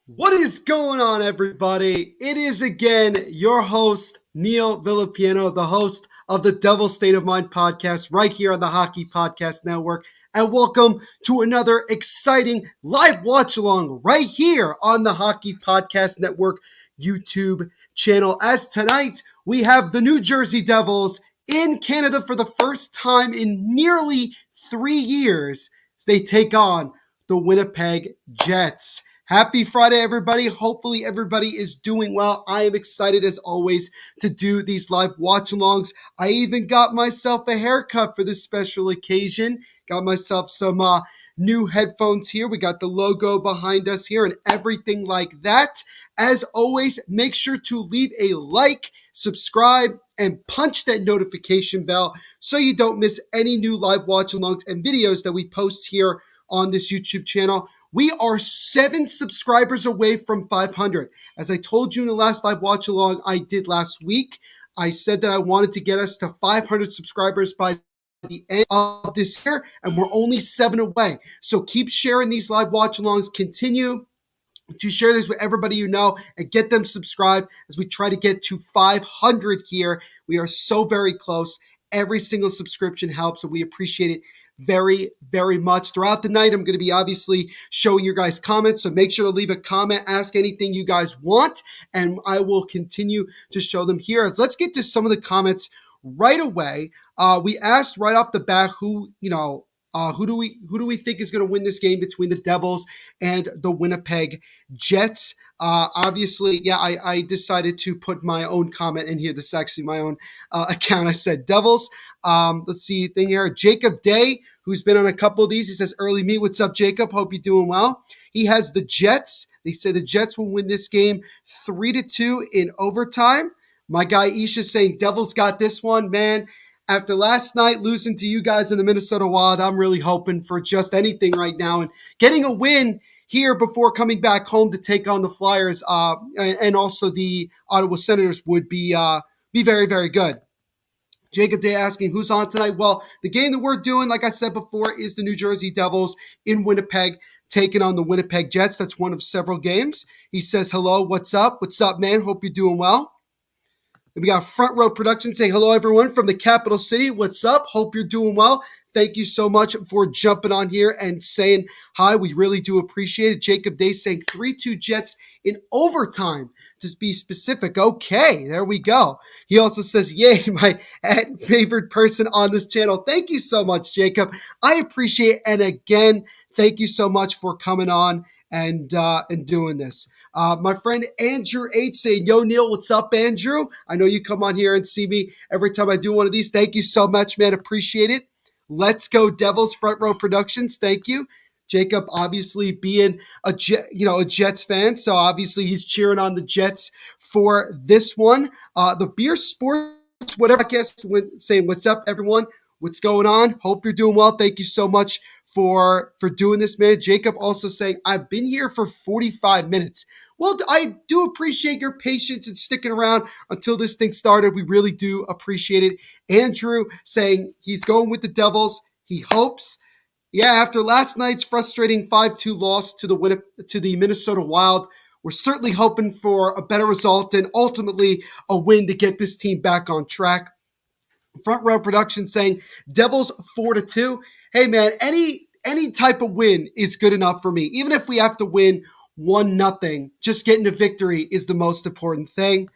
What is going on, everybody? It is again your host, Neil Villapiano, the host of the Devil State of Mind podcast right here on the Hockey Podcast Network. And welcome to another exciting live watch along right here on the Hockey Podcast Network YouTube channel. As tonight, we have the New Jersey Devils in Canada for the first time in nearly 3 years as they take on the Winnipeg Jets. Happy Friday, everybody. Hopefully everybody is doing well. I am excited as always to do these live watch-alongs. I even got myself a haircut for this special occasion. Got myself some new headphones here. We got the logo behind us here and everything like that. As always, make sure to leave a like, subscribe, and punch that notification bell so you don't miss any new live watch-alongs and videos that we post here on this YouTube channel. We are 7 subscribers away from 500. As I told you in the last live watch along I did last week, I said that I wanted to get us to 500 subscribers by the end of this year, and we're only 7 away. So keep sharing these live watch alongs. Continue to share this with everybody you know and get them subscribed as we try to get to 500 here. We are so very close. Every single subscription helps, and we appreciate it very, very much. Throughout the night, I'm going to be obviously showing your guys comments, so make sure to leave a comment, ask anything you guys want, and I will continue to show them here. So let's get to some of the comments right away. We asked right off the bat who do we think is going to win this game between the Devils and the Winnipeg Jets? Obviously, I decided to put my own comment in here. This is actually my own account. I said Devils. Let's see thing here. Jacob Day, who's been on a couple of these. He says early meet. What's up, Jacob? Hope you're doing well. He has the Jets. They say the Jets will win this game 3-2 in overtime. My guy Isha saying Devils got this one, man. After last night losing to you guys in the Minnesota Wild, I'm really hoping for just anything right now. And getting a win here before coming back home to take on the Flyers and also the Ottawa Senators would be very, very good. Jacob Day asking who's on tonight. Well, the game that we're doing, like I said before, is the New Jersey Devils in Winnipeg taking on the Winnipeg Jets. That's one of several games. He says, hello, what's up? What's up, man? Hope you're doing well. We got Front Row Production saying, hello, everyone from the capital city. What's up? Hope you're doing well. Thank you so much for jumping on here and saying hi. We really do appreciate it. Jacob Day saying 3-2 Jets in overtime, to be specific. Okay, there we go. He also says, yay, my favorite person on this channel. Thank you so much, Jacob. I appreciate it. And again, thank you so much for coming on and doing this. My friend Andrew H saying, yo, Neil, what's up, Andrew? I know you come on here and see me every time I do one of these. Thank you so much, man. Appreciate it. Let's go Devils. Front Row Productions. Thank you. Jacob obviously being a Jets fan, so obviously he's cheering on the Jets for this one. The Beer Sports, whatever, I guess, saying, what's up, everyone? What's going on? Hope you're doing well. Thank you so much for doing this, man. Jacob also saying, I've been here for 45 minutes. Well, I do appreciate your patience and sticking around until this thing started. We really do appreciate it. Andrew saying he's going with the Devils. He hopes. Yeah, after last night's frustrating 5-2 loss to the Minnesota Wild, we're certainly hoping for a better result and ultimately a win to get this team back on track. Front Row Production saying Devils 4-2. Hey, man, any type of win is good enough for me. Even if we have to win 1-0, just getting a victory is the most important thing.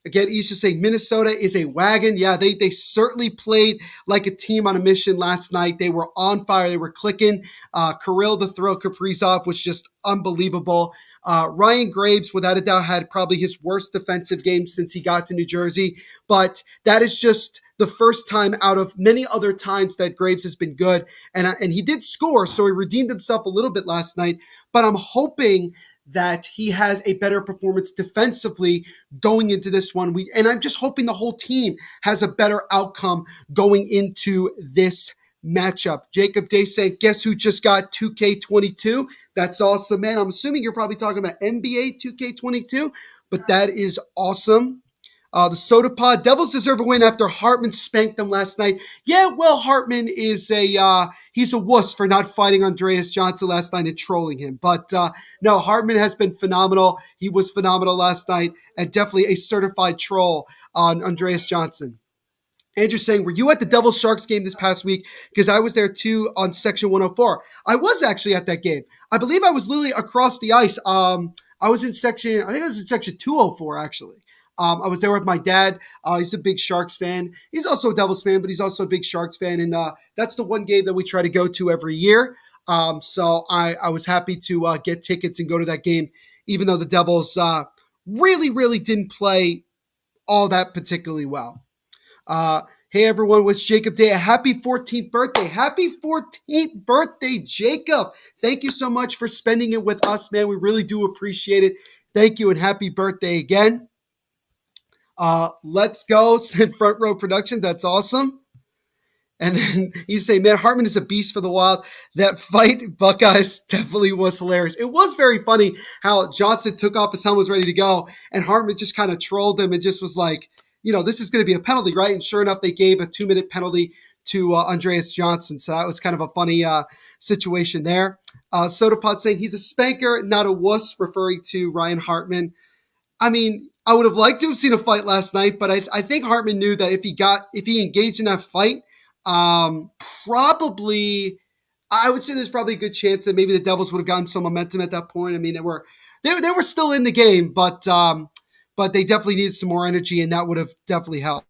Again, he's just saying Minnesota is a wagon. Yeah, they certainly played like a team on a mission last night. They were on fire. They were clicking. Kirill the throw Kaprizov was just unbelievable. Ryan Graves, without a doubt, had probably his worst defensive game since he got to New Jersey. But that is just the first time out of many other times that Graves has been good. And he did score, so he redeemed himself a little bit last night. But I'm hoping that he has a better performance defensively going into this one. And I'm just hoping the whole team has a better outcome going into this matchup. Jacob Day saying, guess who just got 2K22? That's awesome, man. I'm assuming you're probably talking about NBA 2K22, but that is awesome. The Soda Pod, Devils deserve a win after Hartman spanked them last night. Yeah, well, Hartman is he's a wuss for not fighting Andreas Johnson last night and trolling him. But no, Hartman has been phenomenal. He was phenomenal last night and definitely a certified troll on Andreas Johnson. Andrew saying, were you at the Devils Sharks game this past week? Because I was there too on section 104. I was actually at that game. I believe I was literally across the ice. I was in section 204 actually. I was there with my dad. He's a big Sharks fan. He's also a Devils fan, but he's also a big Sharks fan. And that's the one game that we try to go to every year. So I was happy to get tickets and go to that game, even though the Devils really, really didn't play all that particularly well. Hey, everyone, wish Jacob Day a happy 14th birthday. Happy 14th birthday, Jacob. Thank you so much for spending it with us, man. We really do appreciate it. Thank you and happy birthday again. Let's go. Send Front Row Production. That's awesome. And then you say, man, Hartman is a beast for the Wild. That fight, Buckeyes, definitely was hilarious. It was very funny how Johnson took off his helmet, was ready to go, and Hartman just kind of trolled him and just was like, this is going to be a penalty, right? And sure enough, they gave a 2-minute penalty to Andreas Johnson. So that was kind of a funny situation there. Sodapod saying he's a spanker, not a wuss, referring to Ryan Hartman. I mean, I would have liked to have seen a fight last night, but I think Hartman knew that if he engaged in that fight, probably, I would say there's probably a good chance that maybe the Devils would have gotten some momentum at that point. I mean, they were still in the game, but they definitely needed some more energy, and that would have definitely helped.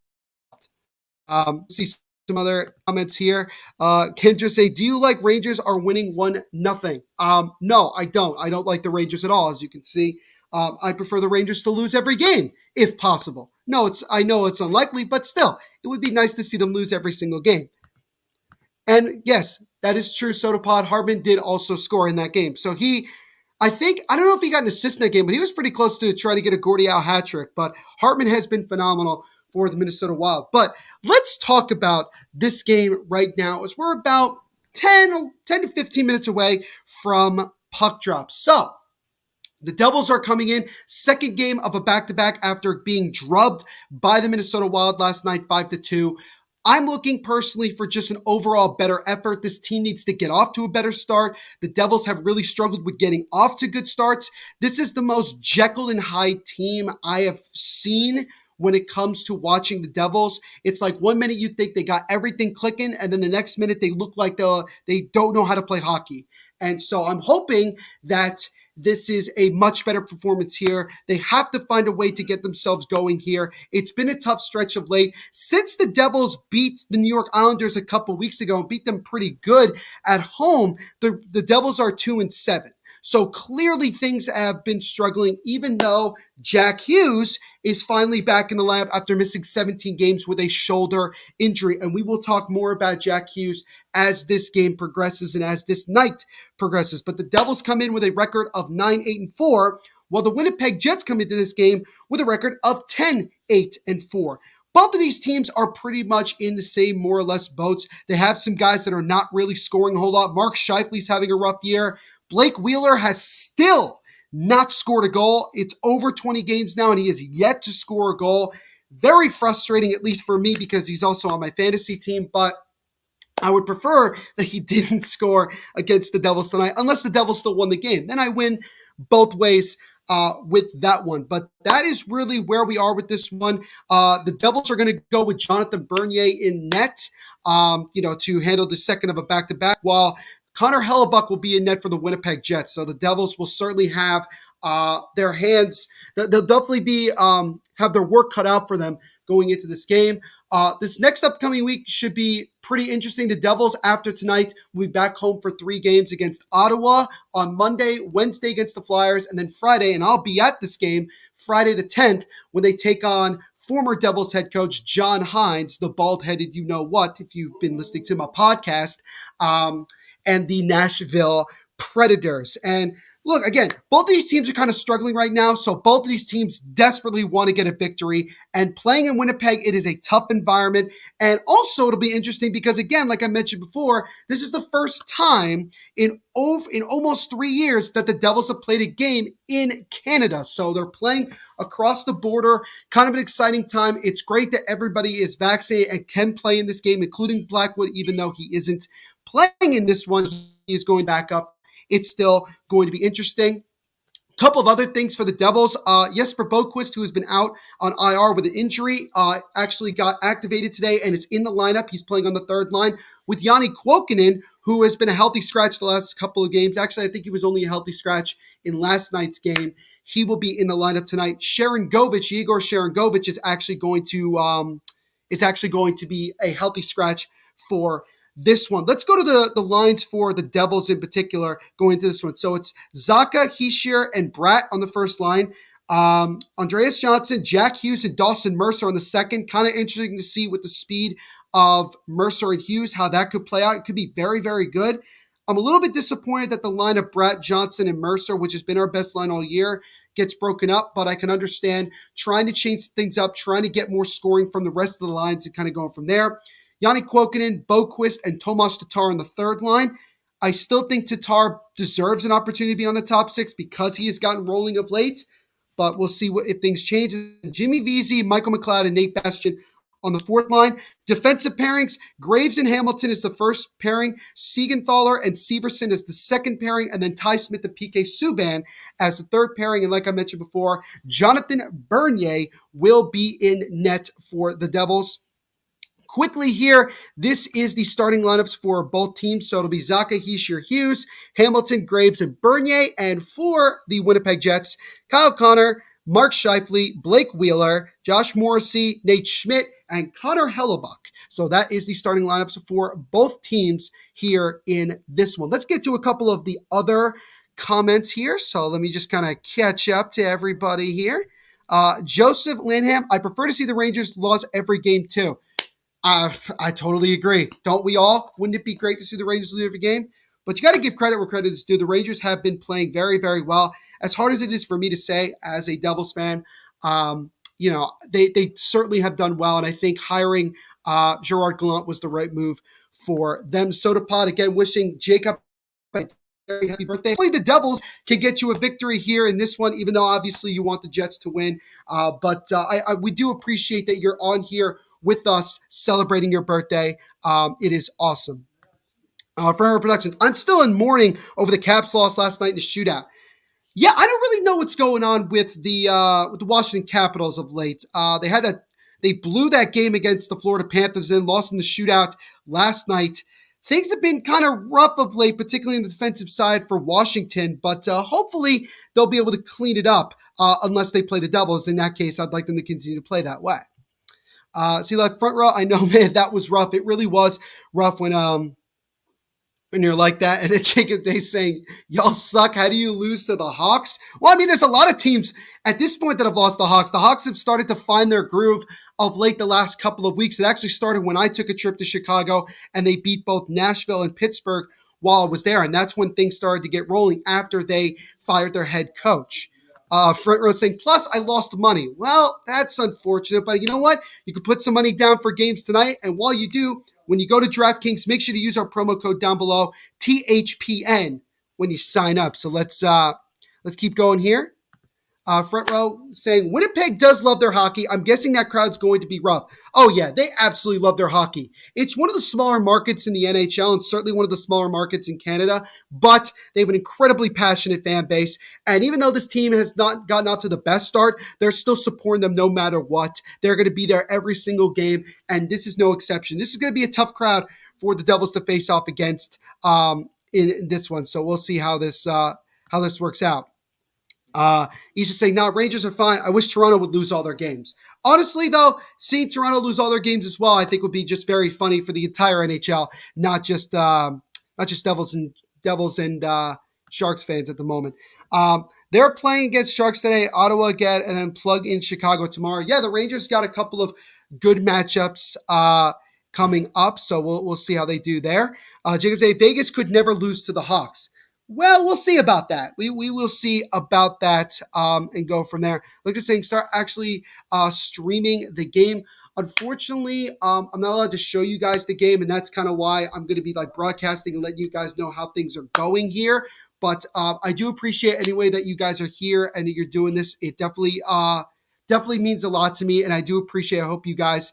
See some other comments here. Kendra say, do you like Rangers are winning 1-0? No, I don't. I don't like the Rangers at all, as you can see. I prefer the Rangers to lose every game, if possible. No, I know it's unlikely, but still, it would be nice to see them lose every single game. And yes, that is true, Sodapod. Hartman did also score in that game. So I don't know if he got an assist in that game, but he was pretty close to trying to get a Gordie Howe hat trick. But Hartman has been phenomenal for the Minnesota Wild. But let's talk about this game right now, as we're about 10 to 15 minutes away from puck drop. So the Devils are coming in, second game of a back-to-back after being drubbed by the Minnesota Wild last night, 5-2. I'm looking personally for just an overall better effort. This team needs to get off to a better start. The Devils have really struggled with getting off to good starts. This is the most Jekyll and Hyde team I have seen when it comes to watching the Devils. It's like 1 minute you think they got everything clicking, and then the next minute they look like they don't know how to play hockey. And so I'm hoping that this is a much better performance here. They have to find a way to get themselves going here. It's been a tough stretch of late. Since the Devils beat the New York Islanders a couple weeks ago and beat them pretty good at home, the Devils are 2-7. So clearly things have been struggling, even though Jack Hughes is finally back in the lab after missing 17 games with a shoulder injury. And we will talk more about Jack Hughes as this game progresses and as this night progresses. But the Devils come in with a record of 9-8-4, while the Winnipeg Jets come into this game with a record of 10-8-4. Both of these teams are pretty much in the same more or less boats. They have some guys that are not really scoring a whole lot. Mark Scheifele's having a rough year. Blake Wheeler has still not scored a goal. It's over 20 games now, and he has yet to score a goal. Very frustrating, at least for me, because he's also on my fantasy team, but I would prefer that he didn't score against the Devils tonight, unless the Devils still won the game. Then I win both ways. with that one. But that is really where we are with this one. The Devils are going to go with Jonathan Bernier in net, to handle the second of a back-to-back, while Connor Hellebuck will be in net for the Winnipeg Jets. So the Devils will certainly have their hands. They'll definitely be have their work cut out for them going into this game. This next upcoming week should be pretty interesting. The Devils, after tonight, will be back home for 3 games against Ottawa on Monday, Wednesday against the Flyers, and then Friday, and I'll be at this game Friday the 10th when they take on former Devils head coach John Hines, the bald-headed you-know-what, if you've been listening to my podcast, and the Nashville Predators. And look, again, both of these teams are kind of struggling right now, so both of these teams desperately want to get a victory. And playing in Winnipeg, it is a tough environment. And also, it'll be interesting because, again, like I mentioned before, this is the first time in almost 3 years that the Devils have played a game in Canada. So they're playing across the border, kind of an exciting time. It's great that everybody is vaccinated and can play in this game, including Blackwood, even though he isn't playing in this one. He is going back up. It's still going to be interesting. Couple of other things for the Devils. Jesper Boquist, who has been out on IR with an injury, actually got activated today and is in the lineup. He's playing on the third line with Yanni Kuokkanen, who has been a healthy scratch the last couple of games. Actually, I think he was only a healthy scratch in last night's game. He will be in the lineup tonight. Igor Sharangovich is actually going to be a healthy scratch for this one. Let's go to the lines for the Devils in particular going into this one. So it's Zacha, Hischier, and Bratt on the first line. Andreas Johnson, Jack Hughes, and Dawson Mercer on the second. Kind of interesting to see with the speed of Mercer and Hughes, how that could play out. It could be very, very good. I'm a little bit disappointed that the line of Bratt, Johnson, and Mercer, which has been our best line all year, gets broken up, but I can understand trying to change things up, trying to get more scoring from the rest of the lines and kind of going from there. Yanni Kuokkanen, Boquist, and Tomas Tatar on the third line. I still think Tatar deserves an opportunity to be on the top 6 because he has gotten rolling of late, but we'll see if things change. Jimmy Vesey, Michael McLeod, and Nate Bastian on the fourth line. Defensive pairings, Graves and Hamilton is the first pairing, Siegenthaler and Severson is the second pairing, and then Ty Smith and PK Subban as the third pairing. And like I mentioned before, Jonathan Bernier will be in net for the Devils. Quickly here, this is the starting lineups for both teams. So it'll be Zacha, Hischier, Hughes, Hamilton, Graves, and Bernier. And for the Winnipeg Jets, Kyle Connor, Mark Scheifele, Blake Wheeler, Josh Morrissey, Nate Schmidt, and Connor Hellebuck. So that is the starting lineups for both teams here in this one. Let's get to a couple of the other comments here. So let me just kind of catch up to everybody here. Joseph Lanham, I prefer to see the Rangers lose every game too. I totally agree. Don't we all? Wouldn't it be great to see the Rangers lose every game? But you got to give credit where credit is due. The Rangers have been playing very, very well. As hard as it is for me to say as a Devils fan, they certainly have done well. And I think hiring Gerard Gallant was the right move for them. Sodapod, again, wishing Jacob a very happy birthday. Hopefully the Devils can get you a victory here in this one, even though obviously you want the Jets to win. But we do appreciate that you're on here with us celebrating your birthday. It is awesome. Forever Productions, I'm still in mourning over the Caps loss last night in the shootout. Yeah, I don't really know what's going on with the Washington Capitals of late. They blew that game against the Florida Panthers and lost in the shootout last night. Things have been kind of rough of late, particularly on the defensive side for Washington, but hopefully they'll be able to clean it up unless they play the Devils. In that case, I'd like them to continue to play that way. See, like front row, I know, man, that was rough. It really was rough when you're like that. And then Jacob Day saying, y'all suck. How do you lose to the Hawks? Well, I mean, there's a lot of teams at this point that have lost the Hawks. The Hawks have started to find their groove of late the last couple of weeks. It actually started when I took a trip to Chicago and they beat both Nashville and Pittsburgh while I was there. And that's when things started to get rolling after they fired their head coach. Front row saying, plus I lost money. Well, that's unfortunate, but you know what? You can put some money down for games tonight. And while you do, when you go to DraftKings, make sure to use our promo code down below, THPN, when you sign up. So let's keep going here. Front row saying Winnipeg does love their hockey. I'm guessing that crowd's going to be rough. Oh yeah, they absolutely love their hockey. It's one of the smaller markets in the NHL and certainly one of the smaller markets in Canada, but they have an incredibly passionate fan base. And even though this team has not gotten out to the best start, they're still supporting them no matter what. They're going to be there every single game, and this is no exception. This is going to be a tough crowd for the Devils to face off against in this one. So we'll see how this works out. He's just saying, "No, Rangers are fine. I wish Toronto would lose all their games." Honestly, though, seeing Toronto lose all their games as well, I think would be just very funny for the entire NHL, not just Devils and Sharks fans at the moment. They're playing against Sharks today, Ottawa again, and then plug in Chicago tomorrow. Yeah, the Rangers got a couple of good matchups coming up, so we'll see how they do there. Jacob say Vegas could never lose to the Hawks. Well, we'll see about that. We will see about that and go from there. Like I was saying, start actually streaming the game. Unfortunately, I'm not allowed to show you guys the game, and that's kind of why I'm going to be like broadcasting and letting you guys know how things are going here. But I do appreciate any way that you guys are here and that you're doing this. It definitely means a lot to me, and I do appreciate. I hope you guys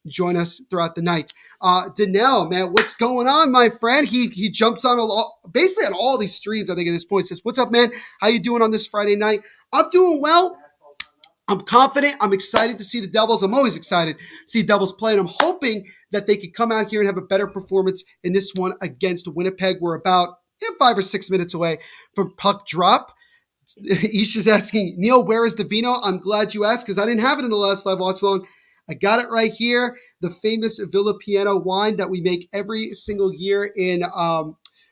join us throughout the night. Danelle, man, what's going on, my friend? He jumps on basically on all these streams, I think, at this point. Says, "What's up, man? How you doing on this Friday night?" I'm doing well. I'm confident. I'm excited to see the Devils. I'm always excited to see Devils play, and I'm hoping that they could come out here and have a better performance in this one against Winnipeg. We're about 5 or 6 minutes away from puck drop. Isha's asking, Neil, where is the vino? I'm glad you asked because I didn't have it in the last live watch long. I got it right here, the famous Villa Piano wine that we make every single year in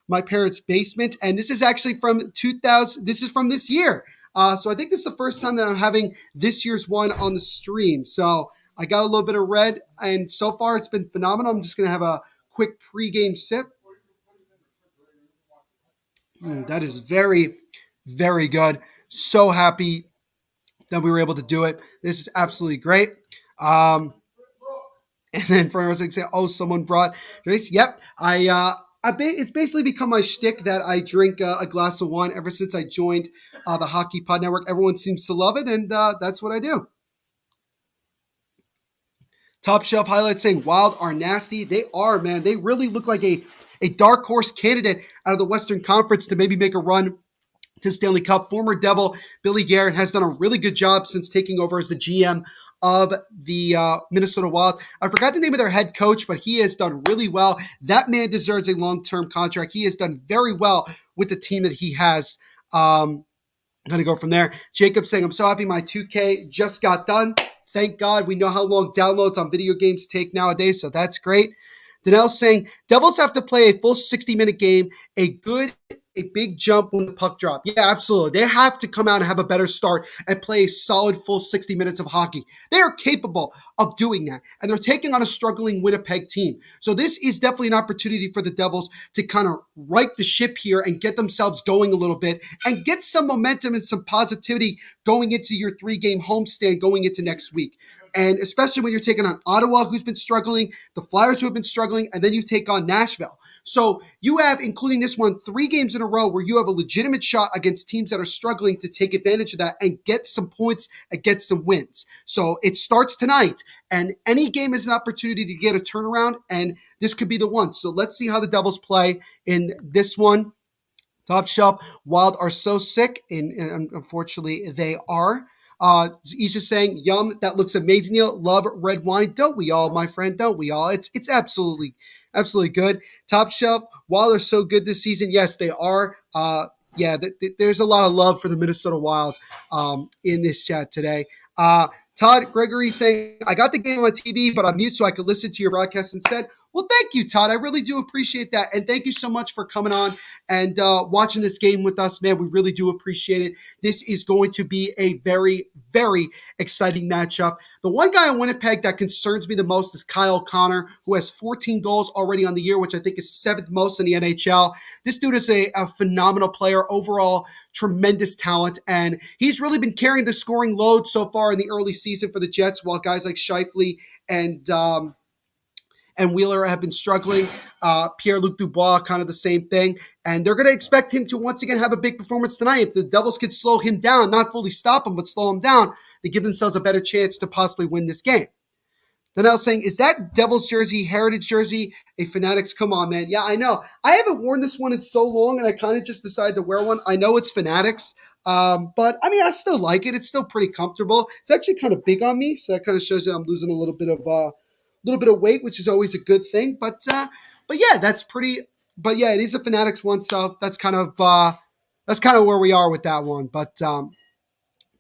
my parents' basement. And this is actually from 2000. This is from this year. So I think this is the first time that I'm having this year's one on the stream. So I got a little bit of red, and so far it's been phenomenal. I'm just going to have a quick pregame sip. That is very, very good. So happy that we were able to do it. This is absolutely great. And then for us, say, "Oh, someone brought drinks." Yep, it's basically become my shtick that I drink a glass of wine ever since I joined the Hockey Pod Network. Everyone seems to love it, and that's what I do. Top Shelf Highlights saying Wild are nasty. They are, man. They really look like a dark horse candidate out of the Western Conference to maybe make a run to Stanley Cup. Former Devil Billy Garrett has done a really good job since taking over as the GM of the Minnesota Wild. I forgot the name of their head coach, but he has done really well. That man deserves a long-term contract. He has done very well with the team that he has. I'm going to go from there. Jacob saying, "I'm so happy my 2K just got done. Thank God. We know how long downloads on video games take nowadays, so that's great." Danelle saying, "Devils have to play a full 60-minute game. A big jump when the puck drop." Yeah, absolutely. They have to come out and have a better start and play a solid full 60 minutes of hockey. They are capable of doing that, and they're taking on a struggling Winnipeg team. So this is definitely an opportunity for the Devils to kind of right the ship here and get themselves going a little bit and get some momentum and some positivity going into your 3-game homestand going into next week. And especially when you're taking on Ottawa, who's been struggling, the Flyers who have been struggling, and then you take on Nashville. So you have, including this one, 3 games in a row where you have a legitimate shot against teams that are struggling to take advantage of that and get some points and get some wins. So it starts tonight, and any game is an opportunity to get a turnaround, and this could be the one. So let's see how the Devils play in this one. Top Shelf, Wild are so sick, and unfortunately they are. He's just saying, "Yum, that looks amazing, Neil. Love red wine. Don't we all, my friend? Don't we all? It's absolutely good." Top Shelf, Wild are so good this season. Yes, they are. There's a lot of love for the Minnesota Wild in this chat today. Todd Gregory saying, "I got the game on TV, but I'm mute so I could listen to your broadcast instead." Well, thank you, Todd. I really do appreciate that. And thank you so much for coming on and watching this game with us, man. We really do appreciate it. This is going to be a very, very exciting matchup. The one guy in Winnipeg that concerns me the most is Kyle Connor, who has 14 goals already on the year, which I think is 7th most in the NHL. This dude is a phenomenal player, overall tremendous talent, and he's really been carrying the scoring load so far in the early season for the Jets, while guys like Scheifele and and Wheeler have been struggling. Pierre-Luc Dubois, kind of the same thing. And they're going to expect him to once again have a big performance tonight. If the Devils could slow him down, not fully stop him, but slow him down, they give themselves a better chance to possibly win this game. Then I was saying, is that Devils jersey, Heritage jersey, a Fanatics? Come on, man. Yeah, I know. I haven't worn this one in so long, and I kind of just decided to wear one. I know it's Fanatics, but I mean, I still like it. It's still pretty comfortable. It's actually kind of big on me, so that kind of shows that I'm losing a little bit of weight, which is always a good thing. But yeah, that's pretty. But yeah, it is a Fanatics one, so that's kind of where we are with that one. But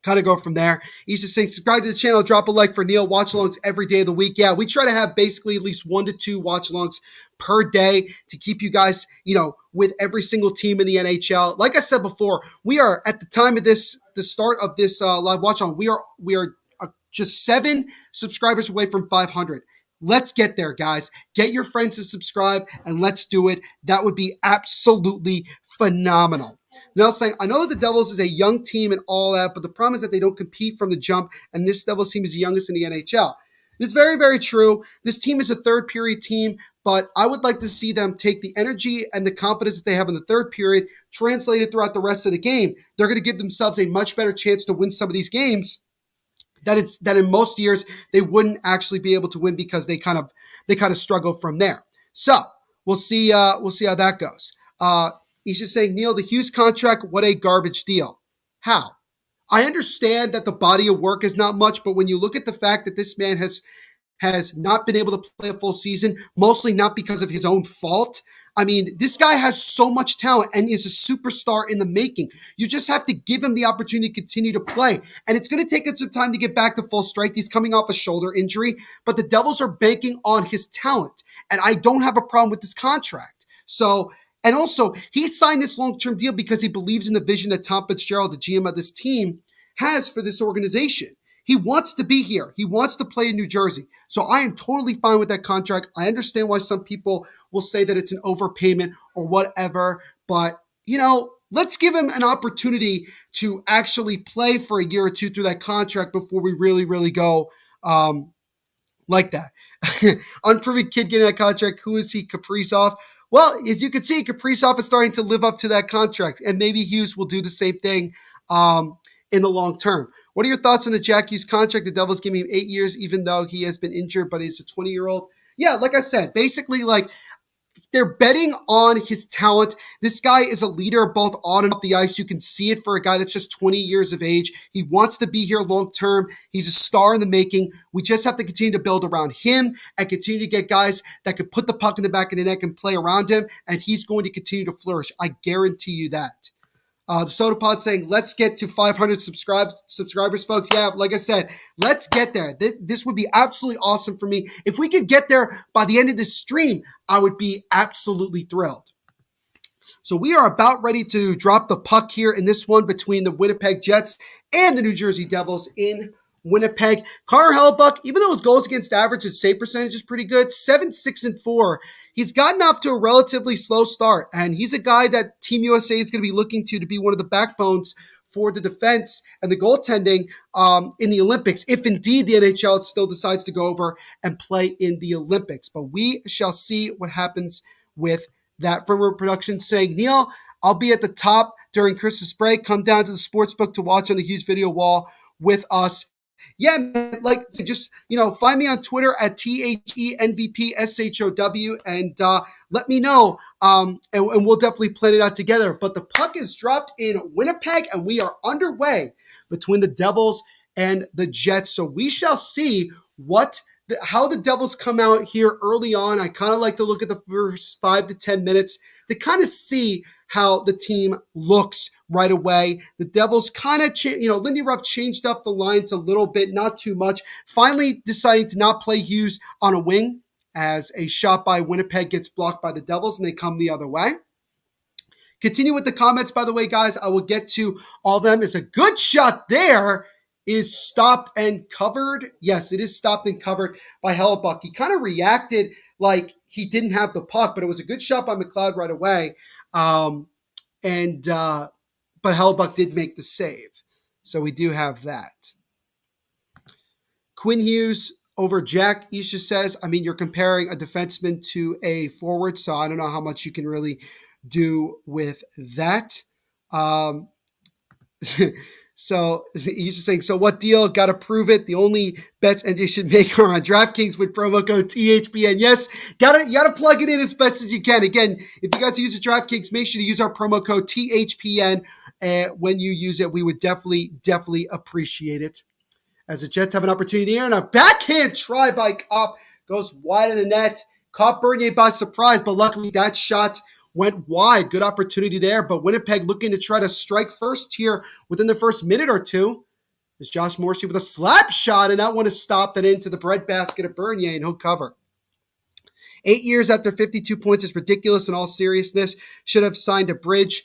kind of go from there. He's just saying, subscribe to the channel, drop a like for Neil. Watchalongs every day of the week. Yeah, we try to have basically at least 1 to 2 watchalongs per day to keep you guys, with every single team in the NHL. Like I said before, we are at the time of the start of this live watch on. We are just 7 subscribers away from 500. Let's get there, guys. Get your friends to subscribe and let's do it. That would be absolutely phenomenal. Now, saying, I know that the Devils is a young team and all that, but the problem is that they don't compete from the jump, and this Devils team is the youngest in the NHL. It's very, very true. This team is a third period team, but I would like to see them take the energy and the confidence that they have in the third period, translate it throughout the rest of the game. They're going to give themselves a much better chance to win some of these games that in most years they wouldn't actually be able to win because they kind of struggle from there. So we'll see how that goes. He's just saying, Neil, the Hughes contract, what a garbage deal. How? I understand that the body of work is not much, but when you look at the fact that this man has not been able to play a full season, mostly not because of his own fault. I mean, this guy has so much talent and is a superstar in the making. You just have to give him the opportunity to continue to play. And it's going to take him some time to get back to full strength. He's coming off a shoulder injury, but the Devils are banking on his talent. And I don't have a problem with this contract. So, and also, he signed this long-term deal because he believes in the vision that Tom Fitzgerald, the GM of this team, has for this organization. He wants to be here. He wants to play in New Jersey. So I am totally fine with that contract. I understand why some people will say that it's an overpayment or whatever, but, let's give him an opportunity to actually play for a year or two through that contract before we really, really go like that. Unproven kid getting that contract. Who is he? Kaprizov. Well, as you can see, Kaprizov is starting to live up to that contract, and maybe Hughes will do the same thing in the long term. What are your thoughts on the Jack Hughes contract? The Devils give him 8 years, even though he has been injured, but he's a 20-year-old. Yeah, like I said, basically, they're betting on his talent. This guy is a leader both on and off the ice. You can see it for a guy that's just 20 years of age. He wants to be here long term. He's a star in the making. We just have to continue to build around him and continue to get guys that can put the puck in the back of the net and play around him, and he's going to continue to flourish. I guarantee you that. The Soda Pod saying, let's get to 500 subscribers, folks. Yeah, like I said, let's get there. This would be absolutely awesome for me. If we could get there by the end of this stream, I would be absolutely thrilled. So we are about ready to drop the puck here in this one between the Winnipeg Jets and the New Jersey Devils in Winnipeg. Connor Hellebuyck, even though his goals against average and save percentage is pretty good, 7-6-4. He's gotten off to a relatively slow start, and he's a guy that Team USA is going to be looking to be one of the backbones for the defense and the goaltending in the Olympics, if indeed the NHL still decides to go over and play in the Olympics. But we shall see what happens with that. Firmware Production saying, Neil, I'll be at the top during Christmas break. Come down to the sportsbook to watch on the Hughes video wall with us. Yeah, man, just, find me on Twitter at THENVPSHOW and let me know, and we'll definitely plan it out together. But the puck is dropped in Winnipeg, and we are underway between the Devils and the Jets. So we shall see how the Devils come out here early on. I kind of like to look at the first 5 to 10 minutes to kind of see how the team looks right away. The Devils kind of, Lindy Ruff changed up the lines a little bit, not too much. Finally deciding to not play Hughes on a wing as a shot by Winnipeg gets blocked by the Devils and they come the other way. Continue with the comments, by the way, guys. I will get to all of them. It's a good shot there. Is stopped and covered. Yes, it is stopped and covered by Hellebuyck. He kind of reacted like he didn't have the puck, but it was a good shot by McLeod right away. But Hellebuyck did make the save. So we do have that. Quinn Hughes over Jack, Isha says, I mean, you're comparing a defenseman to a forward, so I don't know how much you can really do with that. Um, so he's just saying, so what deal? Got to prove it. The only bets and you should make are on DraftKings with promo code THPN. Yes, you gotta plug it in as best as you can. Again, if you guys use the DraftKings, make sure to use our promo code THPN when you use it. We would definitely appreciate it. As the Jets have an opportunity here, and a backhand try by Kopp goes wide in the net. Caught Bernier by surprise, but luckily that shot went wide. Good opportunity there, but Winnipeg looking to try to strike first here within the first minute or two. There's Josh Morrissey with a slap shot, and that one is stopped and into the breadbasket of Bernier, and he'll cover. 8 years after 52 points is ridiculous in all seriousness. Should have signed a bridge.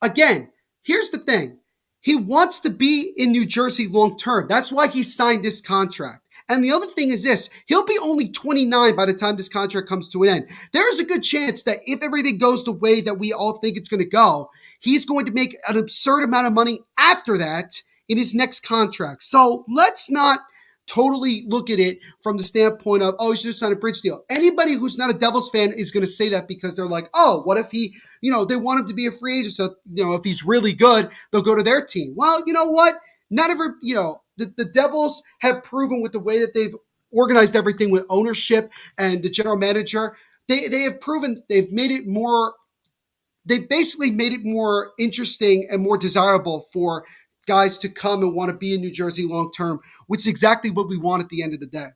Again, here's the thing. He wants to be in New Jersey long term. That's why he signed this contract. And the other thing is this, he'll be only 29 by the time this contract comes to an end. There is a good chance that if everything goes the way that we all think it's going to go, he's going to make an absurd amount of money after that in his next contract. So let's not totally look at it from the standpoint of, oh, he should have signed a bridge deal. Anybody who's not a Devils fan is going to say that because they're like, oh, what if he, they want him to be a free agent. So, if he's really good, they'll go to their team. Well, you know what? Not every, the Devils have proven with the way that they've organized everything with ownership and the general manager, they have proven they've basically made it more interesting and more desirable for guys to come and want to be in New Jersey long term, which is exactly what we want at the end of the day.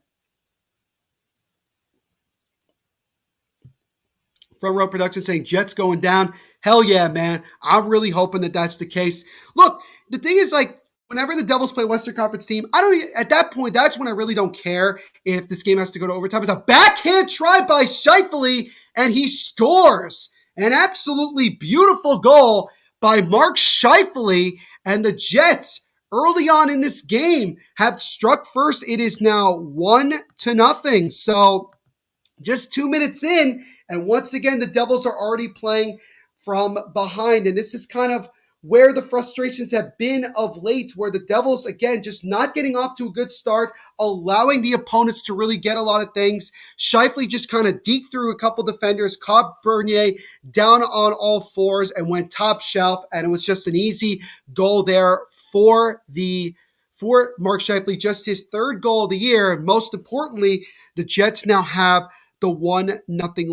Front Row Production saying Jets going down. Hell yeah, man. I'm really hoping that that's the case. Look, the thing is, whenever the Devils play Western Conference team, at that point, that's when I really don't care if this game has to go to overtime. It's a backhand try by Scheifele, and he scores. An absolutely beautiful goal by Mark Scheifele, and the Jets early on in this game have struck first. It is now 1-0. So just 2 minutes in, and once again, the Devils are already playing from behind. And this is kind of where the frustrations have been of late, where the Devils, again, just not getting off to a good start, allowing the opponents to really get a lot of things. Scheifele just kind of deked through a couple defenders, caught Bernier down on all fours and went top shelf, and it was just an easy goal there for Mark Scheifele, just his third goal of the year. And most importantly, the Jets now have the 1-0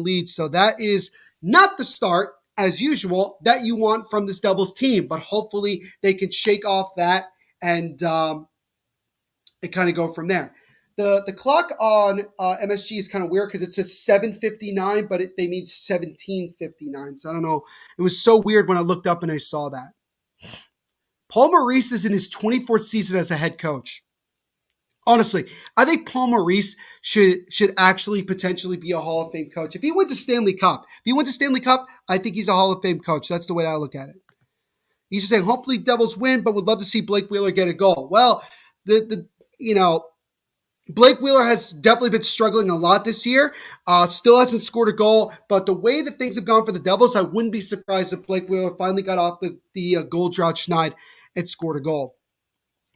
lead. So that is not the start, as usual, that you want from this Devils team, but hopefully they can shake off that and it kind of go from there. The clock on MSG is kind of weird because it says 7:59, but they mean 17:59. So I don't know. It was so weird when I looked up and I saw that. Paul Maurice is in his 24th season as a head coach. Honestly, I think Paul Maurice should actually potentially be a Hall of Fame coach. If he wins a Stanley Cup, I think he's a Hall of Fame coach. That's the way I look at it. He's just saying, hopefully Devils win, but would love to see Blake Wheeler get a goal. Well, Blake Wheeler has definitely been struggling a lot this year. Still hasn't scored a goal, but the way that things have gone for the Devils, I wouldn't be surprised if Blake Wheeler finally got off the goal drought schneid and scored a goal.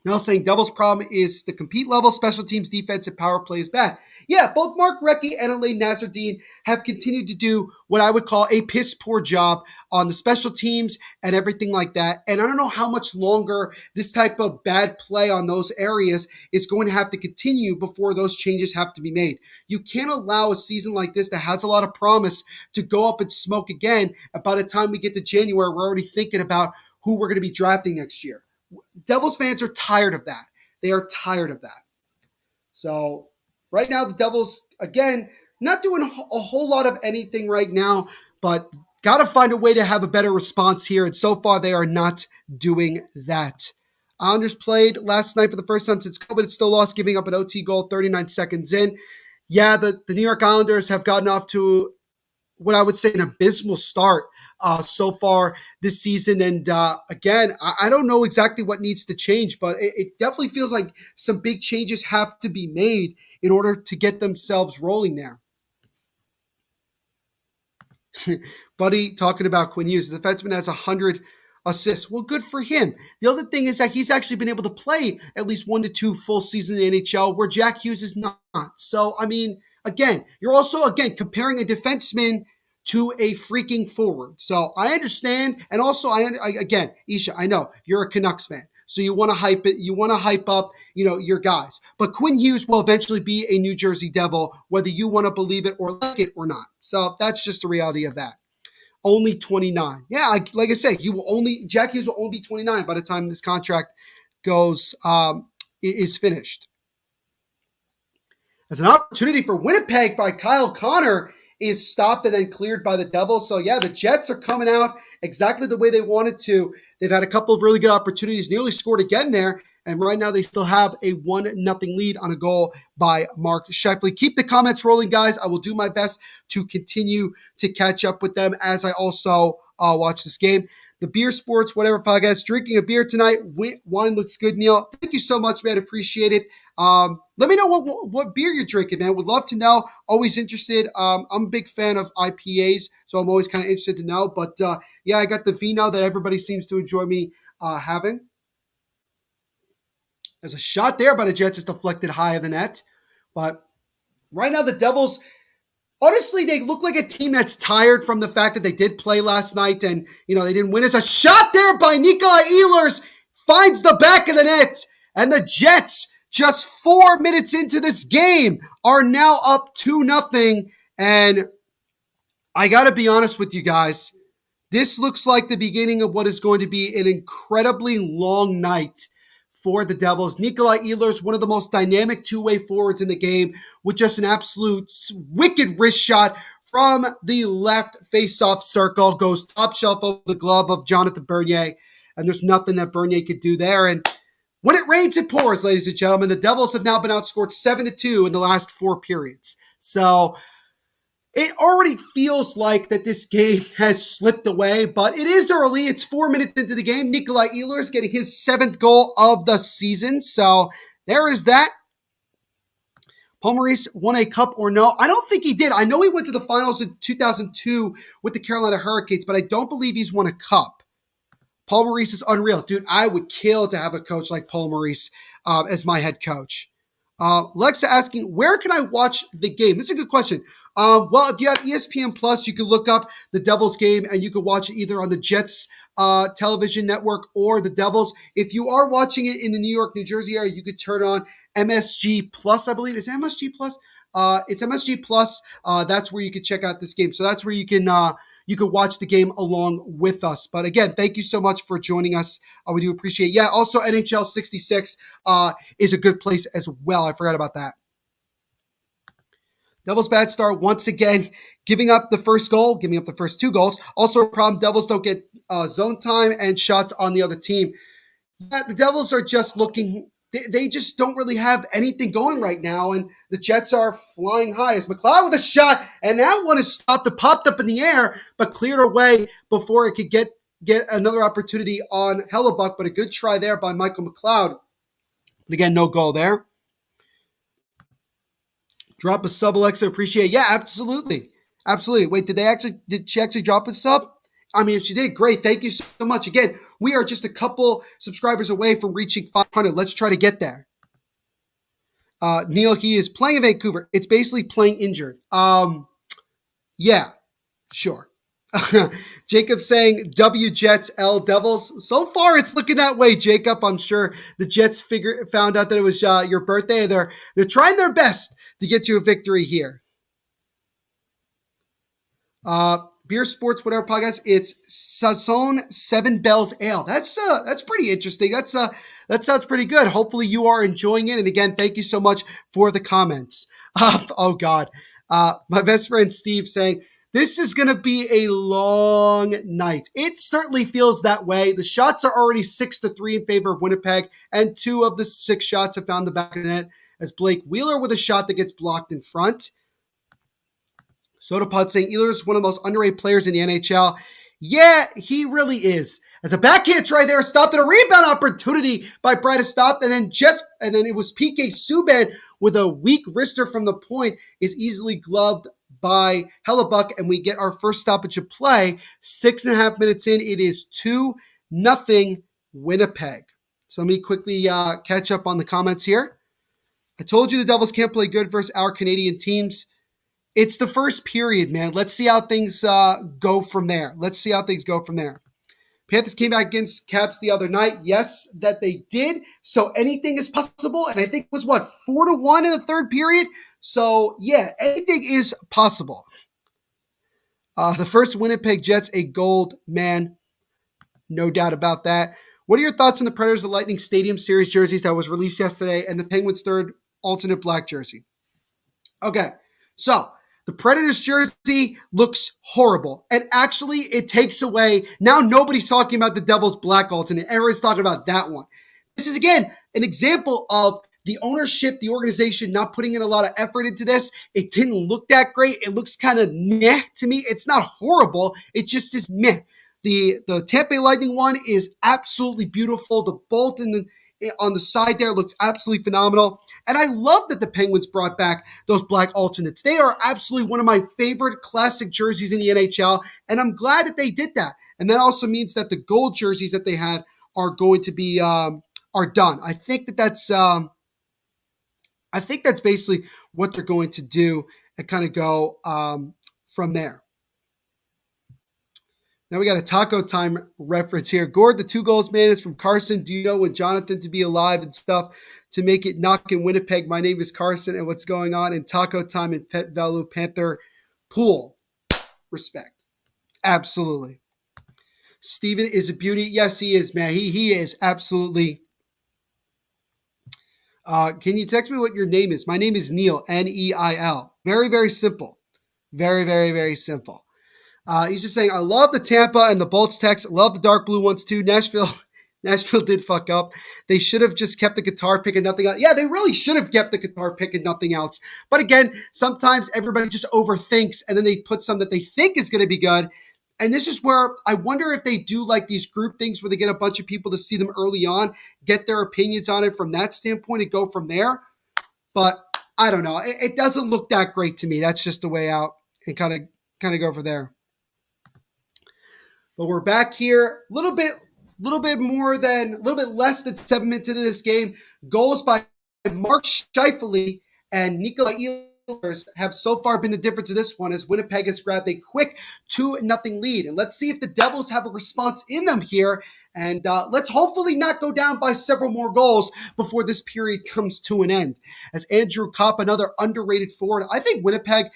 Now saying Devils' problem is the compete level, special teams, defense, and power play is bad. Yeah, both Mark Recchi and Alain Nasreddine have continued to do what I would call a piss-poor job on the special teams and everything like that. And I don't know how much longer this type of bad play on those areas is going to have to continue before those changes have to be made. You can't allow a season like this that has a lot of promise to go up in smoke again. And by the time we get to January, we're already thinking about who we're going to be drafting next year. Devils fans are tired of that. They are tired of that. So right now, the Devils, again, not doing a whole lot of anything right now, but got to find a way to have a better response here. And so far, they are not doing that. Islanders played last night for the first time since COVID. Still lost, giving up an OT goal 39 seconds in. Yeah, the New York Islanders have gotten off to what I would say an abysmal start so far this season. And again, I don't know exactly what needs to change, but it definitely feels like some big changes have to be made in order to get themselves rolling there. Buddy talking about Quinn Hughes. The defenseman has 100 assists. Well, good for him. The other thing is that he's actually been able to play at least 1 to 2 full seasons in the NHL where Jack Hughes is not. So, I mean, again, you're also, again, comparing a defenseman to a freaking forward. So I understand. And also, again, Isha, I know you're a Canucks fan. So you want to hype it. You want to hype up, your guys. But Quinn Hughes will eventually be a New Jersey Devil, whether you want to believe it or like it or not. So that's just the reality of that. Only 29. Yeah, like I said, Jack Hughes will only be 29 by the time this contract is finished. As an opportunity for Winnipeg by Kyle Connor is stopped and then cleared by the Devils. So yeah, the Jets are coming out exactly the way they wanted to. They've had a couple of really good opportunities, nearly scored again there. And right now they still have a 1-0 lead on a goal by Mark Scheifele. Keep the comments rolling, guys. I will do my best to continue to catch up with them as I also watch this game. The Beer Sports, whatever podcast, drinking a beer tonight. Wine looks good, Neil. Thank you so much, man. Appreciate it. Let me know what beer you're drinking, man. Would love to know. Always interested. I'm a big fan of IPAs, so I'm always kind of interested to know. But yeah, I got the vino that everybody seems to enjoy me having. There's a shot there by the Jets. It's deflected high of the net. But right now, the Devils, honestly, they look like a team that's tired from the fact that they did play last night and, they didn't win. There's a shot there by Nikolai Ehlers. Finds the back of the net. And the Jets, just 4 minutes into this game, are now up 2-0. And I got to be honest with you guys. This looks like the beginning of what is going to be an incredibly long night for the Devils. Nikolai Ehlers, one of the most dynamic two-way forwards in the game, with just an absolute wicked wrist shot from the left face-off circle, goes top shelf over the glove of Jonathan Bernier, and there's nothing that Bernier could do there. And when it rains, it pours, ladies and gentlemen. The Devils have now been outscored 7-2 in the last 4 periods. So it already feels like that this game has slipped away, but it is early. It's 4 minutes into the game. Nikolai Ehlers getting his 7th goal of the season. So there is that. Paul Maurice won a cup or no? I don't think he did. I know he went to the finals in 2002 with the Carolina Hurricanes, but I don't believe he's won a cup. Paul Maurice is unreal. Dude, I would kill to have a coach like Paul Maurice as my head coach. Lexa asking, where can I watch the game? This is a good question. Well, if you have ESPN Plus, you can look up the Devils game and you can watch it either on the Jets television network or the Devils. If you are watching it in the New York, New Jersey area, you could turn on MSG Plus, I believe. Is it MSG Plus? It's MSG Plus. That's where you can check out this game. So that's where you can watch the game along with us. But again, thank you so much for joining us. We do appreciate it. Yeah, also NHL 66 is a good place as well. I forgot about that. Devils bad start once again, giving up the first goal, giving up the first 2 goals. Also a problem, Devils don't get zone time and shots on the other team. Yeah, the Devils are just looking, they just don't really have anything going right now, and the Jets are flying high. As McLeod with a shot, and that one is stopped. It popped up in the air, but cleared away before it could get another opportunity on Hellebuck, but a good try there by Michael McLeod. But again, no goal there. Drop a sub, Alexa. Appreciate it. Yeah, absolutely. Absolutely. Wait, did she actually drop a sub? I mean, if she did, great. Thank you so much. Again, we are just a couple subscribers away from reaching 500. Let's try to get there. Neil, he is playing in Vancouver. It's basically playing injured. Yeah, sure. Jacob saying W Jets, L Devils. So far, it's looking that way, Jacob. I'm sure the Jets found out that it was your birthday. They're trying their best to get you a victory here. Beer Sports, whatever podcast. It's Saison 7 Bells Ale. That's pretty interesting. That sounds pretty good. Hopefully you are enjoying it. And again, thank you so much for the comments. Oh God. My best friend Steve saying, this is going to be a long night. It certainly feels that way. The shots are already 6-3 in favor of Winnipeg, and 2 of the 6 shots have found the back of the net as Blake Wheeler with a shot that gets blocked in front. Sodapod saying Ehlers is one of the most underrated players in the NHL. Yeah, he really is. As a backhand try there, stopped at a rebound opportunity by Brad Stopped, and then it was PK Subban with a weak wrister from the point is easily gloved by Hellebuck, and we get our first stoppage of play. 6.5 minutes in, it is 2-0 nothing Winnipeg. So let me quickly catch up on the comments here. I told you the Devils can't play good versus our Canadian teams. It's the first period, man. Let's see how things go from there. Panthers came back against Caps the other night. Yes, that they did. So anything is possible. And I think it was 4-1 in the third period. So yeah, anything is possible. The first Winnipeg Jets, a gold man. No doubt about that. What are your thoughts on the Predators of Lightning Stadium Series jerseys that was released yesterday and the Penguins' third alternate black jersey? Okay, so the Predators jersey looks horrible. And actually, it takes away, now nobody's talking about the Devils black alternate. Everyone's talking about that one. This is, again, an example of the ownership, the organization not putting in a lot of effort into this. It didn't look that great. It looks kind of meh to me. It's not horrible. It just is meh. The Tampa Bay Lightning one is absolutely beautiful. The bolt on the side there looks absolutely phenomenal. And I love that the Penguins brought back those black alternates. They are absolutely one of my favorite classic jerseys in the NHL, and I'm glad that they did that. And that also means that the gold jerseys that they had are going to be are done. I think that's basically what they're going to do and kind of go from there. Now we got a taco time reference here. Gord, the 2 goals, man, is from Carson. Do you know when Jonathan to be alive and stuff to make it knock in Winnipeg? My name is Carson, and what's going on in taco time in Pet Value Panther Pool? Respect. Absolutely. Steven is a beauty. Yes, he is, man. He is absolutely. Can you text me what your name is? My name is Neil, Neil. Very, very simple. Very, very, very simple. He's just saying, I love the Tampa and the Bolts text. Love the dark blue ones too. Nashville did fuck up. They should have just kept the guitar pick and nothing else. Yeah, they really should have kept the guitar pick and nothing else. But again, sometimes everybody just overthinks and then they put some that they think is going to be good. And this is where I wonder if they do like these group things where they get a bunch of people to see them early on, get their opinions on it from that standpoint and go from there. But I don't know. It doesn't look that great to me. That's just the way out and kind of go from there. But we're back here a little bit less than 7 minutes into this game. Goals by Mark Scheifele and Nikolai Ehlers have so far been the difference in this one as Winnipeg has grabbed a quick 2-0 lead. And let's see if the Devils have a response in them here. And let's hopefully not go down by several more goals before this period comes to an end. As Andrew Kopp, another underrated forward, I think Winnipeg,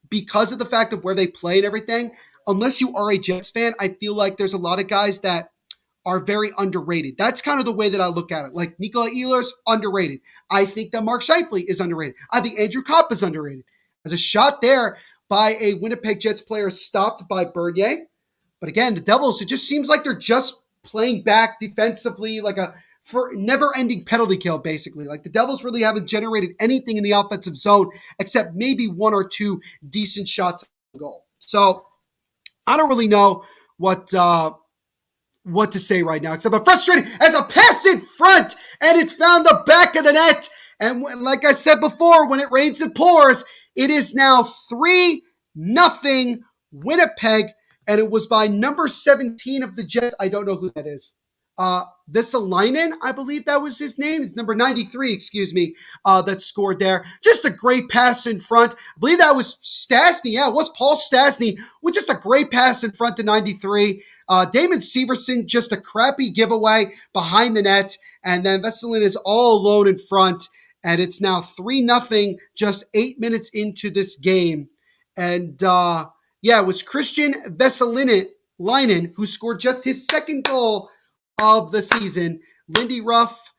because of the fact of where they play and everything, unless you are a Jets fan, I feel like there's a lot of guys that are very underrated. That's kind of the way that I look at it. Like Nikolai Ehlers, underrated. I think that Mark Scheifele is underrated. I think Andrew Kopp is underrated. There's a shot there by a Winnipeg Jets player stopped by Bernier. But again, the Devils, it just seems like they're just playing back defensively like a never-ending penalty kill, basically. Like the Devils really haven't generated anything in the offensive zone except maybe 1 or 2 decent shots on goal. So I don't really know what to say right now, except I'm frustrated as a pass in front, and it's found the back of the net. And like I said before, when it rains and pours, it is now 3-0 Winnipeg, and it was by number 17 of the Jets. I don't know who that is. Vesalainen, I believe that was his name. It's number 93, that scored there. Just a great pass in front. I believe that was Stastny. Yeah, it was Paul Stastny with just a great pass in front to 93. Damon Severson, just a crappy giveaway behind the net. And then Vesalainen is all alone in front. And it's now 3-0 just 8 minutes into this game. And it was Christian Vesalainen who scored just his second goal of the season. Lindy Ruff,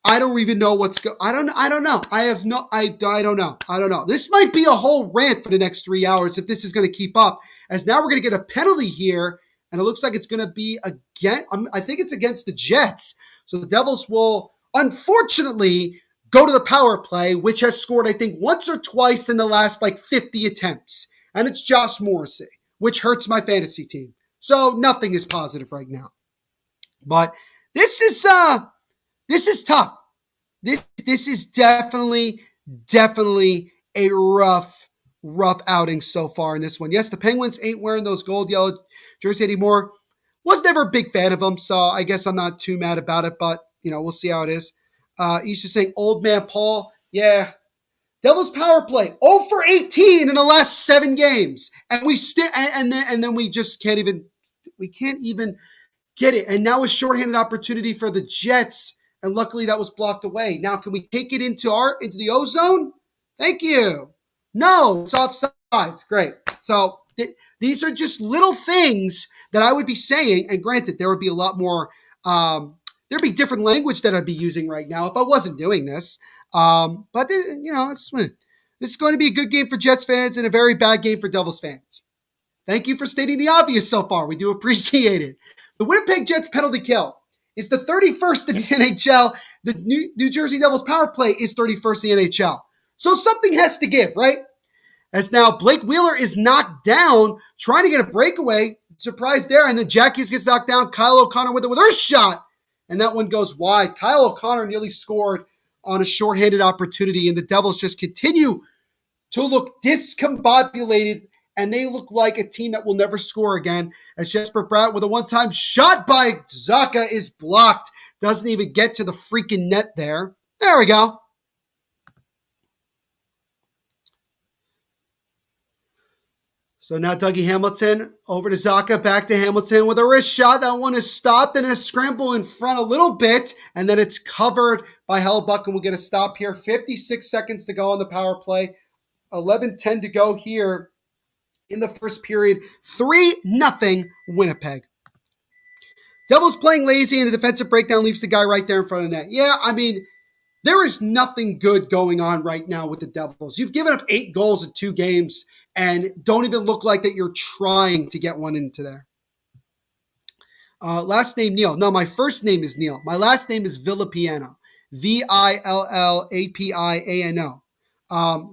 I don't even know what's going. I don't know. I don't know. This might be a whole rant for the next 3 hours if this is going to keep up. As now we're going to get a penalty here, and it looks like it's going to be I think it's against the Jets. So the Devils will unfortunately go to the power play, which has scored I think once or twice in the last 50 attempts, and it's Josh Morrissey, which hurts my fantasy team. So nothing is positive right now. But this is tough. This is definitely a rough outing so far in this one. Yes, the Penguins ain't wearing those gold yellow jerseys anymore. Was never a big fan of him, so I guess I'm not too mad about it, but, we'll see how it is. He's just saying, old man Paul, yeah. Devils power play, 0 for 18 in the last 7 games. And we still, and then we just can't even get it. And now a shorthanded opportunity for the Jets. And luckily that was blocked away. Now, can we take it into the O zone? Thank you. No, it's offsides. Great. So these are just little things that I would be saying. And granted, there would be a lot more, there'd be different language that I'd be using right now if I wasn't doing this. But this is going to be a good game for Jets fans and a very bad game for Devils fans. Thank you for stating the obvious so far. We do appreciate it. The Winnipeg Jets penalty kill is the 31st in the NHL. The New Jersey Devils power play is 31st in the NHL. So something has to give, right? As now Blake Wheeler is knocked down, trying to get a breakaway. Surprise there. And then Jack Hughes gets knocked down. Kyle O'Connor with a shot. And that one goes wide. Kyle O'Connor nearly scored on a shorthanded opportunity. And the Devils just continue to look discombobulated. And they look like a team that will never score again. As Jesper Bratt with a one-time shot by Zacha is blocked. Doesn't even get to the freaking net there. There we go. So now Dougie Hamilton over to Zacha, back to Hamilton with a wrist shot. That one is stopped and a scramble in front a little bit. And then it's covered by Hellbuck, and we'll get a stop here. 56 seconds to go on the power play. 11:10 to go here in the first period. 3-0 Winnipeg. Devils playing lazy, and the defensive breakdown leaves the guy right there in front of the net. Yeah, I mean, there is nothing good going on right now with the Devils. You've given up 8 goals in 2 games and don't even look like that you're trying to get one into there. Last name Neil. No, my first name is Neil. My last name is Villapiano. Villapiano.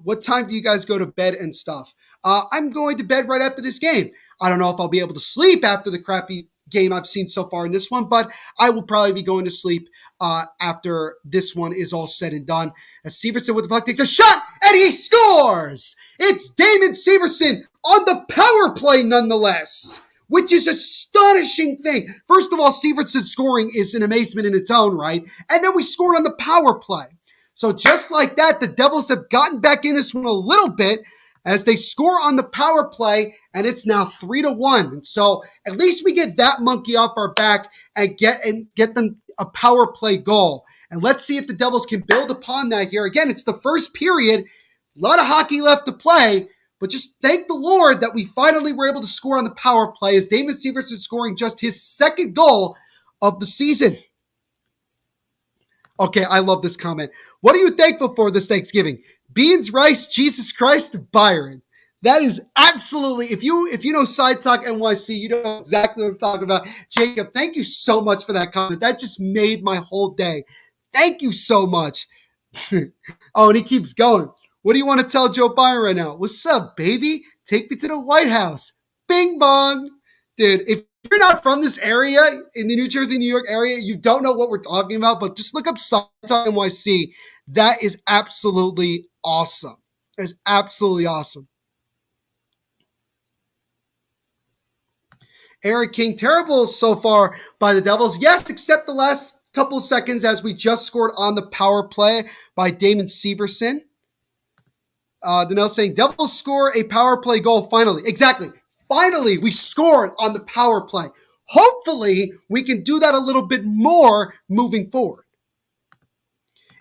What time do you guys go to bed and stuff? I'm going to bed right after this game. I don't know if I'll be able to sleep after the crappy game I've seen so far in this one, but I will probably be going to sleep after this one is all said and done. As Severson with the puck takes a shot, and he scores! It's Damon Severson on the power play nonetheless, which is an astonishing thing. First of all, Severson's scoring is an amazement in its own right, and then we scored on the power play. So just like that, the Devils have gotten back in this one a little bit as they score on the power play, and it's now 3-1. And so at least we get that monkey off our back and get them a power play goal. And let's see if the Devils can build upon that here. Again, it's the first period. A lot of hockey left to play, but just thank the Lord that we finally were able to score on the power play as Damon Severson scoring just his 2nd goal of the season. Okay, I love this comment. What are you thankful for this Thanksgiving? Beans, rice, Jesus Christ, Byron. That is absolutely, if you know Side Talk NYC, you know exactly what I'm talking about. Jacob, thank you so much for that comment. That just made my whole day. Thank you so much. Oh, and he keeps going. What do you want to tell Joe Byron right now? What's up, baby? Take me to the White House. Bing bong. Dude, if you're not from this area, in the New Jersey, New York area, you don't know what we're talking about, but just look up Side Talk NYC. That is absolutely awesome. It's absolutely awesome. Eric King, terrible so far by the Devils. Yes, except the last couple of seconds as we just scored on the power play by Damon Severson. Danelle saying, Devils score a power play goal finally. Exactly. Finally, we scored on the power play. Hopefully, we can do that a little bit more moving forward.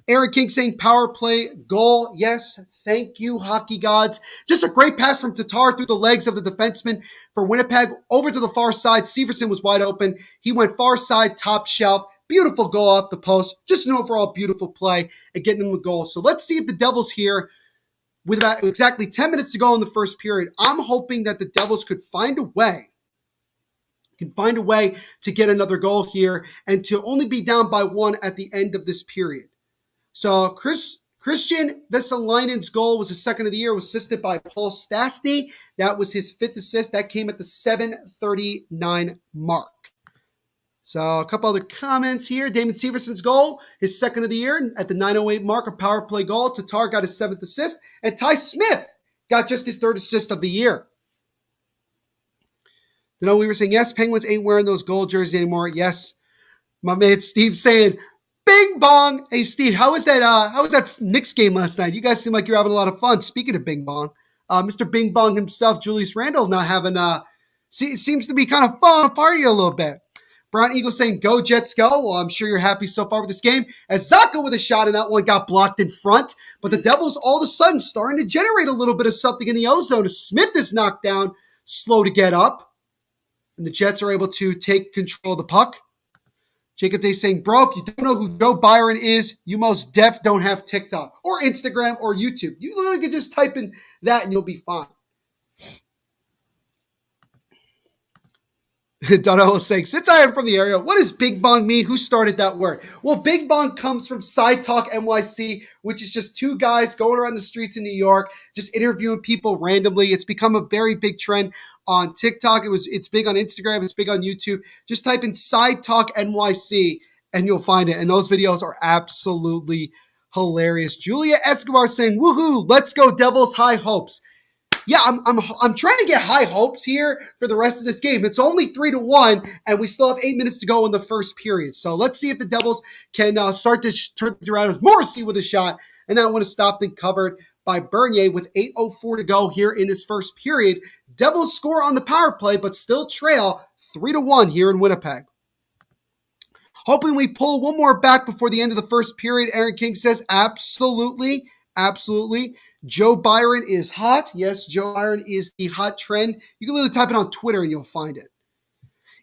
Eric King saying power play goal. Yes, thank you, hockey gods. Just a great pass from Tatar through the legs of the defenseman for Winnipeg over to the far side. Severson was wide open. He went far side, top shelf. Beautiful goal off the post. Just an overall beautiful play and getting them the goal. So let's see if the Devils here, with about exactly 10 minutes to go in the first period, I'm hoping that the Devils could find a way to get another goal here and to only be down by 1 at the end of this period. So Christian Vesalainen's goal was his 2nd of the year, was assisted by Paul Stastny. That was his 5th assist. That came at the 7:39 mark. So a couple other comments here. Damon Severson's goal, his 2nd of the year at the 9:08 mark, a power play goal. Tatar got his 7th assist. And Ty Smith got just his 3rd assist of the year. We were saying, yes, Penguins ain't wearing those gold jerseys anymore. Yes, my man Steve saying, bing bong. Hey, Steve, how was that Knicks game last night? You guys seem like you're having a lot of fun. Speaking of bing bong, Mr. Bing Bong himself, Julius Randle, not having, seems to be kind of falling apart here a little bit. Brown Eagle saying, go Jets go. Well, I'm sure you're happy so far with this game. As Zaka with a shot and that one got blocked in front. But the Devils all of a sudden starting to generate a little bit of something in the ozone. Smith is knocked down, slow to get up. And the Jets are able to take control of the puck. Jacob Day saying, bro, if you don't know who Joe Byron is, you most def don't have TikTok or Instagram or YouTube. You literally can just type in that and you'll be fine. Donald was saying, since I am from the area, what does Big Bong mean? Who started that word? Well, Big Bong comes from Side Talk NYC, which is just two guys going around the streets in New York, just interviewing people randomly. It's become a very big trend on TikTok. It's big on Instagram. It's big on YouTube. Just type in Side Talk NYC and you'll find it. And those videos are absolutely hilarious. Julia Escobar saying, woohoo, let's go Devils, high hopes. Yeah, I'm trying to get high hopes here for the rest of this game. It's only 3-1, and we still have 8 minutes to go in the first period. So let's see if the Devils can start to turn things around. As Morrissey with a shot, and that one is stopped and covered by Bernier with 8:04 to go here in this first period. Devils score on the power play, but still trail 3-1 here in Winnipeg. Hoping we pull one more back before the end of the first period. Aaron King says, absolutely, absolutely. Joe Byron is hot. Yes, Joe Byron is the hot trend. You can literally type it on Twitter and you'll find it.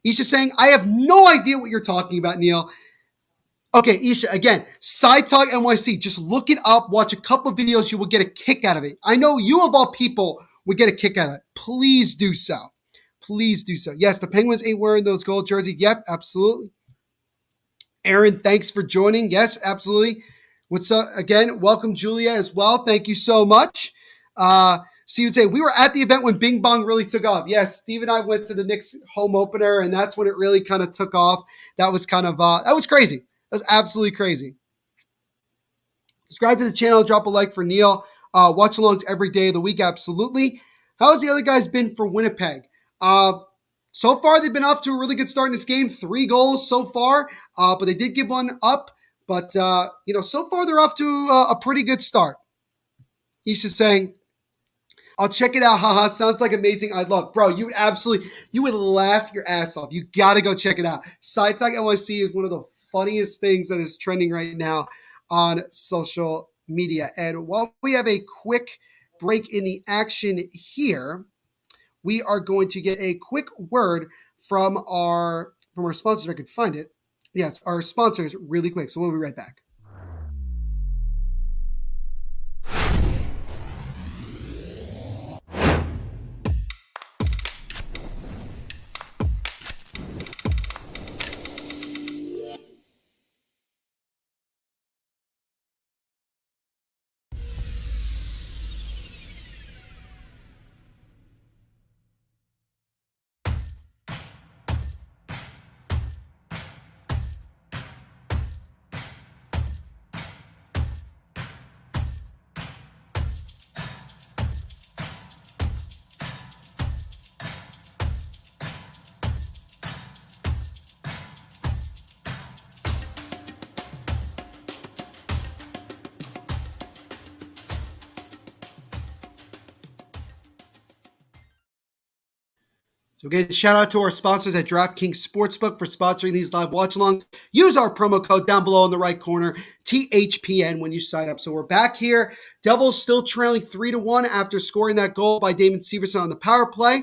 Isha saying, I have no idea what you're talking about, Neil. Okay, Isha, again, Side Talk NYC. Just look it up. Watch a couple of videos. You will get a kick out of it. I know you, of all people, would get a kick out of it. Please do so. Please do so. Yes, the Penguins ain't wearing those gold jerseys. Yep, absolutely. Aaron, thanks for joining. Yes, absolutely. What's up? Again, welcome, Julia, as well. Thank you so much. Steve would say, we were at the event when Bing Bong really took off. Yes, Steve and I went to the Knicks home opener, and that's when it really kind of took off. That was kind of, that was crazy. That was absolutely crazy. Subscribe to the channel. Drop a like for Neil. Watchalongs every day of the week. Absolutely. How has the other guys been for Winnipeg? So far, they've been off to a really good start in this game. 3 goals so far, but they did give one up. But, so far they're off to a pretty good start. He's just saying, I'll check it out. Haha, sounds like amazing. I'd love. Bro, you would laugh your ass off. You got to go check it out. Side Talk NYC is one of the funniest things that is trending right now on social media. And while we have a quick break in the action here, we are going to get a quick word from our sponsors, if I could find it. Yes, our sponsors really quick. So we'll be right back. So again, shout out to our sponsors at DraftKings Sportsbook for sponsoring these live watch-alongs. Use our promo code down below in the right corner, THPN, when you sign up. So we're back here. Devils still trailing 3-1 after scoring that goal by Damon Severson on the power play.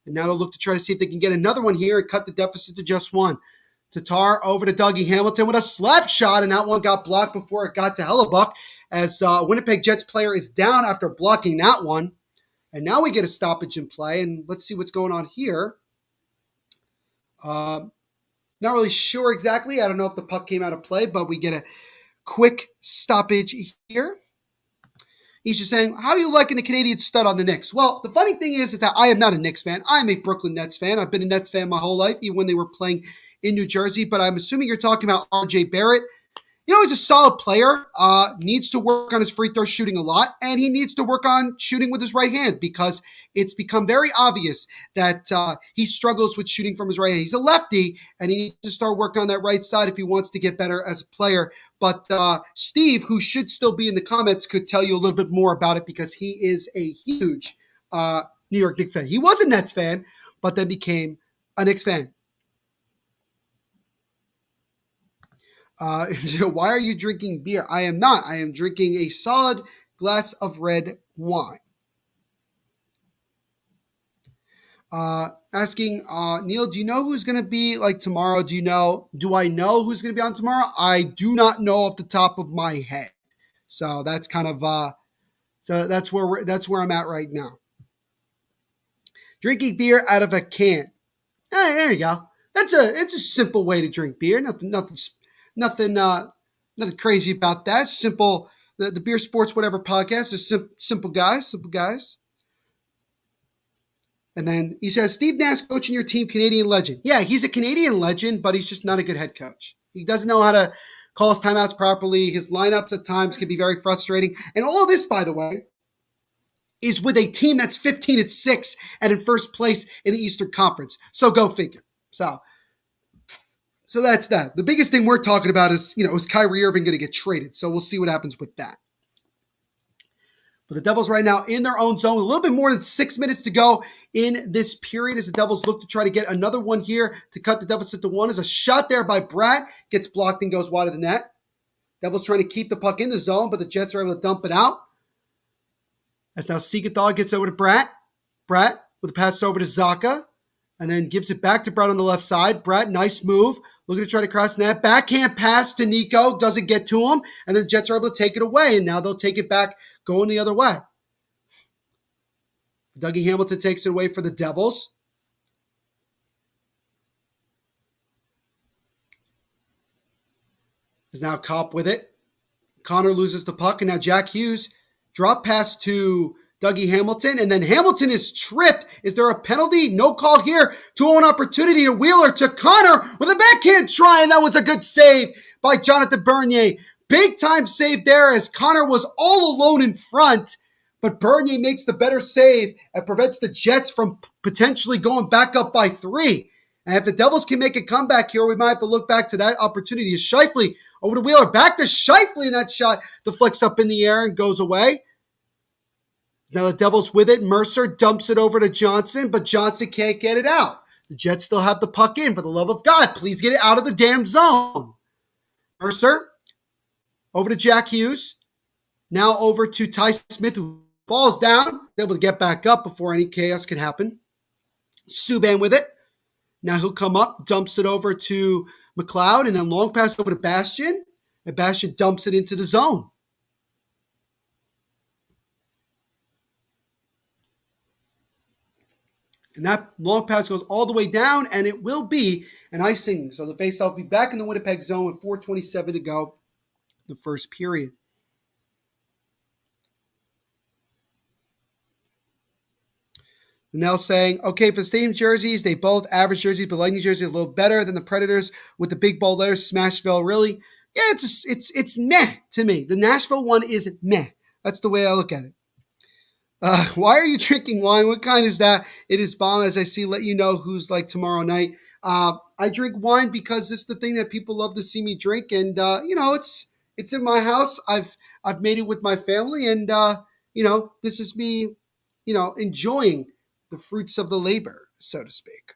And now they'll look to try to see if they can get another one here and cut the deficit to just 1. Tatar over to Dougie Hamilton with a slap shot, and that one got blocked before it got to Hellebuck as Winnipeg Jets player is down after blocking that one. And now we get a stoppage in play, and let's see what's going on here. Not really sure exactly. I don't know if the puck came out of play, but we get a quick stoppage here. He's just saying, how are you liking the Canadian stud on the Knicks? Well, the funny thing is that I am not a Knicks fan. I'm a Brooklyn Nets fan. I've been a Nets fan my whole life, even when they were playing in New Jersey. But I'm assuming you're talking about RJ Barrett. he's a solid player, needs to work on his free throw shooting a lot, and he needs to work on shooting with his right hand because it's become very obvious that he struggles with shooting from his right hand. He's a lefty, and he needs to start working on that right side if he wants to get better as a player. But Steve, who should still be in the comments, could tell you a little bit more about it because he is a huge New York Knicks fan. He was a Nets fan, but then became a Knicks fan. Why are you drinking beer? I am not. I am drinking a solid glass of red wine. Asking, Neil, do you know who's going to be like tomorrow? Do I know who's going to be on tomorrow? I do not know off the top of my head. So that's kind of, so that's where I'm at right now. Drinking beer out of a can. Hey, there you go. It's a simple way to drink beer. Nothing crazy about that. Simple. The Beer Sports Whatever podcast is simple guys. And then he says, Steve Nash coaching your team, Canadian legend. Yeah, he's a Canadian legend, but he's just not a good head coach. He doesn't know how to call his timeouts properly. His lineups at times can be very frustrating. And all of this, by the way, is with a team that's 15-6 and in first place in the Eastern Conference. So go figure. So that's that. The biggest thing we're talking about is, is Kyrie Irving going to get traded? So we'll see what happens with that. But the Devils right now in their own zone, a little bit more than 6 minutes to go in this period as the Devils look to try to get another one here to cut the deficit to 1. As a shot there by Bratt gets blocked and goes wide of the net. Devils trying to keep the puck in the zone, but the Jets are able to dump it out. As now Seagathaw gets over to Bratt. Bratt with a pass over to Zaka. And then gives it back to Bratt on the left side. Bratt, nice move. Looking to try to cross net. Backhand pass to Nico. Doesn't get to him. And then the Jets are able to take it away. And now they'll take it back going the other way. Dougie Hamilton takes it away for the Devils. Is now Kopp with it. Connor loses the puck. And now Jack Hughes drop pass to Dougie Hamilton, and then Hamilton is tripped. Is there a penalty? No call here. 2-1 opportunity to Wheeler to Connor with a backhand try, and that was a good save by Jonathan Bernier. Big time save there as Connor was all alone in front, but Bernier makes the better save and prevents the Jets from potentially going back up by 3. And if the Devils can make a comeback here, we might have to look back to that opportunity. Is Scheifele over to Wheeler. Back to Scheifele, and that shot deflects up in the air and goes away. Now the Devils with it. Mercer dumps it over to Johnson, but Johnson can't get it out. The Jets still have the puck in. For the love of God, please get it out of the damn zone. Mercer over to Jack Hughes. Now over to Ty Smith, who falls down, able to get back up before any chaos can happen. Subban with it. Now he'll come up, dumps it over to McLeod, and then long pass over to Bastian. And Bastian dumps it into the zone. And that long pass goes all the way down, and it will be an icing. So the faceoff will be back in the Winnipeg zone with 4:27 to go the first period. Now saying, okay, for the same jerseys, they both average jerseys, but Lightning jersey a little better than the Predators with the big bold letters, Smashville, really? Yeah, it's meh to me. The Nashville one is meh. That's the way I look at it. Why are you drinking wine? What kind is that? It is bomb, as I see. Let you know who's like tomorrow night. I drink wine because this is the thing that people love to see me drink, and it's in my house. I've made it with my family, and this is me, enjoying the fruits of the labor, so to speak.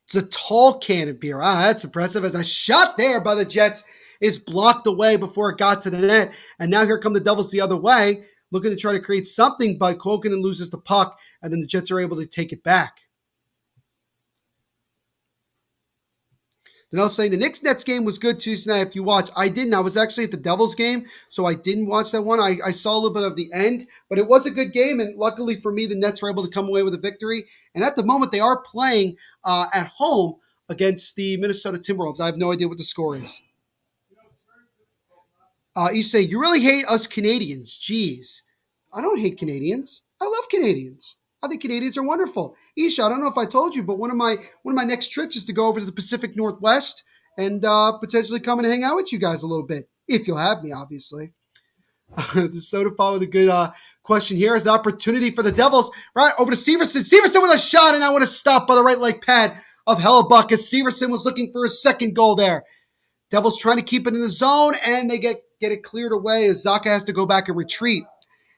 It's a tall can of beer. That's impressive. As a shot there by the Jets is blocked away before it got to the net, and now here come the Devils the other way. Looking to try to create something, but Kokanen loses the puck, and then the Jets are able to take it back. Then I was saying the Knicks-Nets game was good Tuesday night if you watch. I didn't. I was actually at the Devils game, so I didn't watch that one. I saw a little bit of the end, but it was a good game, and luckily for me, the Nets were able to come away with a victory. And at the moment, they are playing at home against the Minnesota Timberwolves. I have no idea what the score is. You say, you really hate us Canadians. Jeez. I don't hate Canadians. I love Canadians. I think Canadians are wonderful. Isha, I don't know if I told you, but one of my next trips is to go over to the Pacific Northwest and potentially come and hang out with you guys a little bit, if you'll have me, obviously. The soda pod with a good question here is the opportunity for the Devils. Right over to Severson. Severson with a shot, and I want to stop by the right leg pad of Hellebuck as Severson was looking for his second goal there. Devils trying to keep it in the zone, and they get it cleared away as Zacha has to go back and retreat.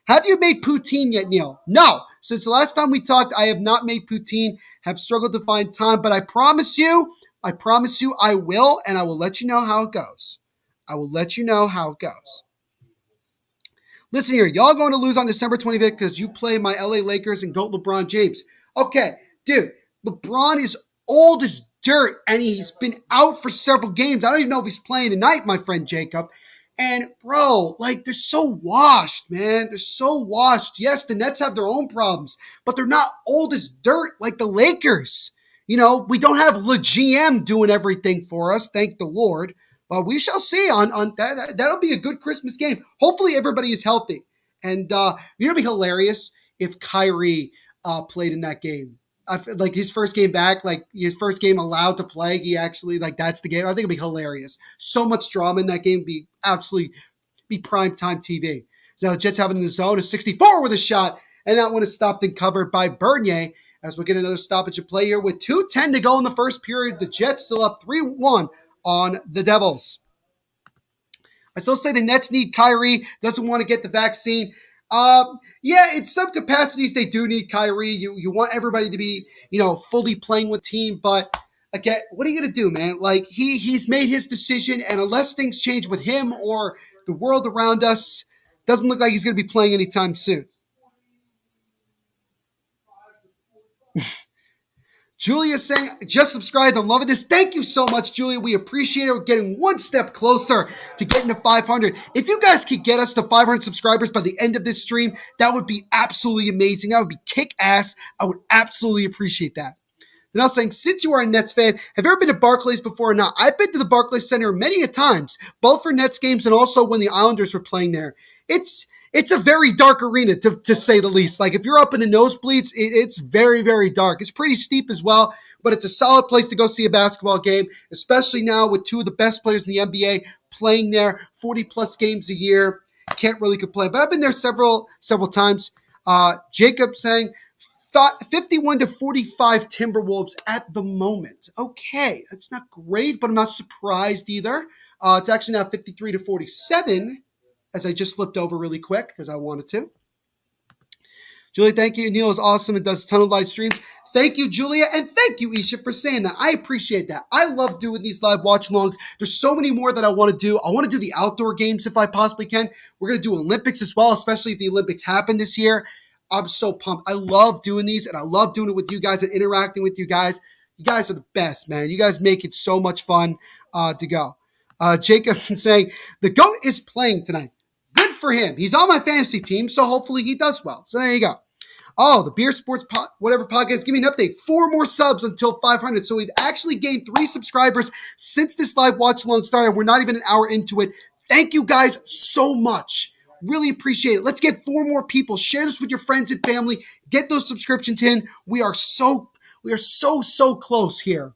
Have you made poutine yet, Neil? No. Since the last time we talked, I have not made poutine. Have struggled to find time, but I promise you, I will, and I will let you know how it goes. I will let you know how it goes. Listen here, y'all going to lose on December 25th because you play my LA Lakers and GOAT LeBron James. Okay, dude, LeBron is old as dirt, and he's been out for several games. I don't even know if he's playing tonight, my friend Jacob. And, bro, like, they're so washed, man. They're so washed. Yes, the Nets have their own problems, but they're not old as dirt like the Lakers. You know, we don't have Le GM doing everything for us, thank the Lord. But we shall see on that. That'll be a good Christmas game. Hopefully everybody is healthy. And it'd be hilarious if Kyrie played in that game. Like his first game back, like his first game allowed to play. He actually, like, that's the game. I think it'd be hilarious. So much drama in that game. Be prime time TV. So the Jets having in the zone, a 64 with a shot. And that one is stopped and covered by Bernier. As we get another stoppage of play here with 2:10 to go in the first period. The Jets still up 3-1 on the Devils. I still say the Nets need Kyrie. Doesn't want to get the vaccine. Yeah, in some capacities they do need Kyrie. You want everybody to be, fully playing with team, but again, what are you gonna do, man? Like he's made his decision, and unless things change with him or the world around us, doesn't look like he's gonna be playing anytime soon. Julia saying, just subscribed. I'm loving this. Thank you so much, Julia. We appreciate it. We're getting one step closer to getting to 500. If you guys could get us to 500 subscribers by the end of this stream, that would be absolutely amazing. That would be kick ass. I would absolutely appreciate that. And I was saying, since you are a Nets fan, have you ever been to Barclays before or not? I've been to the Barclays Center many a times, both for Nets games and also when the Islanders were playing there. It's a very dark arena, to say the least. Like, if you're up in the nosebleeds, it's very, very dark. It's pretty steep as well, but it's a solid place to go see a basketball game, especially now with two of the best players in the NBA playing there 40-plus games a year. Can't really complain. But I've been there several times. Jacob saying, 51-45 Timberwolves at the moment. Okay, that's not great, but I'm not surprised either. It's actually now 53-47. As I just flipped over really quick because I wanted to. Julia, thank you. Neil is awesome and does a ton of live streams. Thank you, Julia, and thank you, Isha, for saying that. I appreciate that. I love doing these live watch-alongs. There's so many more that I want to do. I want to do the outdoor games if I possibly can. We're going to do Olympics as well, especially if the Olympics happen this year. I'm so pumped. I love doing these, and I love doing it with you guys and interacting with you guys. You guys are the best, man. You guys make it so much fun to go. Jacob saying, the GOAT is playing tonight. Good for him. He's on my fantasy team, so hopefully he does well. So there you go. Oh, the Beer Sports podcast. Give me an update. 4 more subs until 500. So we've actually gained 3 subscribers since this live watch along started. We're not even an hour into it. Thank you guys so much. Really appreciate it. Let's get 4 more people. Share this with your friends and family. Get those subscriptions in. We are so close here.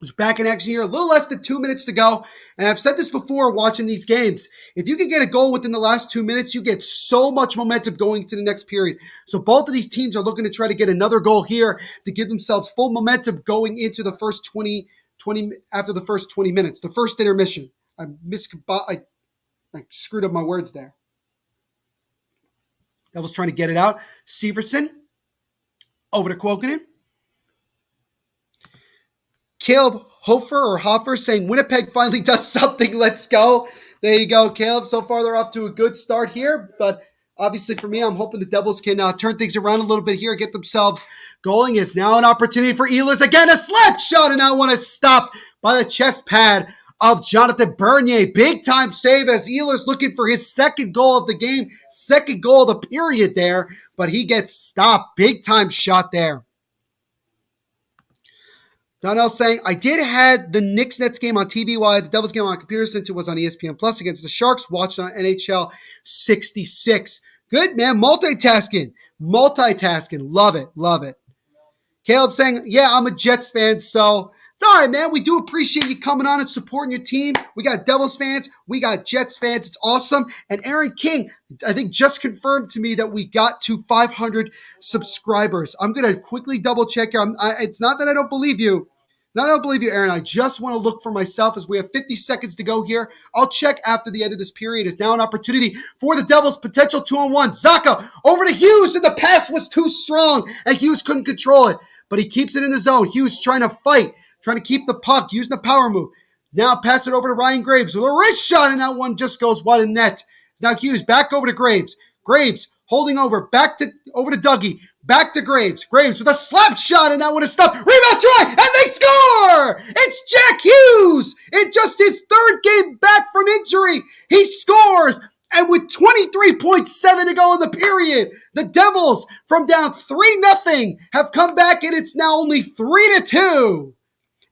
It's back in action here. A little less than 2 minutes to go. And I've said this before watching these games. If you can get a goal within the last 2 minutes, you get so much momentum going to the next period. So both of these teams are looking to try to get another goal here to give themselves full momentum going into the first 20 after the first 20 minutes, the first intermission. I screwed up my words there. Devils trying to get it out. Severson over to Quokinen. Caleb Hofer saying Winnipeg finally does something. Let's go. There you go, Caleb. So far, they're off to a good start here. But obviously for me, I'm hoping the Devils can turn things around a little bit here, get themselves going. It's now an opportunity for Ehlers. Again, a slap shot, and now one is stopped by the chest pad of Jonathan Bernier. Big time save as Ehlers looking for his second goal of the game, second goal of the period there. But he gets stopped. Big time shot there. Donnell saying, I did have the Knicks-Nets game on TV while I had the Devils game on computer since it was on ESPN Plus against the Sharks. Watched on NHL 66. Good, man. Multitasking. Love it. Caleb saying, yeah, I'm a Jets fan, so It's all right, man. We do appreciate you coming on and supporting your team. We got Devils fans. We got Jets fans. It's awesome. And Aaron King, I think, just confirmed to me that we got to 500 subscribers. I'm going to quickly double check here. It's not that I don't believe you. Not that I don't believe you, Aaron. I just want to look for myself as we have 50 seconds to go here. I'll check after the end of this period. It's now an opportunity for the Devils' potential 2-on-1. Zaka over to Hughes, and the pass was too strong, and Hughes couldn't control it. But he keeps it in the zone. Hughes trying to fight, trying to keep the puck, using the power move. Now pass it over to Ryan Graves with a wrist shot, and that one just goes wide in net. Now Hughes back over to Graves. Graves holding over, over to Dougie. Back to Graves. Graves with a slap shot, and that one is stopped. Rebound try, and they score! It's Jack Hughes! In just his third game back from injury, he scores! And with 23.7 to go in the period, the Devils, from down 3-0, have come back, and it's now only 3-2.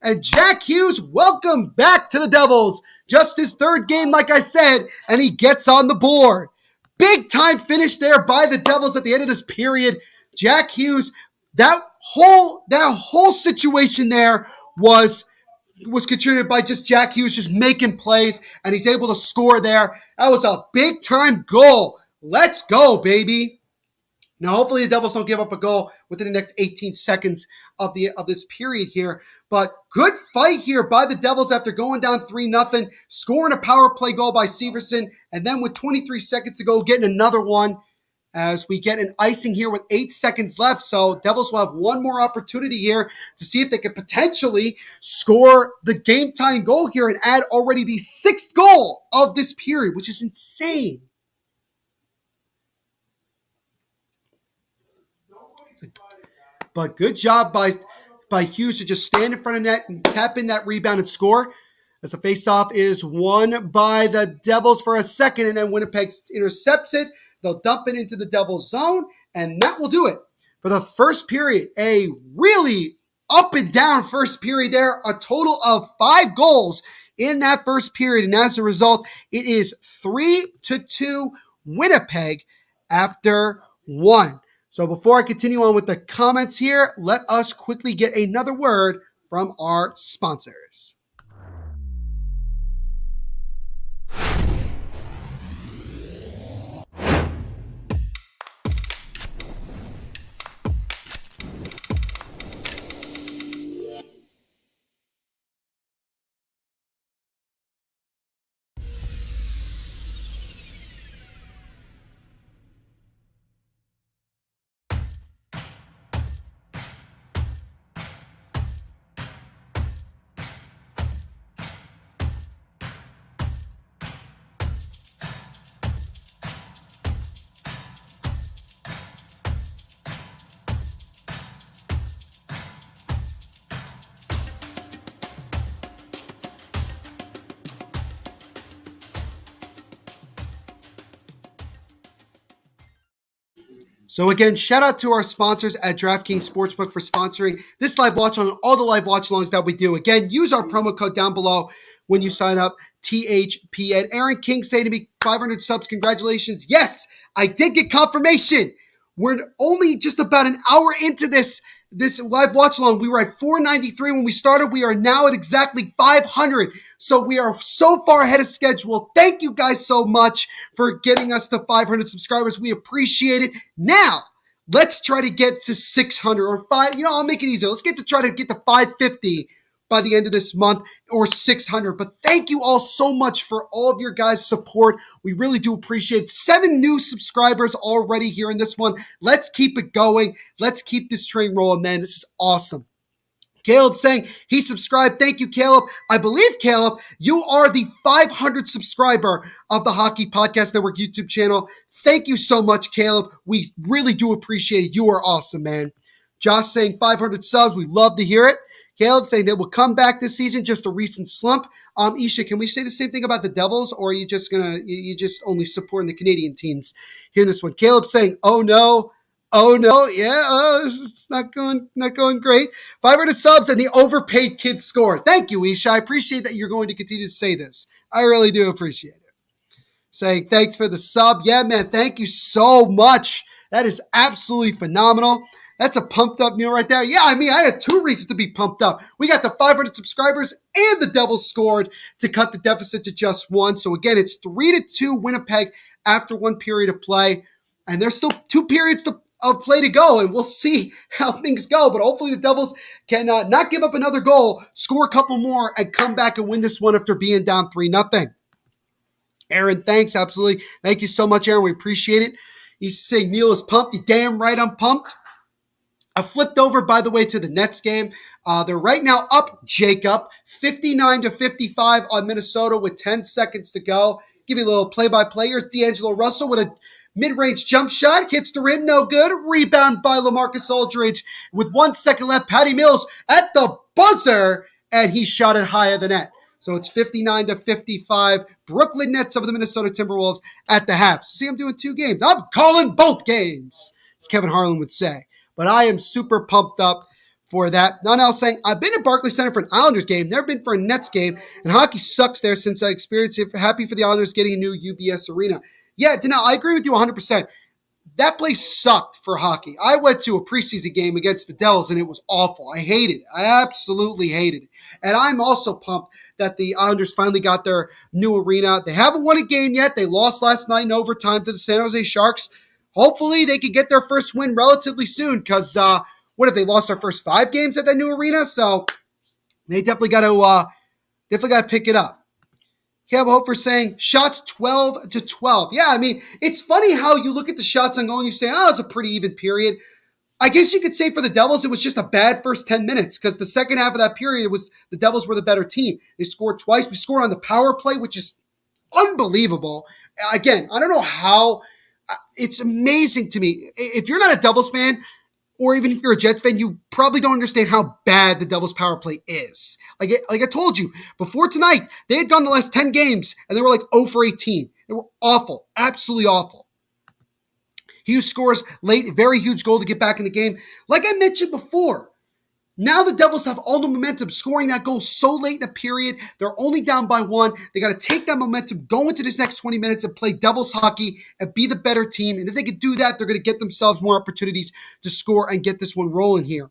And Jack Hughes, welcome back to the Devils. Just his third game, like I said, and he gets on the board. Big time finish there by the Devils at the end of this period. Jack Hughes, that whole situation there was contributed by just Jack Hughes just making plays, and he's able to score there. That was a big time goal. Let's go, baby. Now, hopefully the Devils don't give up a goal within the next 18 seconds of this period here. But good fight here by the Devils after going down 3-0, scoring a power play goal by Severson, and then with 23 seconds to go, getting another one as we get an icing here with 8 seconds left. So Devils will have one more opportunity here to see if they could potentially score the game-tying goal here and add already the 6th goal of this period, which is insane. But good job by Hughes to just stand in front of net and tap in that rebound and score. As the faceoff is won by the Devils for a second, and then Winnipeg intercepts it. They'll dump it into the Devils zone, and that will do it for the first period. A really up and down first period there. A total of 5 goals in that first period, and as a result, it is 3-2 Winnipeg after 1. So before I continue on with the comments here, let us quickly get another word from our sponsors. So again, shout out to our sponsors at DraftKings Sportsbook for sponsoring this live watch on all the live watch-alongs that we do. Again, use our promo code down below when you sign up, THPN. Aaron King saying to me, 500 subs, congratulations. Yes, I did get confirmation. We're only just about an hour into this live watch along. We were at 493 when we started. We are now at exactly 500. So we are so far ahead of schedule. Thank you guys so much for getting us to 500 subscribers. We appreciate it. Now, let's try to get to 600 or 5. I'll make it easy. Let's try to get to 550 by the end of this month, or 600. But thank you all so much for all of your guys' support. We really do appreciate it. 7 new subscribers already here in this one. Let's keep it going. Let's keep this train rolling, man. This is awesome. Caleb saying he subscribed. Thank you, Caleb. I believe, Caleb, you are the 500 subscriber of the Hockey Podcast Network YouTube channel. Thank you so much, Caleb. We really do appreciate it. You are awesome, man. Josh saying 500 subs. We love to hear it. Caleb saying they will come back this season, just a recent slump. Isha, can we say the same thing about the Devils, or are you just only supporting the Canadian teams here in this one? Caleb saying, oh no, yeah, it's not going great. 500 subs and the overpaid kids score. Thank you, Isha. I appreciate that you're going to continue to say this. I really do appreciate it. Saying thanks for the sub. Yeah, man, thank you so much. That is absolutely phenomenal. That's a pumped up Neil right there. Yeah, I mean, I had 2 reasons to be pumped up. We got the 500 subscribers and the Devils scored to cut the deficit to just 1. So again, it's 3-2 Winnipeg after 1 period of play. And there's still 2 periods of play to go, and we'll see how things go. But hopefully the Devils can not give up another goal, score a couple more, and come back and win this one after being down 3-0. Aaron, thanks. Absolutely. Thank you so much, Aaron. We appreciate it. He's saying Neil is pumped. You damn right I'm pumped. I flipped over, by the way, to the Nets game. They're right now up, Jacob, 59-55 on Minnesota with 10 seconds to go. Give you a little play-by-play. Here's D'Angelo Russell with a mid-range jump shot. Hits the rim, no good. Rebound by LaMarcus Aldridge. With 1 second left, Patty Mills at the buzzer, and he shot it high of the net. So it's 59-55. Brooklyn Nets over the Minnesota Timberwolves at the half. See, I'm doing 2 games. I'm calling both games, as Kevin Harlan would say. But I am super pumped up for that. Donnell saying, I've been to Barclays Center for an Islanders game, never been for a Nets game, and hockey sucks there since I experienced it. Happy for the Islanders getting a new UBS arena. Yeah, Donnell, I agree with you 100%. That place sucked for hockey. I went to a preseason game against the Devils, and it was awful. I hated it. I absolutely hated it. And I'm also pumped that the Islanders finally got their new arena. They haven't won a game yet. They lost last night in overtime to the San Jose Sharks. Hopefully, they can get their first win relatively soon because what if they lost their first 5 games at that new arena? So they definitely got to pick it up. Kev Hofer saying shots 12-12. Yeah, I mean, it's funny how you look at the shots on goal and you say, oh, it's a pretty even period. I guess you could say for the Devils, it was just a bad first 10 minutes because the second half of that period was the Devils were the better team. They scored twice. We scored on the power play, which is unbelievable. Again, I don't know how. It's amazing to me. If you're not a Devils fan, or even if you're a Jets fan, you probably don't understand how bad the Devils power play is. Like I told you, before tonight, they had gone the last 10 games, and they were like 0 for 18. They were awful, absolutely awful. Hughes scores late, very huge goal to get back in the game. Like I mentioned before, now the Devils have all the momentum, scoring that goal so late in the period. They're only down by 1. They got to take that momentum, go into this next 20 minutes and play Devils hockey and be the better team. And if they can do that, they're going to get themselves more opportunities to score and get this one rolling here.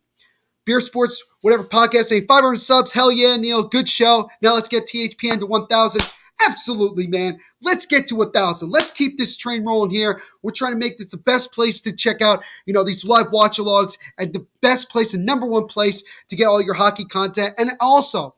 Beer Sports, whatever podcast saying 500 subs. Hell yeah, Neil. Good show. Now let's get THPN to 1,000. Absolutely, man. Let's get to 1,000. Let's keep this train rolling here. We're trying to make this the best place to check out, these live watch-alongs and the best place, the number 1 place to get all your hockey content. And also,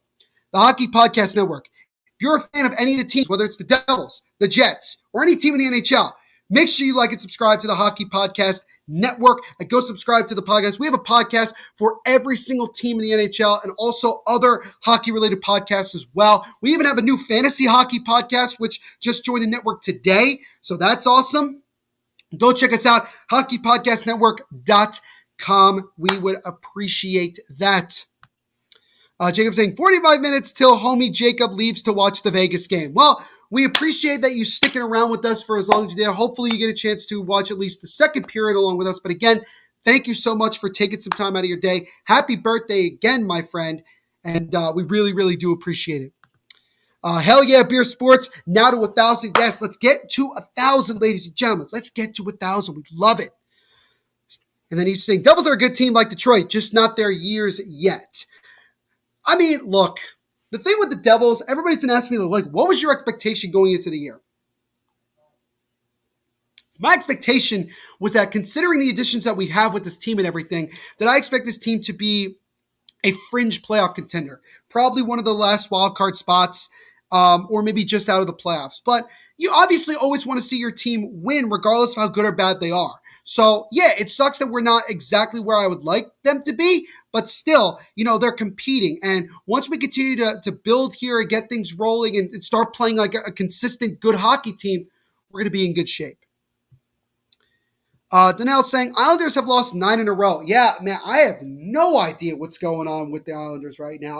the Hockey Podcast Network. If you're a fan of any of the teams, whether it's the Devils, the Jets, or any team in the NHL, make sure you like and subscribe to the Hockey Podcast Network and go subscribe to the podcast. We have a podcast for every single team in the NHL and also other hockey-related podcasts as well. We even have a new fantasy hockey podcast, which just joined the network today. So that's awesome. Go check us out, hockeypodcastnetwork.com. We would appreciate that. Jacob saying 45 minutes till homie Jacob leaves to watch the Vegas game. Well, we appreciate that you sticking around with us for as long as you did. Hopefully you get a chance to watch at least the second period along with us. But again, thank you so much for taking some time out of your day. Happy birthday again, my friend. And we really, really do appreciate it. Hell yeah, Beer Sports. Now to 1,000. Yes, let's get to 1,000, ladies and gentlemen. Let's get to 1,000. We love it. And then he's saying, Devils are a good team like Detroit, just not their years yet. I mean, look, the thing with the Devils, everybody's been asking me, like, what was your expectation going into the year? My expectation was that considering the additions that we have with this team and everything, that I expect this team to be a fringe playoff contender. Probably one of the last wild card spots, or maybe just out of the playoffs. But you obviously always want to see your team win regardless of how good or bad they are. So, yeah, it sucks that we're not exactly where I would like them to be, but still, they're competing. And once we continue to build here and get things rolling and start playing like a consistent, good hockey team, we're going to be in good shape. Donnell saying, Islanders have lost 9 in a row. Yeah, man, I have no idea what's going on with the Islanders right now.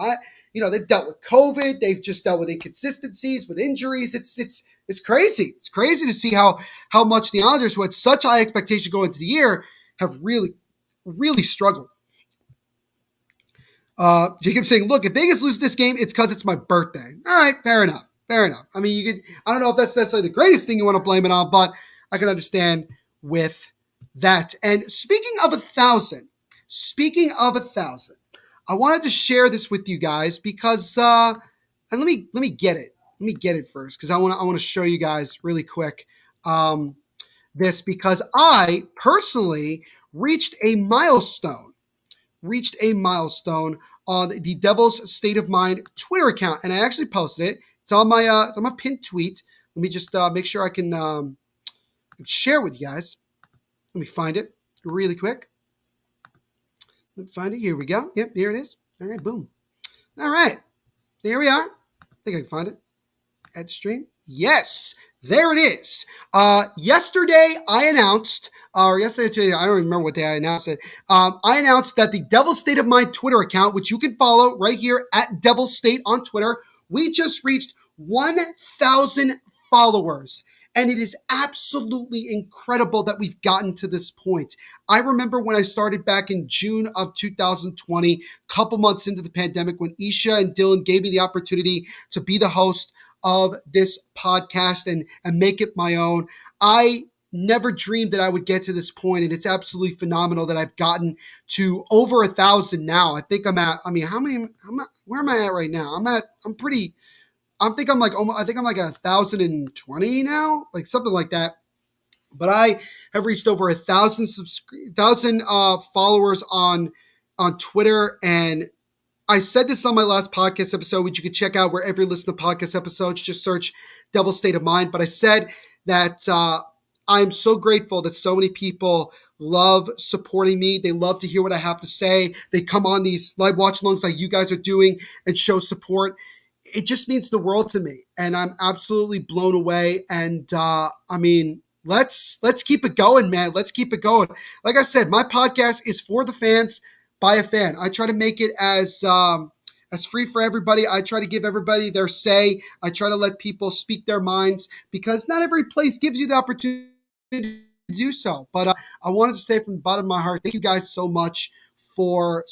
They've dealt with COVID. They've just dealt with inconsistencies, with injuries. It's crazy. It's crazy to see how much the Islanders, who had such high expectation going into the year, have really, really struggled. Jacob saying, look, if Vegas loses this game, it's because it's my birthday. All right, fair enough. I mean, I don't know if that's necessarily the greatest thing you want to blame it on, but I can understand with that. And speaking of 1,000, speaking of 1,000, I wanted to share this with you guys because, and let me get it. Let me get it first because I want to show you guys really quick this because I personally reached a milestone on the Devil's State of Mind Twitter account, and I actually posted it. It's on my pinned tweet. Let me just make sure I can share with you guys. Let me find it really quick. Let me find it. Here we go. Yep, here it is. All right, boom. All right, here we are. I think I can find it. Add stream. Yes, there it is. Yesterday I announced, or yesterday, I don't remember what day I announced it. I announced that the Devil State of Mind Twitter account, which you can follow right here at Devil State on Twitter, we just reached 1,000 followers. And it is absolutely incredible that we've gotten to this point. I remember when I started back in June of 2020, a couple months into the pandemic, when Isha and Dylan gave me the opportunity to be the host of this podcast and make it my own. I never dreamed that I would get to this point, and it's absolutely phenomenal that I've gotten to over 1,000 now. I think I'm at, where am I at right now? I think I'm like 1,020 now, like something like that. But I have reached over 1,000 followers on Twitter, and I said this on my last podcast episode, which you can check out wherever you listen to podcast episodes. Just search Devil State of Mind. But I said that I'm so grateful that so many people love supporting me. They love to hear what I have to say. They come on these live watch-alongs like you guys are doing and show support. It just means the world to me, and I'm absolutely blown away. And let's keep it going, man. Let's keep it going. Like I said, my podcast is for the fans by a fan. I try to make it as free for everybody. I try to give everybody their say. I try to let people speak their minds because not every place gives you the opportunity to do so. But I wanted to say from the bottom of my heart, thank you guys so much for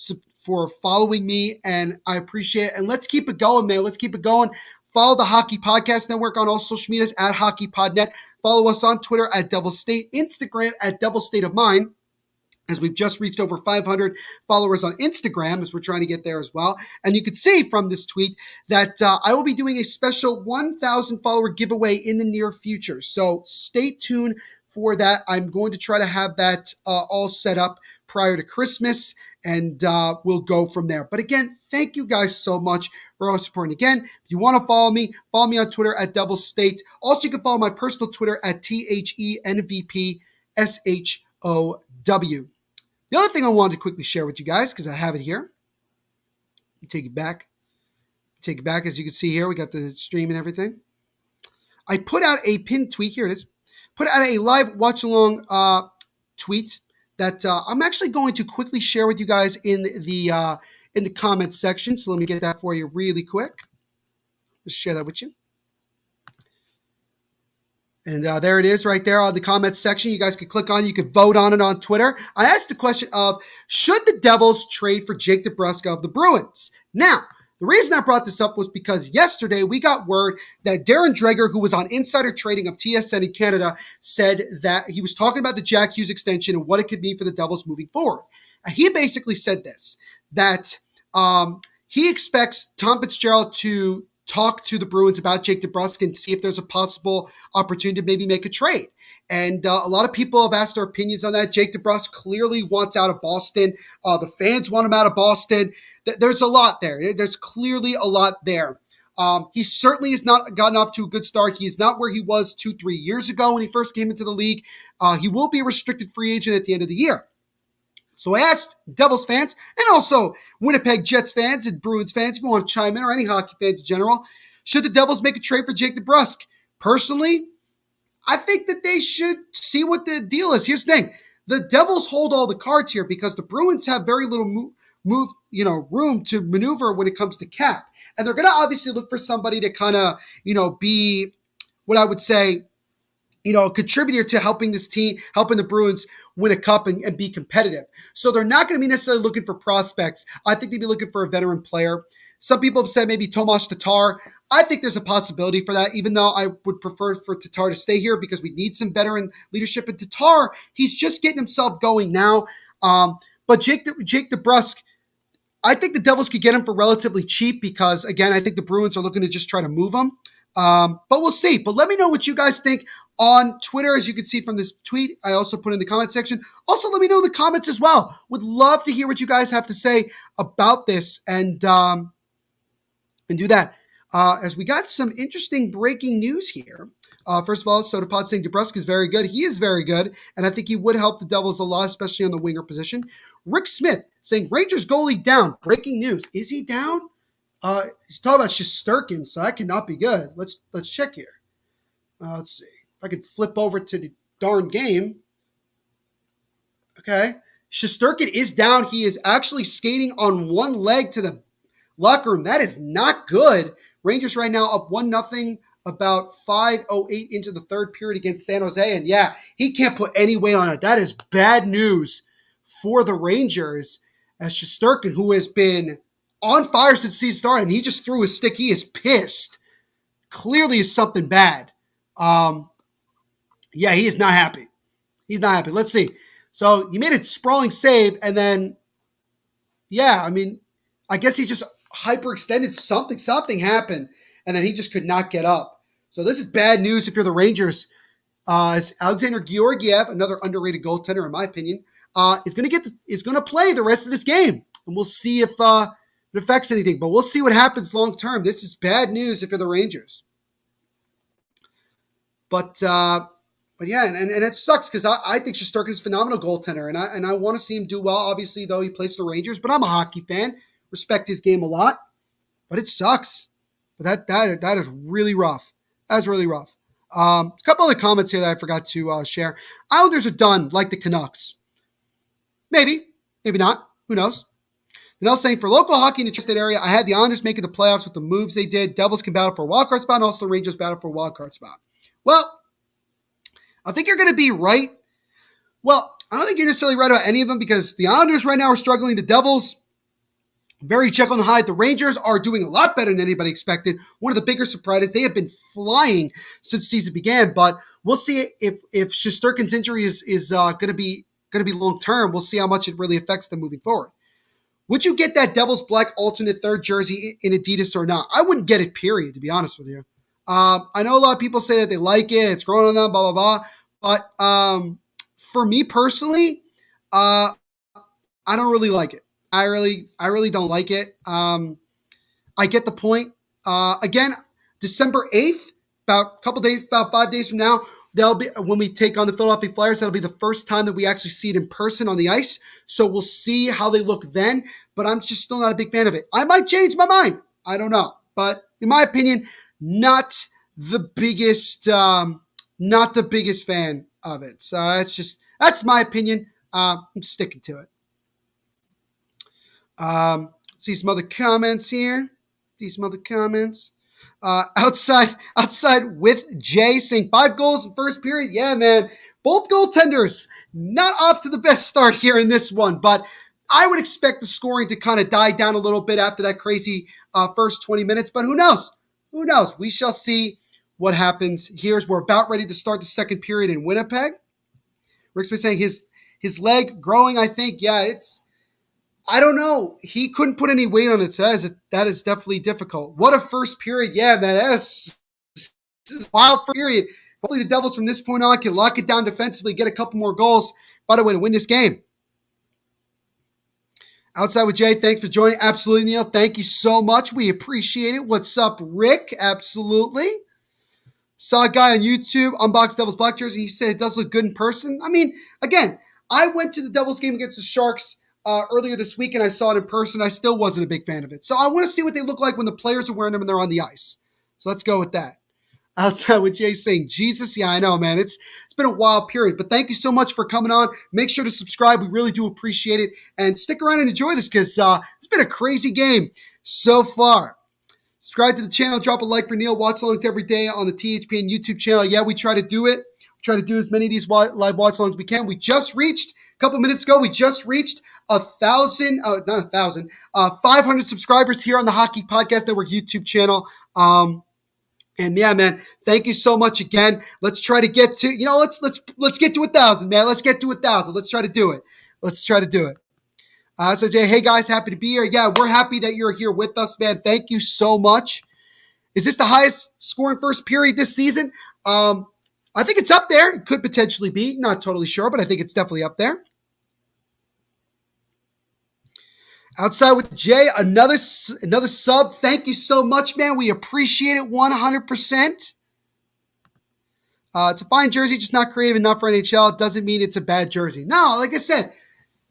following me, and I appreciate it. And let's keep it going, man. Let's keep it going. Follow the Hockey Podcast Network on all social medias at HockeyPodNet. Follow us on Twitter at Devil State, Instagram at Devil State of Mind, as we've just reached over 500 followers on Instagram, as we're trying to get there as well. And you can see from this tweet that I will be doing a special 1,000 follower giveaway in the near future. So stay tuned for that. I'm going to try to have that all set up prior to Christmas, and we'll go from there. But again, thank you guys so much for all supporting. Again, if you want to follow me on Twitter at Devil State. Also, you can follow my personal Twitter at THENVPSHOW. The other thing I wanted to quickly share with you guys, because I have it here. Take it back. As you can see here, we got the stream and everything. I put out a pinned tweet. Here it is. Put out a live watch-along tweet that I'm actually going to quickly share with you guys in the comments section. So let me get that for you really quick. Just share that with you. And there it is right there on the comments section. You guys can click on it. You can vote on it on Twitter. I asked the question of, should the Devils trade for Jake DeBrusk of the Bruins? Now, the reason I brought this up was because yesterday we got word that Darren Dreger, who was on Insider Trading of TSN in Canada, said that he was talking about the Jack Hughes extension and what it could mean for the Devils moving forward. And he basically said this, that he expects Tom Fitzgerald to talk to the Bruins about Jake DeBrusk and see if there's a possible opportunity to maybe make a trade. And a lot of people have asked their opinions on that. Jake DeBrusk clearly wants out of Boston. The fans want him out of Boston. There's a lot there. There's clearly a lot there. He certainly has not gotten off to a good start. He is not where he was 2-3 years ago when he first came into the league. He will be a restricted free agent at the end of the year. So I asked Devils fans and also Winnipeg Jets fans and Bruins fans, if you want to chime in, or any hockey fans in general, should the Devils make a trade for Jake DeBrusk? Personally, I think that they should see what the deal is. Here's the thing. The Devils hold all the cards here because the Bruins have very little room to maneuver when it comes to cap. And they're going to obviously look for somebody to kind of, be what I would say, a contributor to helping this team, helping the Bruins win a cup and be competitive. So they're not going to be necessarily looking for prospects. I think they'd be looking for a veteran player. Some people have said maybe Tomas Tatar. I think there's a possibility for that, even though I would prefer for Tatar to stay here because we need some veteran leadership. And Tatar, he's just getting himself going now. But But Jake DeBrusk, I think the Devils could get him for relatively cheap because, again, I think the Bruins are looking to just try to move him. But we'll see. But let me know what you guys think on Twitter. As you can see from this tweet, I also put in the comment section. Also, let me know in the comments as well. Would love to hear what you guys have to say about this and do that. As we got some interesting breaking news here. First of all, SodaPod saying DeBrusk is very good. He is very good, and I think he would help the Devils a lot, especially on the winger position. Rick Smith saying Rangers goalie down. Breaking news. Is he down? He's talking about Shesterkin, so that cannot be good. Let's check here. Let's see. If I could flip over to the darn game. Okay. Shesterkin is down. He is actually skating on one leg to the locker room. That is not good. Rangers right now up 1-0, about 5:08 into the third period against San Jose. And yeah, he can't put any weight on it. That is bad news for the Rangers, as Shesterkin, who has been on fire since the season started, and he just threw his stick. He is pissed. Clearly is something bad. Yeah, he is not happy. He's not happy. Let's see. So he made a sprawling save, and then, yeah, I mean, I guess he just hyperextended something. Something happened, and then he just could not get up. So this is bad news if you're the Rangers. As Alexander Georgiev, another underrated goaltender in my opinion, is going to play the rest of this game, and we'll see if it affects anything. But we'll see what happens long term. This is bad news if you're the Rangers. But yeah, and it sucks because I think Shesterkin is a phenomenal goaltender, and I want to see him do well. Obviously, though, he plays for the Rangers, but I'm a hockey fan, respect his game a lot. But it sucks. But that is really rough. That's really rough. A couple other comments here that I forgot to share. Islanders are done like the Canucks. Maybe not. Who knows? Now saying for local hockey in the tri-state area, I had the Islanders making the playoffs with the moves they did. Devils can battle for a wildcard spot, and also the Rangers battle for a wildcard spot. Well, I think you're going to be right. Well, I don't think you're necessarily right about any of them because the Islanders right now are struggling. The Devils, very Jekyll and Hyde. The Rangers are doing a lot better than anybody expected. One of the bigger surprises. They have been flying since the season began, but we'll see if Shesterkin's injury is going to be long term. We'll see how much it really affects them moving forward. Would you get that Devils black alternate third jersey in Adidas or not? I wouldn't get it, period, to be honest with you. I know a lot of people say that they like it. It's growing on them, blah, blah, blah. But for me personally, I don't really like it. I really don't like it. I get the point. Again, December 8th, about 5 days from now, that'll be when we take on the Philadelphia Flyers. That'll be the first time that we actually see it in person on the ice. So we'll see how they look then. But I'm just still not a big fan of it. I might change my mind. I don't know. But in my opinion, not the biggest fan of it. So that's my opinion. I'm sticking to it. See some other comments here. Outside with Jay saying 5 goals in first period. Yeah, man. Both goaltenders not off to the best start here in this one, but I would expect the scoring to kind of die down a little bit after that crazy first 20 minutes, but who knows? Who knows? We shall see what happens. We're about ready to start the second period in Winnipeg. Rick's been saying his leg growing, I think. Yeah, I don't know. He couldn't put any weight on it, so that is definitely difficult. What a first period. Yeah, man, this is a wild first period. Hopefully the Devils from this point on can lock it down defensively, get a couple more goals, by the way, to win this game. Outside with Jay, thanks for joining. Absolutely, Neil. Thank you so much. We appreciate it. What's up, Rick? Absolutely. Saw a guy on YouTube unbox Devils black jersey. He said it does look good in person. I mean, again, I went to the Devils game against the Sharks earlier this week, and I saw it in person. I still wasn't a big fan of it. So I want to see what they look like when the players are wearing them and they're on the ice. So let's go with that. Outside with Jay saying, Jesus, yeah, I know, man. It's been a wild period. But thank you so much for coming on. Make sure to subscribe. We really do appreciate it. And stick around and enjoy this because it's been a crazy game so far. Subscribe to the channel. Drop a like for Neil. Watchalongs every day on the THPN YouTube channel. Yeah, we try to do it. We try to do as many of these live watchalongs as we can. We just reached, a couple minutes ago, 500 subscribers here on the Hockey Podcast Network YouTube channel. And yeah, man, thank you so much again. Let's try to get to, let's get to 1,000, man. Let's get to 1,000. Let's try to do it. So Jay, hey guys, happy to be here. Yeah, we're happy that you're here with us, man. Thank you so much. Is this the highest scoring first period this season? I think it's up there. It could potentially be. Not totally sure, but I think it's definitely up there. Outside with Jay, another sub. Thank you so much, man. We appreciate it 100%. It's a fine jersey, just not creative enough for NHL. It doesn't mean it's a bad jersey. No, like I said,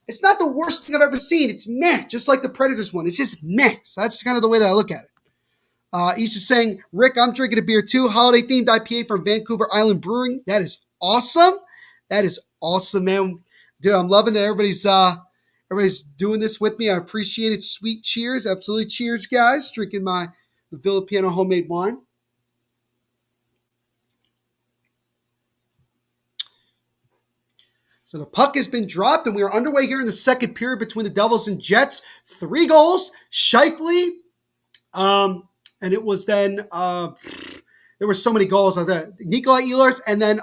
it's not the worst thing I've ever seen. It's meh, just like the Predators one. It's just meh. So that's kind of the way that I look at it. He's just saying, Rick, I'm drinking a beer too. Holiday-themed IPA from Vancouver Island Brewing. That is awesome. That is awesome, man. Dude, I'm loving that everybody's doing this with me. I appreciate it. Sweet cheers. Absolutely cheers, guys. Drinking the Villa Piano homemade wine. So the puck has been dropped, and we are underway here in the second period between the Devils and Jets. 3 goals. Scheifele. And it was then, there were so many goals. Nikolai Ehlers and then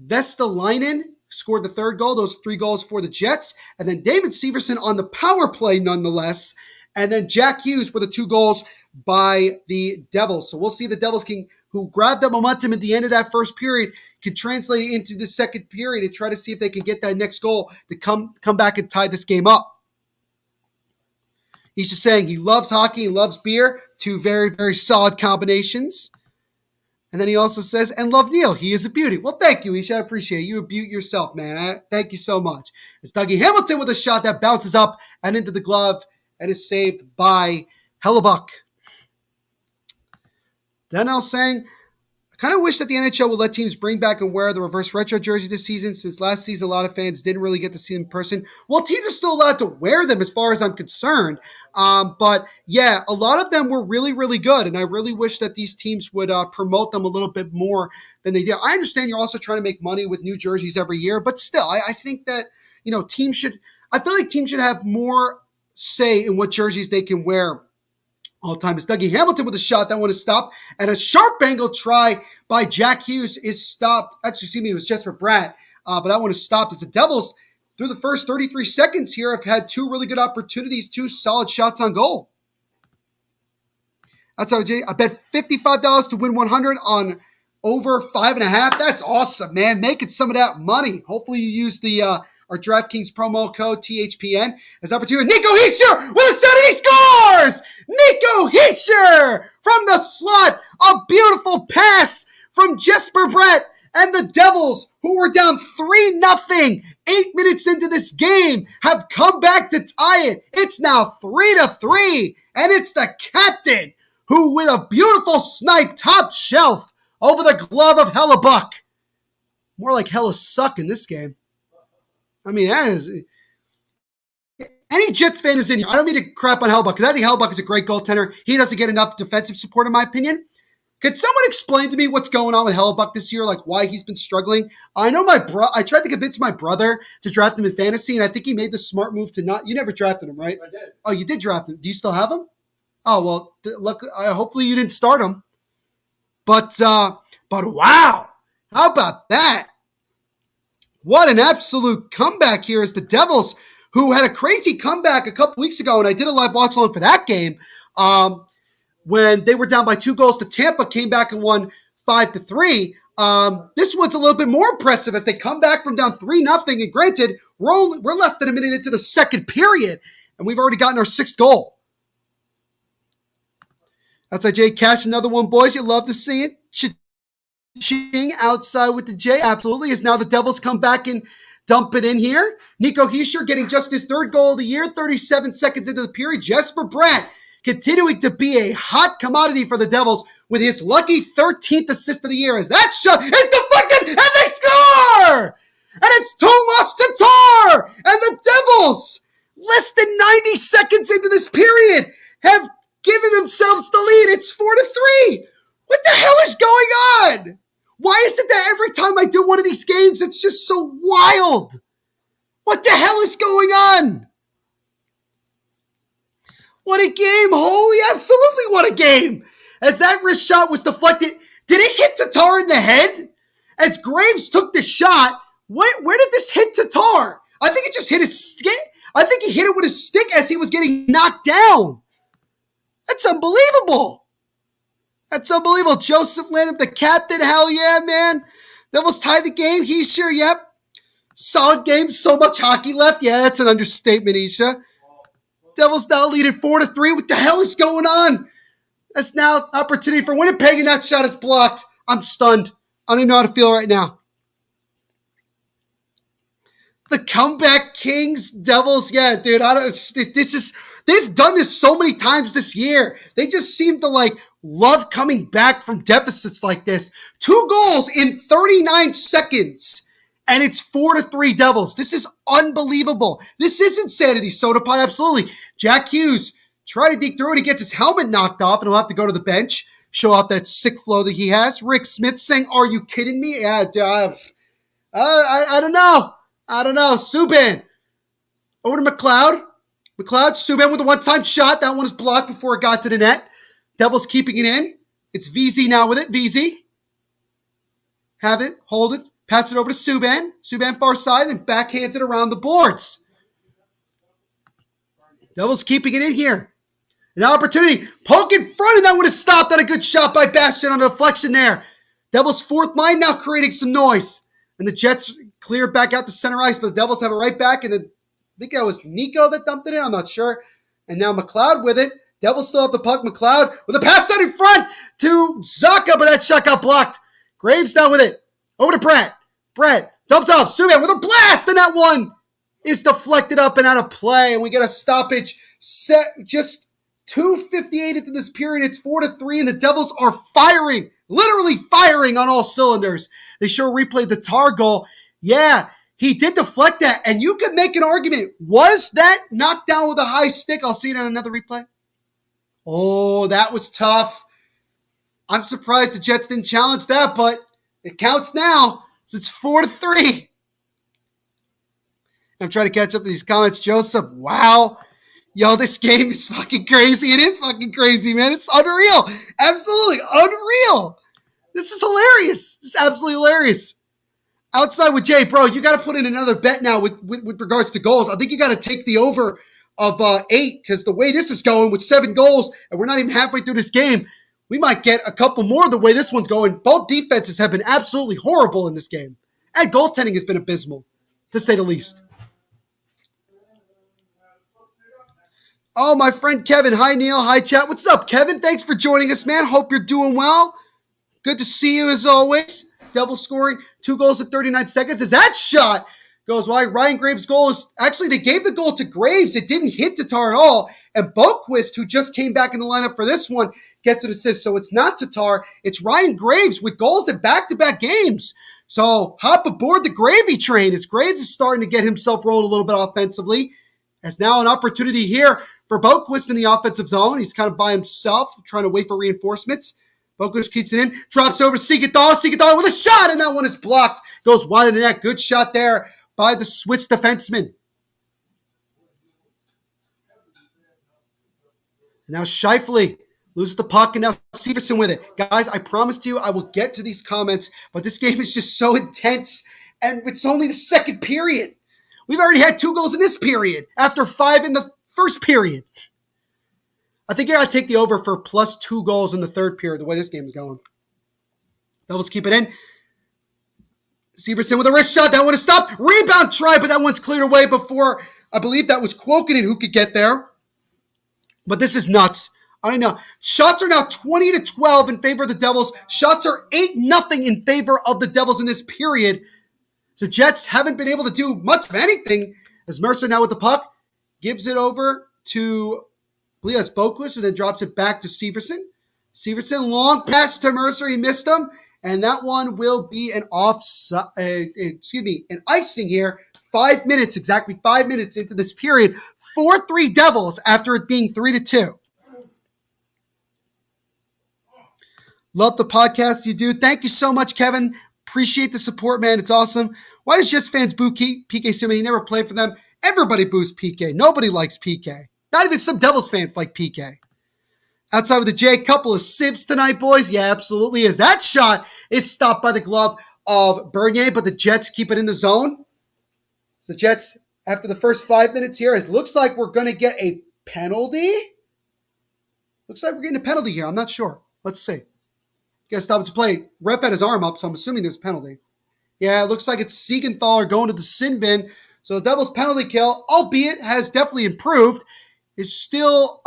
Vesalainen scored the third goal. Those 3 goals for the Jets. And then David Severson on the power play nonetheless. And then Jack Hughes for the 2 goals by the Devils. So we'll see if the Devils who grabbed that momentum at the end of that first period, can translate it into the second period and try to see if they can get that next goal to come back and tie this game up. He's just saying he loves hockey, he loves beer. 2 very, very solid combinations. And then he also says, and love Neil. He is a beauty. Well, thank you, Isha. I appreciate it. You a beaut yourself, man. Thank you so much. It's Dougie Hamilton with a shot that bounces up and into the glove and is saved by Hellebuck. Daniel saying, I kind of wish that the NHL would let teams bring back and wear the reverse retro jersey this season, since last season a lot of fans didn't really get to see them in person. Well, teams are still allowed to wear them as far as I'm concerned. But yeah, a lot of them were really, really good. And I really wish that these teams would promote them a little bit more than they did. I understand you're also trying to make money with new jerseys every year, but still, I think that, I feel like teams should have more say in what jerseys they can wear all time. Is Dougie Hamilton with a shot. That one is stopped. And a sharp angle try by Jack Hughes is stopped. Actually, excuse me, it was Jesper Bratt. But that one is stopped as the Devils, through the first 33 seconds here, have had 2 really good opportunities, 2 solid shots on goal. That's how I bet $55 to win 100 on over 5.5. That's awesome, man. Making some of that money. Hopefully you use our DraftKings promo code THPN as opportunity. Nico Hischier with a set and he scores! Nico Hischier from the slot. A beautiful pass from Jesper Bratt and the Devils, who were down 3-0 8 minutes into this game, have come back to tie it. It's now 3-3, and it's the captain who, with a beautiful snipe top shelf over the glove of Hellebuck. More like hella suck in this game. I mean, that is... Any Jets fan who's in here, I don't mean to crap on Hellebuck, because I think Hellebuck is a great goaltender. He doesn't get enough defensive support, in my opinion. Could someone explain to me what's going on with Hellebuck this year, like why he's been struggling? I know I tried to convince my brother to draft him in fantasy, and I think he made the smart move to not... You never drafted him, right? I did. Oh, you did draft him. Do you still have him? Oh, well, look, hopefully you didn't start him. But wow, how about that? What an absolute comeback here as the Devils, who had a crazy comeback a couple weeks ago, and I did a live watch-along for that game, when they were down by 2 goals to Tampa, came back and won 5-3. This one's a little bit more impressive as they come back from down 3-0, and granted, we're less than a minute into the second period, and we've already gotten our 6th goal. Outside Jay Cash, another one, boys. You love to see it. Ching outside with the J, absolutely, as now the Devils come back and dump it in here. Nico Hischier getting just his 3rd goal of the year, 37 seconds into the period. Jesper Bratt continuing to be a hot commodity for the Devils with his lucky 13th assist of the year, as that shot is deflected and they score! And it's Tomas Tatar! And the Devils, less than 90 seconds into this period, have given themselves the lead. It's 4-3. What the hell is going on? Why is it that every time I do one of these games, it's just so wild? What the hell is going on? What a game. Holy, absolutely what a game. As that wrist shot was deflected, did it hit Tatar in the head? As Graves took the shot, where did this hit Tatar? I think it just hit his skin. I think he hit it with his stick as he was getting knocked down. That's unbelievable. That's unbelievable. Joseph Lanham, the captain. Hell yeah, man. Devils tied the game. He's sure, yep. Solid game. So much hockey left. Yeah, that's an understatement, Isha. Devils now lead it 4-3. What the hell is going on? That's now opportunity for Winnipeg, and that shot is blocked. I'm stunned. I don't even know how to feel right now. The comeback Kings, Devils, yeah, dude. They've done this so many times this year. They just seem to love coming back from deficits like this. 2 goals in 39 seconds, and it's 4-3 Devils. This is unbelievable. This is insanity. Soda Pie, absolutely. Jack Hughes try to dig through it. He gets his helmet knocked off, and he'll have to go to the bench, show off that sick flow that he has. Rick Smith saying, "Are you kidding me?" Yeah, I don't know. I don't know. Subban. Over to McLeod. Subban with a one-time shot. That one is blocked before it got to the net. Devils keeping it in. It's VZ now with it. VZ. Have it. Hold it. Pass it over to Subban. Subban far side and backhands it around the boards. Devils keeping it in here. An opportunity. Poke in front, and that would have stopped. That a good shot by Bastian on a deflection there. Devils' fourth line now creating some noise. And the Jets clear back out to center ice, but the Devils have it right back. And then I think that was Nico that dumped it in. I'm not sure. And now McLeod with it. Devils still have the puck. McLeod with a pass out in front to Zaka, but that shot got blocked. Graves down with it. Over to Brett. Brett dumps off. Subban with a blast, and that one is deflected up and out of play. And we get a stoppage. Set just 2:58 into this period. It's 4-3, and the Devils are firing. Literally firing on all cylinders. They show replay the Tar goal. Yeah, he did deflect that, and you could make an argument. Was that knocked down with a high stick? I'll see it on another replay. Oh, that was tough. I'm surprised the Jets didn't challenge that, but it counts now. So it's 4-3. I'm trying to catch up to these comments. Joseph, wow. Yo, this game is fucking crazy. It is fucking crazy, man. It's unreal. Absolutely unreal. This is hilarious. This is absolutely hilarious. Outside with Jay, bro, you got to put in another bet now with regards to goals. I think you got to take the over of 8, because the way this is going with 7 goals, and we're not even halfway through this game, we might get a couple more the way this one's going. Both defenses have been absolutely horrible in this game. And goaltending has been abysmal, to say the least. Oh, my friend Kevin. Hi, Neil. Hi, chat. What's up, Kevin? Thanks for joining us, man. Hope you're doing well. Good to see you as always. Devils scoring 2 goals in 39 seconds. As that shot goes wide, Ryan Graves' goal is... Actually, they gave the goal to Graves. It didn't hit Tatar at all. And Boquist, who just came back in the lineup for this one, gets an assist. So it's not Tatar. It's Ryan Graves with goals in back-to-back games. So hop aboard the gravy train as Graves is starting to get himself rolling a little bit offensively. As now an opportunity here for Boquist in the offensive zone. He's kind of by himself, trying to wait for reinforcements. Boquist keeps it in, drops over Siegedal. Siegedal with a shot, and that one is blocked. Goes wide of the net. Good shot there by the Swiss defenseman. Now Scheifele loses the puck, and now Severson with it. Guys, I promised you I will get to these comments, but this game is just so intense, and it's only the second period. We've already had 2 goals in this period after 5 in the first period. I think you got to take the over for plus 2 goals in the third period, the way this game is going. Devils keep it in. Severson with a wrist shot. That one is stopped. Rebound try, but that one's cleared away before, I believe that was Quokinen who could get there. But this is nuts. I don't know. Shots are now 20-12 in favor of the Devils. Shots are 8-0 in favor of the Devils in this period. So Jets haven't been able to do much of anything. As Mercer now with the puck gives it over to... I believe that's Boquist, who then drops it back to Severson. Severson, long pass to Mercer. He missed him. And that one will be an an icing here. 5 minutes, exactly 5 minutes into this period. 4-3 Devils after it being 3-2. Love the podcast you do. Thank you so much, Kevin. Appreciate the support, man. It's awesome. Why does Jets fans boo PK Subban? He never played for them. Everybody boos PK. Nobody likes PK. Not even some Devils fans like PK. Outside with the J, couple of sieves tonight, boys. Yeah, absolutely is. That shot is stopped by the glove of Bernier, but the Jets keep it in the zone. So Jets after the first 5 minutes here. It looks like we're going to get a penalty. Looks like we're getting a penalty here. I'm not sure. Let's see. Got to stop it to play. Ref had his arm up, so I'm assuming there's a penalty. Yeah, it looks like it's Siegenthaler going to the sin bin. So the Devils' penalty kill, albeit has definitely improved, is still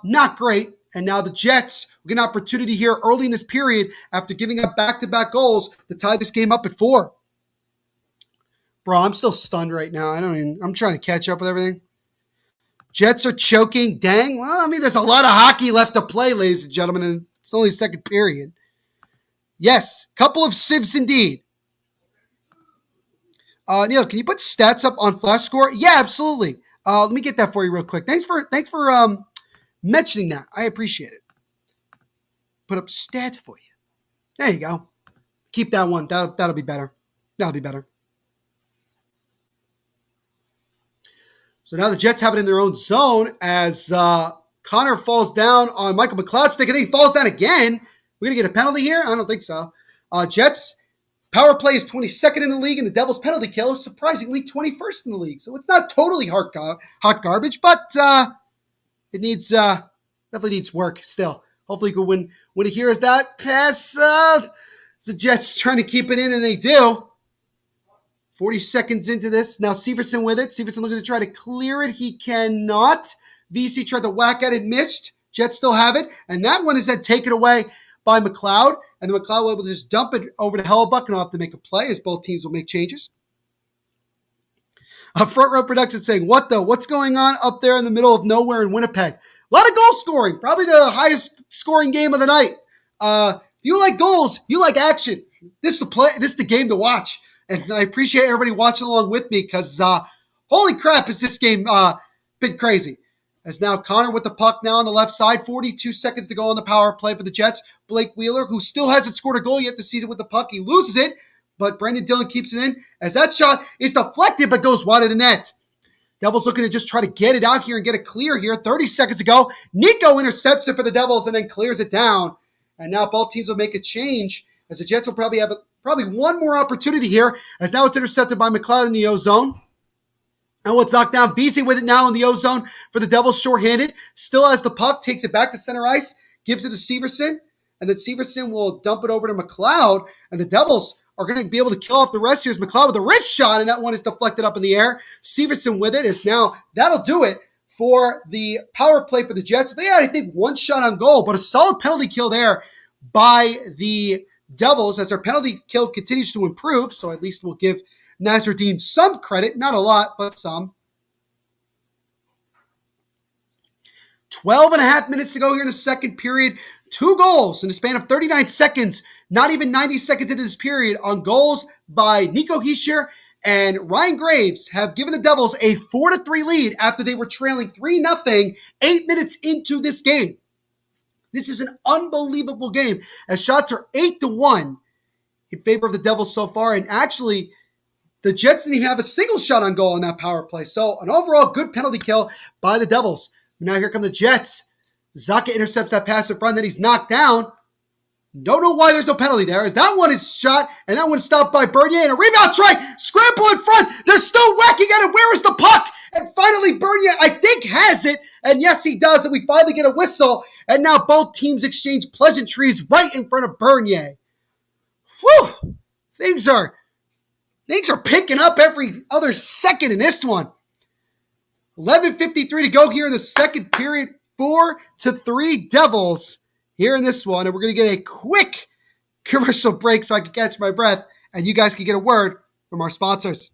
not great. And now the Jets will get an opportunity here early in this period after giving up back-to-back goals to tie this game up at 4. Bro, I'm still stunned right now. I'm trying to catch up with everything. Jets are choking. Dang. Well, I mean, there's a lot of hockey left to play, ladies and gentlemen, and it's only second period. Yes, couple of sieves indeed. Neil, can you put stats up on Flash Score? Yeah, absolutely. Let me get that for you real quick. Thanks for mentioning that. I appreciate it. Put up stats for you. There you go. Keep that one. That'll be better. That'll be better. So now the Jets have it in their own zone as Connor falls down on Michael McLeod's stick, and then he falls down again. We're going to get a penalty here? I don't think so. Jets, power play is 22nd in the league, and the Devils' penalty kill is surprisingly 21st in the league. So it's not totally hot garbage, but it needs definitely needs work still. Hopefully you can win it here as that pass. The Jets trying to keep it in, and they do. 40 seconds into this. Now Severson with it. Severson looking to try to clear it. He cannot. VC tried to whack at it, missed. Jets still have it. And that one is then taken away by McLeod. And the McLeod will able to just dump it over to Hellebuck and I'll have to make a play as both teams will make changes. Front Row Production saying, what's going on up there in the middle of nowhere in Winnipeg? A lot of goal scoring. Probably the highest scoring game of the night. If you like goals, you like action. This is the game to watch. And I appreciate everybody watching along with me because holy crap, is this game been crazy. As now Connor with the puck now on the left side, 42 seconds to go on the power play for the Jets. Blake Wheeler, who still hasn't scored a goal yet this season with the puck, he loses it, but Brandon Dillon keeps it in as that shot is deflected but goes wide of the net. Devils looking to just try to get it out here and get it clear here. 30 seconds ago, Nico intercepts it for the Devils and then clears it down. And now both teams will make a change as the Jets will probably have one more opportunity here as now it's intercepted by McLeod in the O-zone. And it's knocked down. VC with it now in the O-zone for the Devils shorthanded. Still has the puck, takes it back to center ice, gives it to Severson, and then Severson will dump it over to McLeod, and the Devils are going to be able to kill off the rest. Here's McLeod with a wrist shot, and that one is deflected up in the air. Severson with it is now, that'll do it for the power play for the Jets. They had, I think, one shot on goal, but a solid penalty kill there by the Devils as their penalty kill continues to improve, so at least we'll give Nasruddin some credit, not a lot, but some. 12 and a half minutes to go here in the second period. 2 goals in the span of 39 seconds, not even 90 seconds into this period on goals by Nico Hischier and Ryan Graves have given the Devils a 4-3 lead after they were trailing 3-0 8 minutes into this game. This is an unbelievable game as shots are 8-1 in favor of the Devils so far. And actually, the Jets didn't even have a single shot on goal in that power play. So an overall good penalty kill by the Devils. Now here come the Jets. Zacha intercepts that pass in front, then he's knocked down. Don't know why there's no penalty there, as that one is shot, and that one's stopped by Bernier, and a rebound try, scramble in front, they're still whacking at it, where is the puck? And finally Bernier, I think, has it, and yes, he does, and we finally get a whistle, and now both teams exchange pleasantries right in front of Bernier. Whew! Things are picking up every other second in this one. 11:53 to go here in the second period. 4-3 Devils here in this one. And we're going to get a quick commercial break so I can catch my breath and you guys can get a word from our sponsors.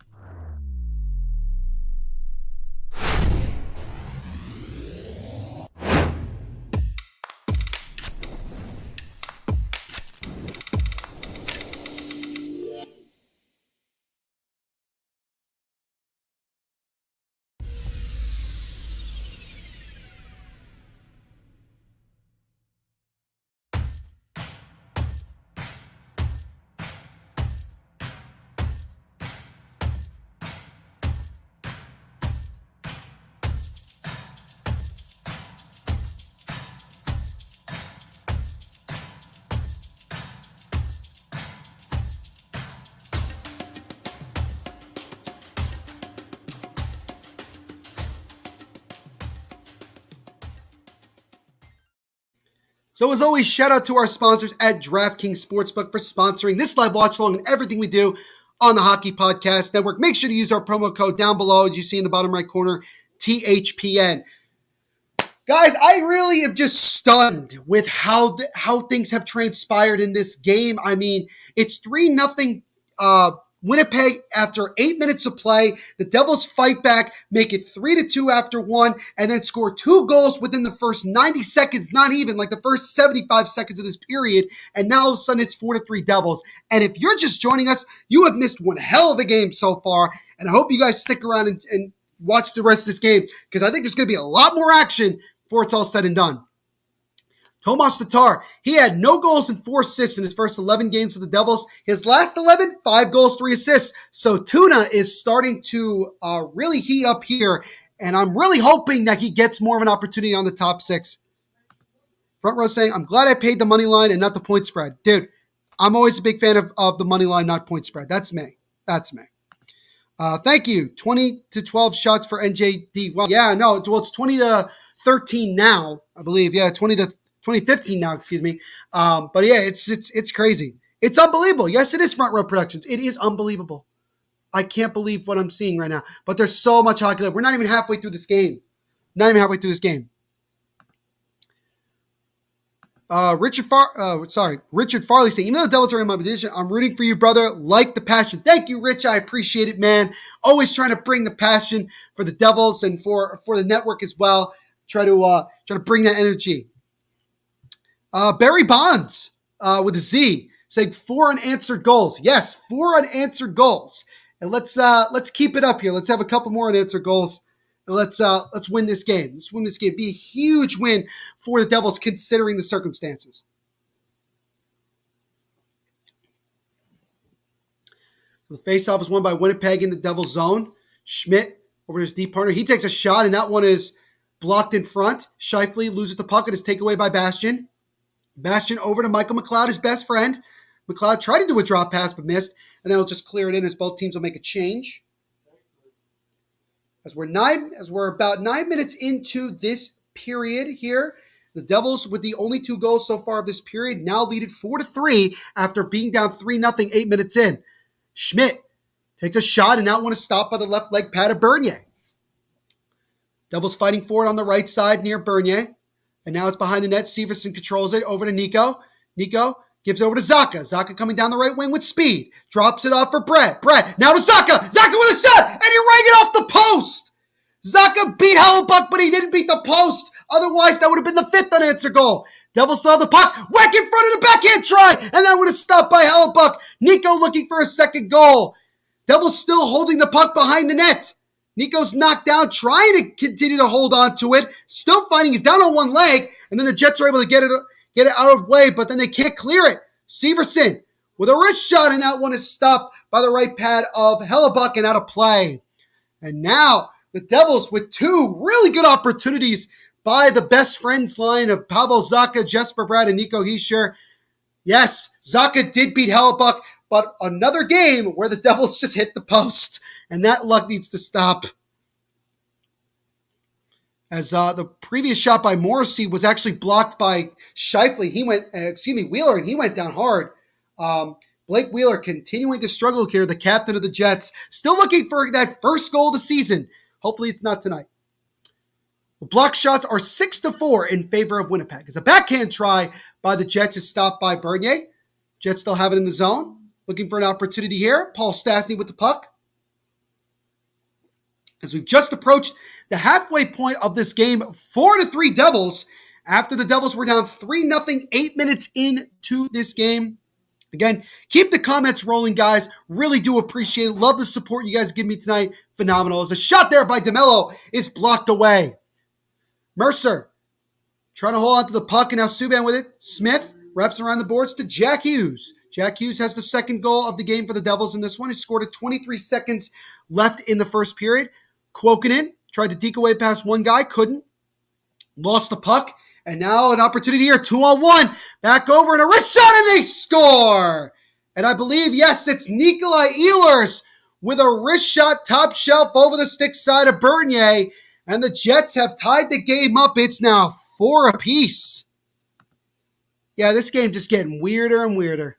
So as always, shout out to our sponsors at DraftKings Sportsbook for sponsoring this live watch along and everything we do on the Hockey Podcast Network. Make sure to use our promo code down below, as you see in the bottom right corner, THPN. Guys, I really am just stunned with how things have transpired in this game. I mean, it's 3-0 Winnipeg after 8 minutes of play. The Devils fight back, make it 3-2 after one, and then score 2 goals within the first 90 seconds, not even, like the first 75 seconds of this period. And now all of a sudden it's 4-3 Devils. And if you're just joining us, you have missed one hell of a game so far. And I hope you guys stick around and watch the rest of this game, because I think there's going to be a lot more action before it's all said and done. Tomas Tatar, he had no goals and 4 assists in his first 11 games with the Devils. His last 11, 5 goals, 3 assists. So Tuna is starting to really heat up here, and I'm really hoping that he gets more of an opportunity on the top 6. Front row saying, I'm glad I paid the money line and not the point spread. Dude, I'm always a big fan of the money line, not point spread. That's me. Thank you. 20-12 shots for NJD. Well, yeah, no, well, it's 20-13 now, I believe. Yeah, 2015 now, excuse me. But yeah, it's crazy. It's unbelievable. Yes, it is Front Row Productions. It is unbelievable. I can't believe what I'm seeing right now. But there's so much hockey left. We're not even halfway through this game. Richard Farley saying, even though the Devils are in my position, I'm rooting for you, brother. Like the passion. Thank you, Rich. I appreciate it, man. Always trying to bring the passion for the Devils and for the network as well. Try to bring that energy. Barry Bonds with a Z saying 4 unanswered goals. Yes, 4 unanswered goals. And let's keep it up here. Let's have a couple more unanswered goals. And let's win this game. Let's win this game. Be a huge win for the Devils considering the circumstances. The faceoff is won by Winnipeg in the Devils zone. Schmidt over his deep partner. He takes a shot, and that one is blocked in front. Scheifele loses the puck and is taken away by Bastian. Bastian over to Michael McLeod, his best friend. McLeod tried to do a drop pass but missed, and then he'll just clear it in as both teams will make a change. As we're about 9 minutes into this period here, the Devils, with the only 2 goals so far of this period, now lead it 4-3 after being down 3-0 8 minutes in. Schmidt takes a shot, and that one is stopped by the left leg pad of Bernier. Devils fighting for it on the right side near Bernier. And now it's behind the net. Severson controls it over to Nico. Nico gives over to Zaka. Zaka coming down the right wing with speed. Drops it off for Brett. Brett now to Zaka. Zaka with a shot. And he rang it off the post. Zaka beat Hellebuck, but he didn't beat the post. Otherwise, that would have been the 5th unanswered goal. Devils still have the puck. Whack in front of the backhand try. And that would have stopped by Hellebuck. Nico looking for a second goal. Devils still holding the puck behind the net. Nico's knocked down, trying to continue to hold on to it. Still fighting. He's down on one leg. And then the Jets are able to get it out of the way, but then they can't clear it. Severson with a wrist shot, and that one is stopped by the right pad of Hellebuck and out of play. And now the Devils with 2 really good opportunities by the best friends line of Pavel Zaka, Jesper Bratt, and Nico Hischier. Yes, Zaka did beat Hellebuck, but another game where the Devils just hit the post. And that luck needs to stop. As the previous shot by Morrissey was actually blocked by Scheifele. Wheeler, and he went down hard. Blake Wheeler continuing to struggle here, the captain of the Jets. Still looking for that first goal of the season. Hopefully it's not tonight. The block shots are 6-4 in favor of Winnipeg. As a backhand try by the Jets is stopped by Bernier. Jets still have it in the zone. Looking for an opportunity here. Paul Stastny with the puck. As we've just approached the halfway point of this game, 4-3 Devils, after the Devils were down 3-0 8 minutes into this game. Again, keep the comments rolling, guys. Really do appreciate it. Love the support you guys give me tonight. Phenomenal. As a shot there by DeMello is blocked away. Mercer trying to hold on to the puck, and now Subban with it. Smith wraps around the boards to Jack Hughes. Jack Hughes has the second goal of the game for the Devils in this one. He scored at 23 seconds left in the first period. Kuokkanen tried to deke away past one guy, couldn't. Lost the puck, and now an opportunity here, 2-on-1. Back over and a wrist shot, and they score! And I believe, yes, it's Nikolai Ehlers with a wrist shot top shelf over the stick side of Bernier, and the Jets have tied the game up. It's now 4 apiece. Yeah, this game just getting weirder and weirder.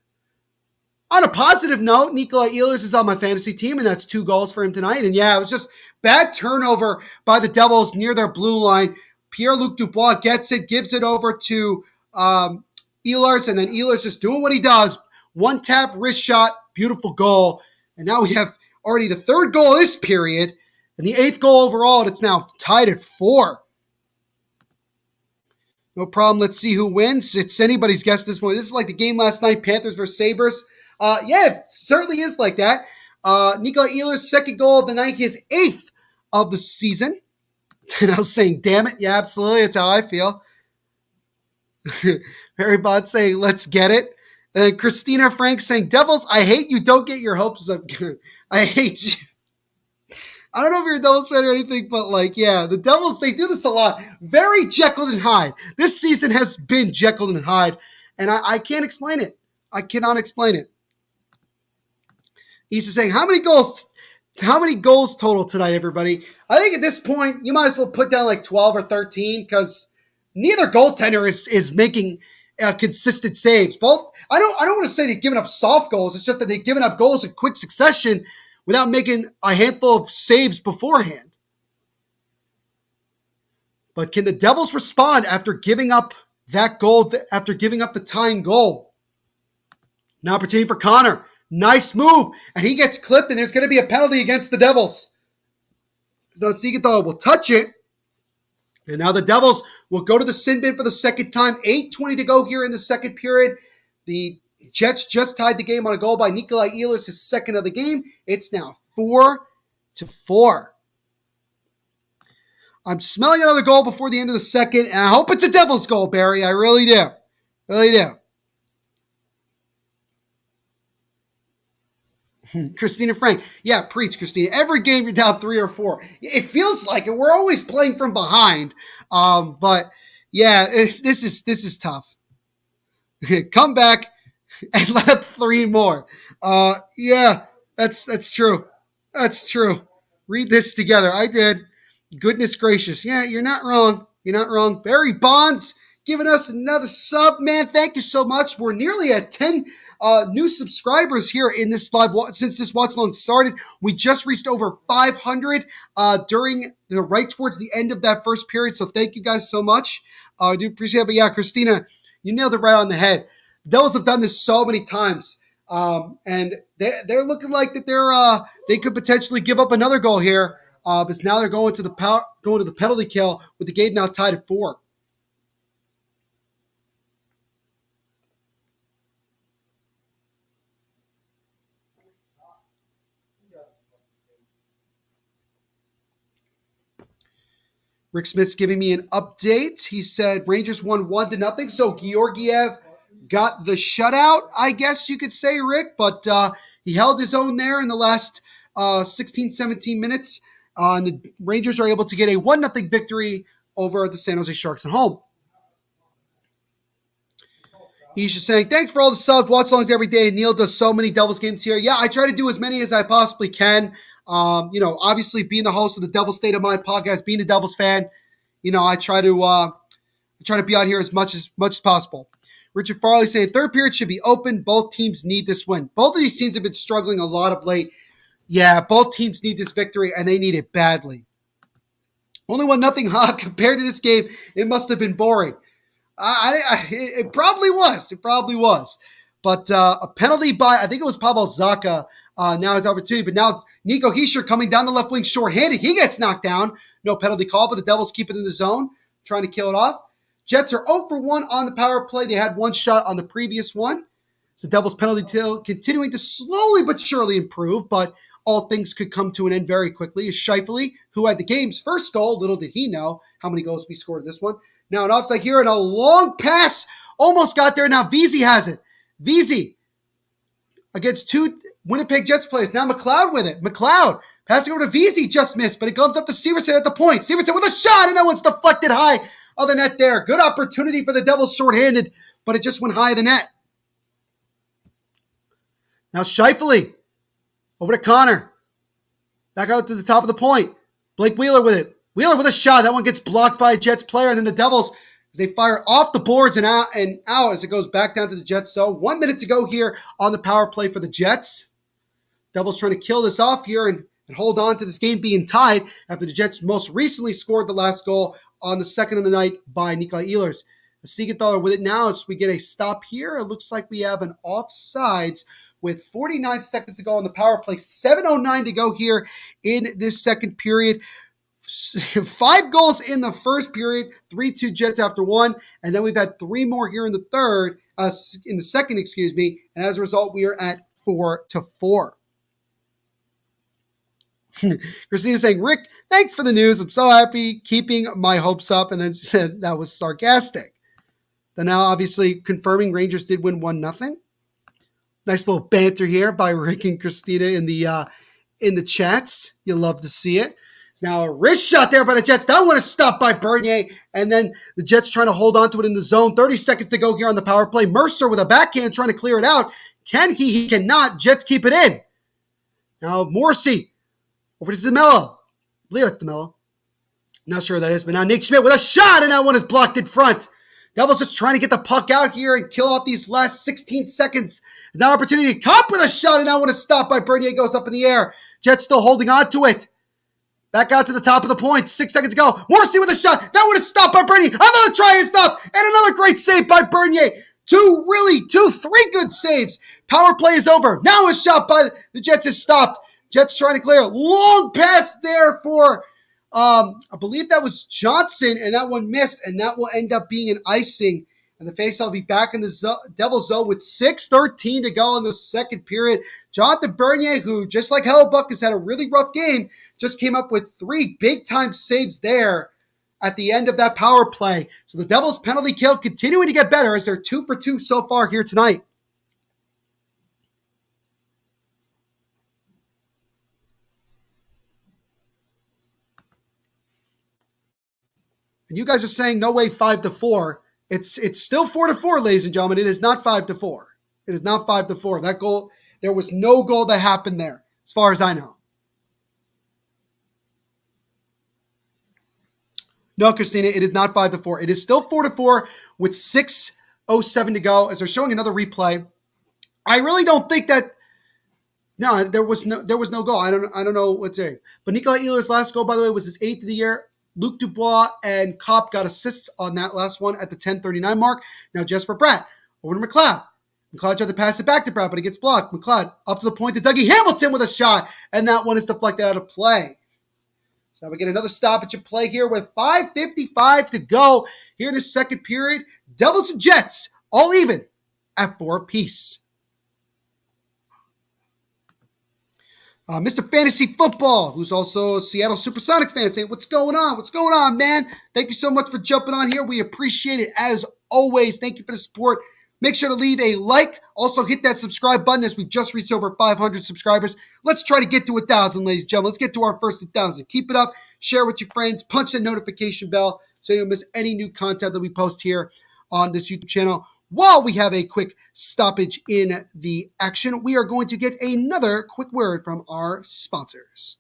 On a positive note, Nikolai Ehlers is on my fantasy team, and that's 2 goals for him tonight. And yeah, it was just bad turnover by the Devils near their blue line. Pierre-Luc Dubois gets it, gives it over to Ehlers, and then Ehlers just doing what he does. One tap, wrist shot, beautiful goal. And now we have already the 3rd goal this period, and the 8th goal overall, and it's now tied at 4. No problem. Let's see who wins. It's anybody's guess at this point. This is like the game last night, Panthers versus Sabres. Yeah, it certainly is like that. Nikolai Ehlers' 2nd goal of the night, his 8th of the season. And I was saying, damn it. Yeah, absolutely. It's how I feel. Harry Bott saying, let's get it. And Christina Frank saying, Devils, I hate you. Don't get your hopes up. I hate you. I don't know if you're a Devils fan or anything, but like, yeah, the Devils, they do this a lot. Very Jekyll and Hyde. This season has been Jekyll and Hyde, and I can't explain it. I cannot explain it. He's just saying, how many goals total tonight, everybody? I think at this point, you might as well put down like 12 or 13 because neither goaltender is making consistent saves. Both, I don't want to say they've given up soft goals. It's just that they've given up goals in quick succession without making a handful of saves beforehand. But can the Devils respond after giving up that goal, after giving up the tying goal? An opportunity for Connor. Nice move. And he gets clipped, and there's going to be a penalty against the Devils. So Siegenthaler will touch it. And now the Devils will go to the sin bin for the 2nd time. 8:20 to go here in the 2nd period. The Jets just tied the game on a goal by Nikolai Ehlers, his 2nd of the game. It's now 4-4. I'm smelling another goal before the end of the 2nd, and I hope it's a Devils goal, Barry. I really do. Really do. Christina Frank. Yeah, preach, Christina. Every game you're down 3 or 4. It feels like it. We're always playing from behind. But yeah, this is tough. Come back and let up 3 more. Yeah, that's true. That's true. Read this together. I did. Goodness gracious. Yeah, you're not wrong. You're not wrong. Barry Bonds giving us another sub, man. Thank you so much. We're nearly at 10 new subscribers here in this live since this watch along started. We just reached over 500 during right towards the end of that first period. So thank you guys so much. I do appreciate it. But yeah, Christina, you nailed it right on the head. The Devils have done this so many times, and they're looking like that they could potentially give up another goal here. But now they're going to the penalty kill with the game now tied at 4. Rick Smith's giving me an update. He said Rangers won 1-0. So Georgiev got the shutout, I guess you could say, Rick. But he held his own there in the last 16, 17 minutes. And the Rangers are able to get a 1-0 victory over the San Jose Sharks at home. He's just saying, thanks for all the subs, watch alongs every day. Neil does so many Devils games here. Yeah, I try to do as many as I possibly can. Obviously being the host of the Devil State of Mind podcast, being a Devils fan, I try to be out here as much as possible. Richard Farley saying 3rd period should be open. Both teams need this win. Both of these teams have been struggling a lot of late. Yeah, both teams need this victory, and they need it badly. Only 1-0 hot compared to this game. It must have been boring. It probably was. It probably was. But a penalty by, I think it was Pavel Zacha, now his opportunity. But now Nico Hischier coming down the left wing shorthanded. He gets knocked down. No penalty call, but the Devils keep it in the zone, trying to kill it off. Jets are 0 for 1 on the power play. They had 1 shot on the previous one. So Devils penalty kill continuing to slowly but surely improve, but all things could come to an end very quickly. Is Scheifele, who had the game's first goal. Little did he know how many goals we scored in this one. Now an offside here and a long pass. Almost got there. Now Vesey has it. Vesey against 2 Winnipeg Jets players. Now McLeod with it. McLeod passing over to Vesey. Just missed, but it comes up to Severson at the point. Severson with a shot, and that one's deflected high of the net there. Good opportunity for the Devils shorthanded, but it just went high of the net. Now Scheifele over to Connor. Back out to the top of the point. Blake Wheeler with it. Wheeler with a shot. That one gets blocked by a Jets player, and then the Devils as they fire off the boards and out as it goes back down to the Jets zone. 1 minute to go here on the power play for the Jets. Devils trying to kill this off here and hold on to this game being tied after the Jets most recently scored the last goal on the second of the night by Nikolai Ehlers. Siegenthaler with it now as we get a stop here. It looks like we have an offsides with 49 seconds to go on the power play. 7:09 to go here in this second period. 5 goals in the first period, 3-2 Jets after one, and then we've had 3 more here in the second, and as a result, we are at 4-4. Christina saying, Rick, thanks for the news. I'm so happy, keeping my hopes up, and then she said that was sarcastic. Then now, obviously, confirming Rangers did win 1-0. Nice little banter here by Rick and Christina in the chats. You'll love to see it. Now a wrist shot there by the Jets. That one is stopped by Bernier. And then the Jets trying to hold on to it in the zone. 30 seconds to go here on the power play. Mercer with a backhand trying to clear it out. Can he? He cannot. Jets keep it in. Now Morrissey over to DeMello. I believe it's DeMello. Not sure who that is, but now Nate Schmidt with a shot, and that one is blocked in front. Devils just trying to get the puck out here and kill off these last 16 seconds. Now opportunity. Cup with a shot, and that one is stopped by Bernier. Goes up in the air. Jets still holding on to it. Back out to the top of the point. 6 seconds to go. Morrissey with a shot. That one is stopped by Bernier. Another try is stopped. And another great save by Bernier. 3 good saves. Power play is over. Now a shot by the Jets is stopped. Jets trying to clear. Long pass there for, I believe that was Johnson, and that one missed, and that will end up being an icing. And the faceoff will be back in the Devils zone with 6:13 to go in the second period. Jonathan Bernier, who just like Hellebuck has had a really rough game, just came up with 3 big-time saves there at the end of that power play. So the Devils' penalty kill continuing to get better as they're 2 for 2 so far here tonight. And you guys are saying no way 5-4. It's still 4-4, ladies and gentlemen. It is not 5-4. It is not 5-4. That goal, there was no goal that happened there, as far as I know. No, Christina, it is not 5-4. It is still 4-4 with 6:07 to go. As they're showing another replay, I really don't think that. No, there was no goal. I don't know what to say. But Nikolai Ehlers' last goal, by the way, was his 8th of the year. Luc Dubois and Kopp got assists on that last one at the 10:39 mark. Now Jesper Bratt over to McLeod. McLeod tried to pass it back to Bratt, but it gets blocked. McLeod up to the point to Dougie Hamilton with a shot, and that one is deflected out of play. So now we get another stoppage of play here with 5:55 to go here in the second period. Devils and Jets all even at 4 apiece. Mr. Fantasy Football, who's also a Seattle Supersonics fan, saying, what's going on? What's going on, man? Thank you so much for jumping on here. We appreciate it as always. Thank you for the support. Make sure to leave a like. Also, hit that subscribe button as we just reached over 500 subscribers. Let's try to get to 1,000, ladies and gentlemen. Let's get to our first 1,000. Keep it up. Share with your friends. Punch that notification bell so you don't miss any new content that we post here on this YouTube channel. While we have a quick stoppage in the action, we are going to get another quick word from our sponsors.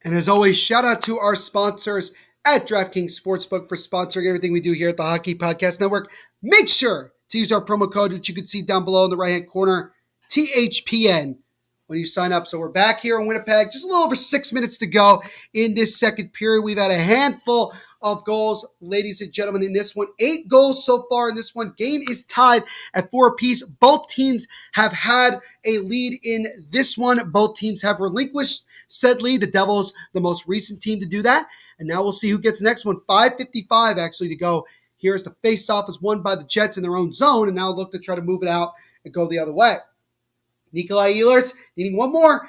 And as always, shout out to our sponsors at DraftKings Sportsbook for sponsoring everything we do here at the Hockey Podcast Network. Make sure to use our promo code, which you can see down below in the right-hand corner, THPN, when you sign up. So we're back here in Winnipeg, just a little over 6 minutes to go in this second period. We've had a handful of goals, ladies and gentlemen, in this one. 8 goals so far in this one. Game is tied at 4 apiece. Both teams have had a lead in this one. Both teams have relinquished said lead. The Devils, the most recent team to do that. And now we'll see who gets the next one. 5:55 actually to go. Here's the face-off is won by the Jets in their own zone, and now look to try to move it out and go the other way. Nikolai Ehlers needing one more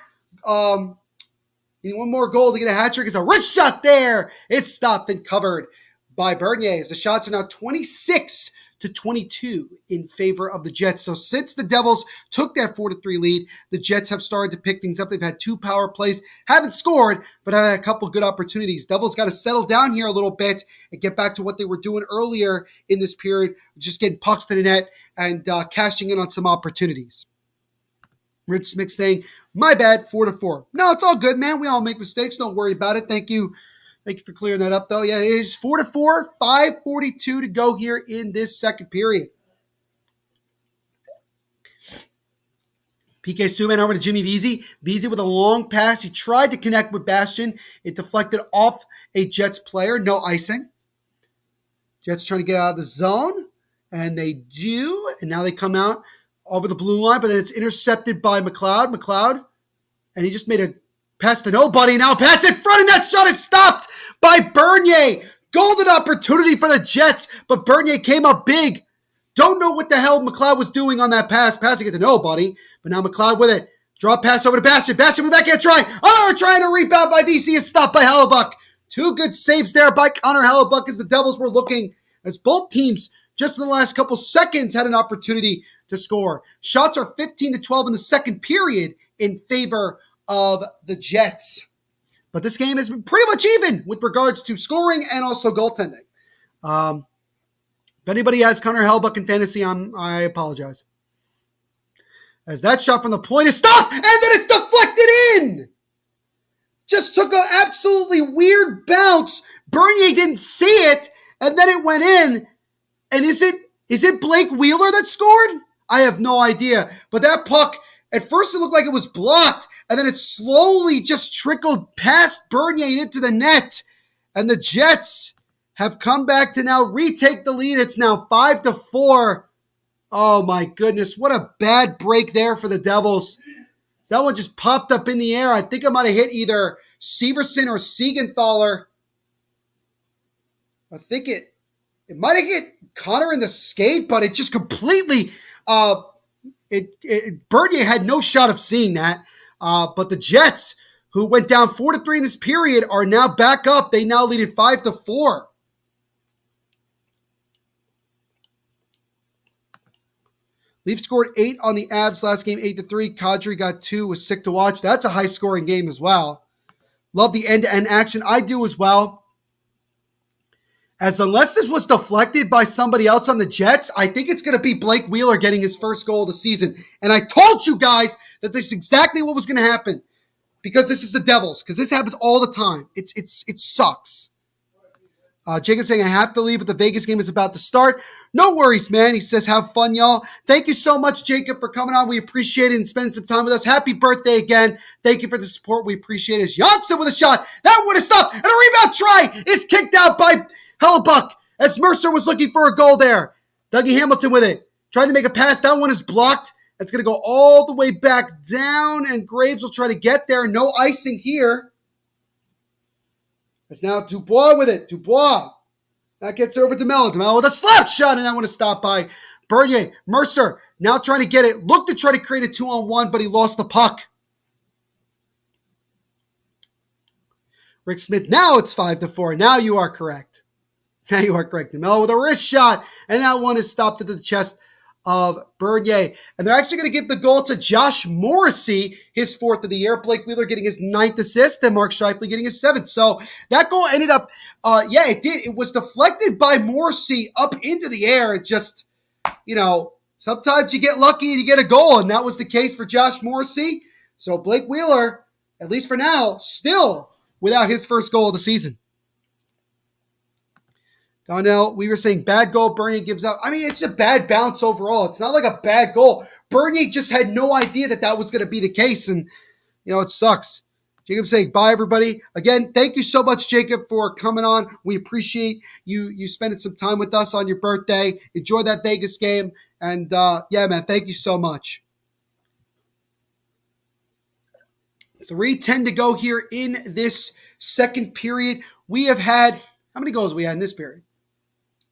goal to get a hat trick. It's a wrist shot there. It's stopped and covered by Bernier. As the shots are now 26-22 in favor of the Jets. So since the Devils took that 4-3 lead, the Jets have started to pick things up. They've had 2 power plays, haven't scored, but have had a couple good opportunities. Devils got to settle down here a little bit and get back to what they were doing earlier in this period, just getting pucks to the net and cashing in on some opportunities. Rich Smith saying, my bad, 4-4. No, it's all good, man. We all make mistakes. Don't worry about it. Thank you. Thank you for clearing that up, though. Yeah, it is 4-4, 5:42 to go here in this second period. PK Subban over to Jimmy Vesey. Vesey with a long pass. He tried to connect with Bastian. It deflected off a Jets player. No icing. Jets trying to get out of the zone, and they do. And now they come out over the blue line, but then it's intercepted by McLeod. McLeod, and he just made a pass to nobody. Now pass in front, and that shot is stopped by Bernier. Golden opportunity for the Jets, but Bernier came up big. Don't know what the hell McLeod was doing on that pass, passing it to nobody, but now McLeod with it. Draw pass over to Bastian. Bastian with the backhand try. Oh, trying to rebound by VC is stopped by Hellebuck. 2 good saves there by Connor Hellebuck as the Devils were looking, as both teams just in the last couple seconds had an opportunity to score. Shots are 15-12 in the second period in favor of the Jets. But this game has been pretty much even with regards to scoring and also goaltending. If anybody has Connor Hellebuck in fantasy, I apologize. As that shot from the point is stopped, and then it's deflected in! Just took an absolutely weird bounce. Bernier didn't see it, and then it went in. And is it Blake Wheeler that scored? I have no idea. But that puck, at first it looked like it was blocked, and then it slowly just trickled past Bernier into the net. And the Jets have come back to now retake the lead. It's now 5-4. Oh my goodness, what a bad break there for the Devils. So that one just popped up in the air. I think I might have hit either Severson or Siegenthaler. I think it might have hit Connor in the skate, but it just completely, Bernier had no shot of seeing that. But the Jets, who went down 4-3 in this period, are now back up. They now lead it 5-4. Leafs scored 8 on the Avs last game, 8-3. Kadri got 2, was sick to watch. That's a high-scoring game as well. Love the end-to-end action. I do as well. As unless this was deflected by somebody else on the Jets, I think it's going to be Blake Wheeler getting his first goal of the season. And I told you guys that this is exactly what was going to happen. Because this is the Devils. Because this happens all the time. It sucks. Jacob saying, I have to leave, but the Vegas game is about to start. No worries, man. He says, have fun, y'all. Thank you so much, Jacob, for coming on. We appreciate it and spending some time with us. Happy birthday again. Thank you for the support. We appreciate it. Janssen with a shot. That would have stopped. And a rebound try is kicked out by Hellebuck as Mercer was looking for a goal there. Dougie Hamilton with it. Tried to make a pass. That one is blocked. That's going to go all the way back down, and Graves will try to get there. No icing here. It's now Dubois with it. Dubois. That gets over to Mello. DeMello with a slap shot, and that one is stopped by Bernier. Mercer now trying to get it. Looked to try to create a 2-on-1, but he lost the puck. Rick Smith, now it's 5-4. Now you are correct. Now you are correct. DeMello with a wrist shot, and that one is stopped into the chest of Bernier. And they're actually going to give the goal to Josh Morrissey, his 4th of the year. Blake Wheeler getting his 9th assist, and Mark Scheifele getting his 7th. So that goal ended up, it did. It was deflected by Morrissey up into the air. It just, sometimes you get lucky and you get a goal, and that was the case for Josh Morrissey. So Blake Wheeler, at least for now, still without his first goal of the season. Donnell, we were saying bad goal, Bernier gives up. I mean, it's a bad bounce overall. It's not like a bad goal. Bernier just had no idea that was going to be the case, and, it sucks. Jacob saying bye, everybody. Again, thank you so much, Jacob, for coming on. We appreciate you spending some time with us on your birthday. Enjoy that Vegas game. And yeah, man, thank you so much. 3:10 to go here in this second period. We have had, how many goals have we had in this period?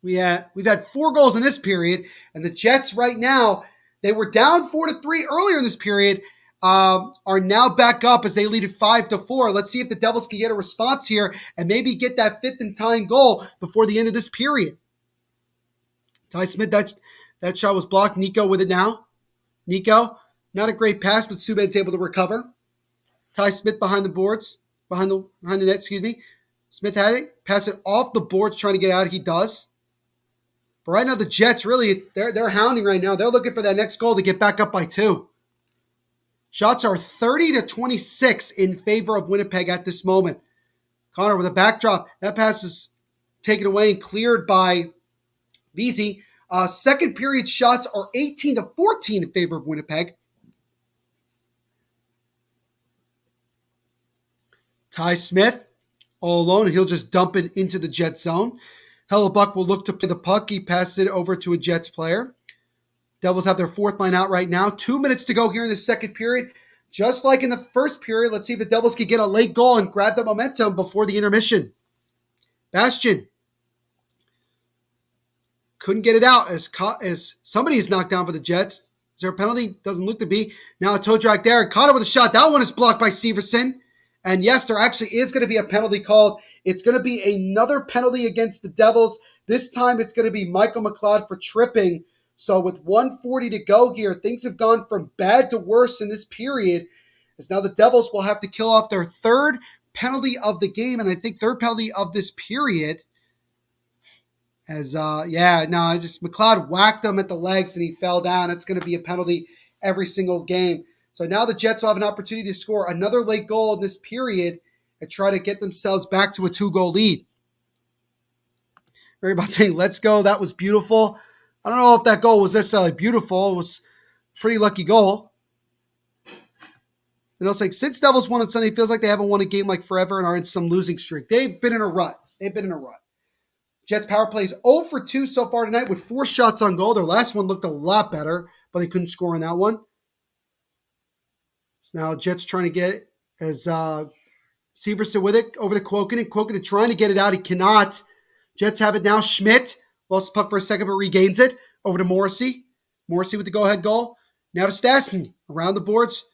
We've had 4 goals in this period, and the Jets right now, they were down 4-3 earlier in this period, are now back up as they lead it 5-4. Let's see if the Devils can get a response here and maybe get that 5th and tying goal before the end of this period. Ty Smith, that shot was blocked. Nico with it now. Nico, not a great pass, but Subban's able to recover. Ty Smith behind the boards, behind the net, Smith had it, pass it off the boards, trying to get out. He does. But right now, the Jets, really, they're hounding right now. They're looking for that next goal to get back up by 2. Shots are 30-26 in favor of Winnipeg at this moment. Connor with a backdrop. That pass is taken away and cleared by Vesey. Second period shots are 18-14 in favor of Winnipeg. Ty Smith all alone, and he'll just dump it into the Jet zone. Hellebuck will look to play the puck. He passes it over to a Jets player. Devils have their 4th line out right now. 2 minutes to go here in the second period. Just like in the first period, let's see if the Devils can get a late goal and grab the momentum before the intermission. Bastian couldn't get it out as somebody is knocked down for the Jets. Is there a penalty? Doesn't look to be. Now a toe drag there. Caught with a shot. That one is blocked by Severson. And yes, there actually is going to be a penalty called. It's going to be another penalty against the Devils. This time it's going to be Michael McLeod for tripping. So with 1:40 to go here, things have gone from bad to worse in this period. As now the Devils will have to kill off their 3rd penalty of the game, and I think 3rd penalty of this period. As McLeod whacked him at the legs and he fell down. It's going to be a penalty every single game. So now the Jets will have an opportunity to score another late goal in this period and try to get themselves back to a 2-goal lead. Everybody saying, let's go. That was beautiful. I don't know if that goal was necessarily beautiful. It was a pretty lucky goal. And I'll say, since Devils won on Sunday, it feels like they haven't won a game like forever and are in some losing streak. They've been in a rut. Jets power play is 0 for 2 so far tonight with 4 shots on goal. Their last one looked a lot better, but they couldn't score on that one. So now Jets trying to get it as Severson with it over to Quokinen. Quokinen trying to get it out. He cannot. Jets have it now. Schmidt lost the puck for a second but regains it. Over to Morrissey. Morrissey with the go-ahead goal. Now to Stastny. Around the boards.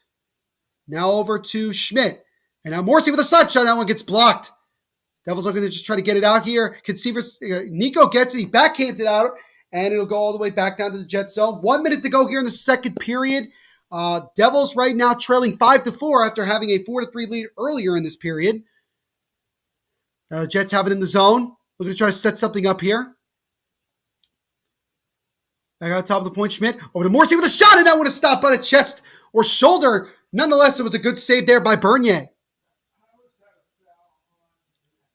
Now over to Schmidt. And now Morrissey with a slap shot. That one gets blocked. Devils looking to just try to get it out here. Nico gets it. He backhands it out. And it'll go all the way back down to the Jet zone. 1 minute to go here in the second period. Devils right now trailing 5-4 after having a 4-3 lead earlier in this period. Jets have it in the zone. Looking to try to set something up here. Back on top of the point, Schmidt. Over to Morrissey with a shot, and that one is stopped by the chest or shoulder. Nonetheless, it was a good save there by Bernier.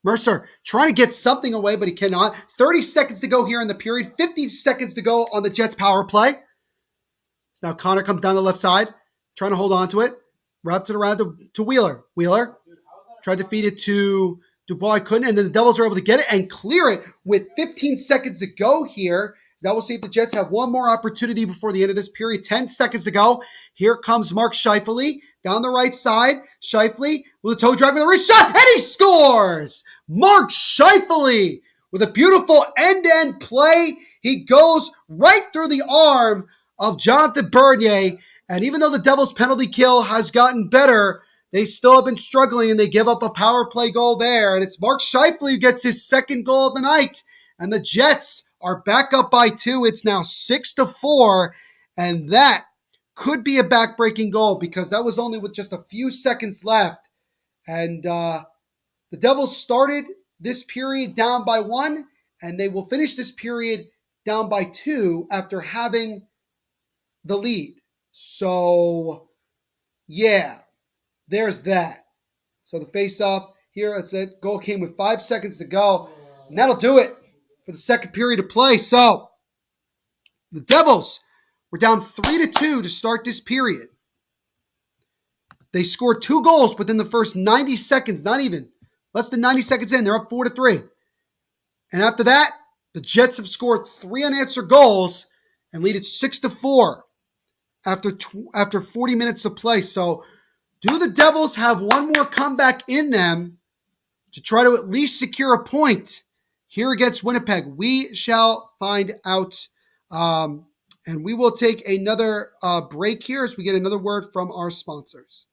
Mercer trying to get something away, but he cannot. 30 seconds to go here in the period. 50 seconds to go on the Jets power play. So now Connor comes down the left side, trying to hold on to it. Routes it around to Wheeler. Wheeler tried to feed it to Dubois. Couldn't, and then the Devils are able to get it and clear it with 15 seconds to go here. So now we'll see if the Jets have one more opportunity before the end of this period. 10 seconds to go. Here comes Mark Scheifele down the right side. Scheifele with a toe drag with a wrist shot, and he scores! Mark Scheifele with a beautiful end-to-end play. He goes right through the arm of Jonathan Bernier, and even though the Devils' penalty kill has gotten better, they still have been struggling, and they give up a power play goal there, and it's Mark Scheifele who gets his second goal of the night, and the Jets are back up by 2. It's now 6-4, and that could be a back-breaking goal because that was only with just a few seconds left, and the Devils started this period down by 1, and they will finish this period down by 2 after having the lead. So, yeah, there's that. So the face-off here, as that goal came with 5 seconds to go, and that'll do it for the second period of play. So, the Devils were down 3-2 to start this period. They scored 2 goals within the first 90 seconds, not even. Less than 90 seconds in, they're up 4-3. And after that, the Jets have scored 3 unanswered goals and lead it 6-4 after 40 minutes of play. So do the Devils have one more comeback in them to try to at least secure a point here against Winnipeg? We shall find out. And we will take another break here as we get another word from our sponsors.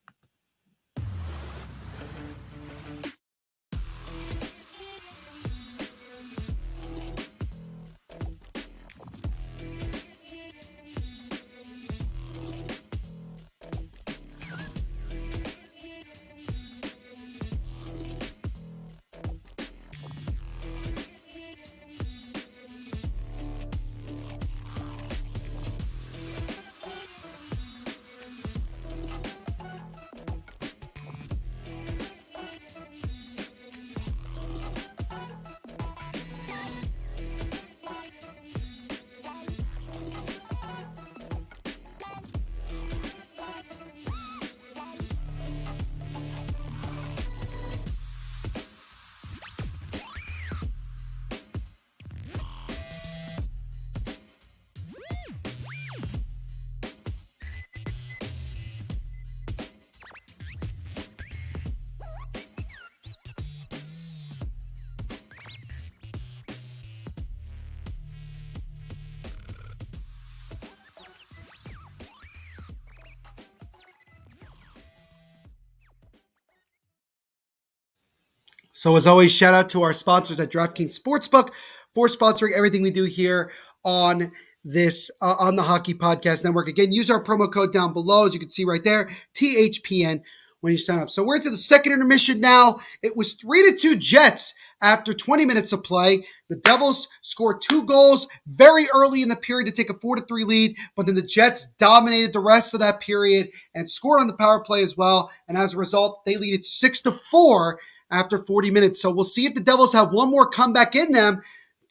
So as always, shout out to our sponsors at DraftKings Sportsbook for sponsoring everything we do here on this on the Hockey Podcast Network. Again, use our promo code down below, as you can see right there, THPN, when you sign up. So we're into the second intermission now. It was 3-2 Jets after 20 minutes of play. The Devils scored 2 goals very early in the period to take a 4-3 lead, but then the Jets dominated the rest of that period and scored on the power play as well. And as a result, they lead it 6-4 after 40 minutes. So we'll see if the Devils have one more comeback in them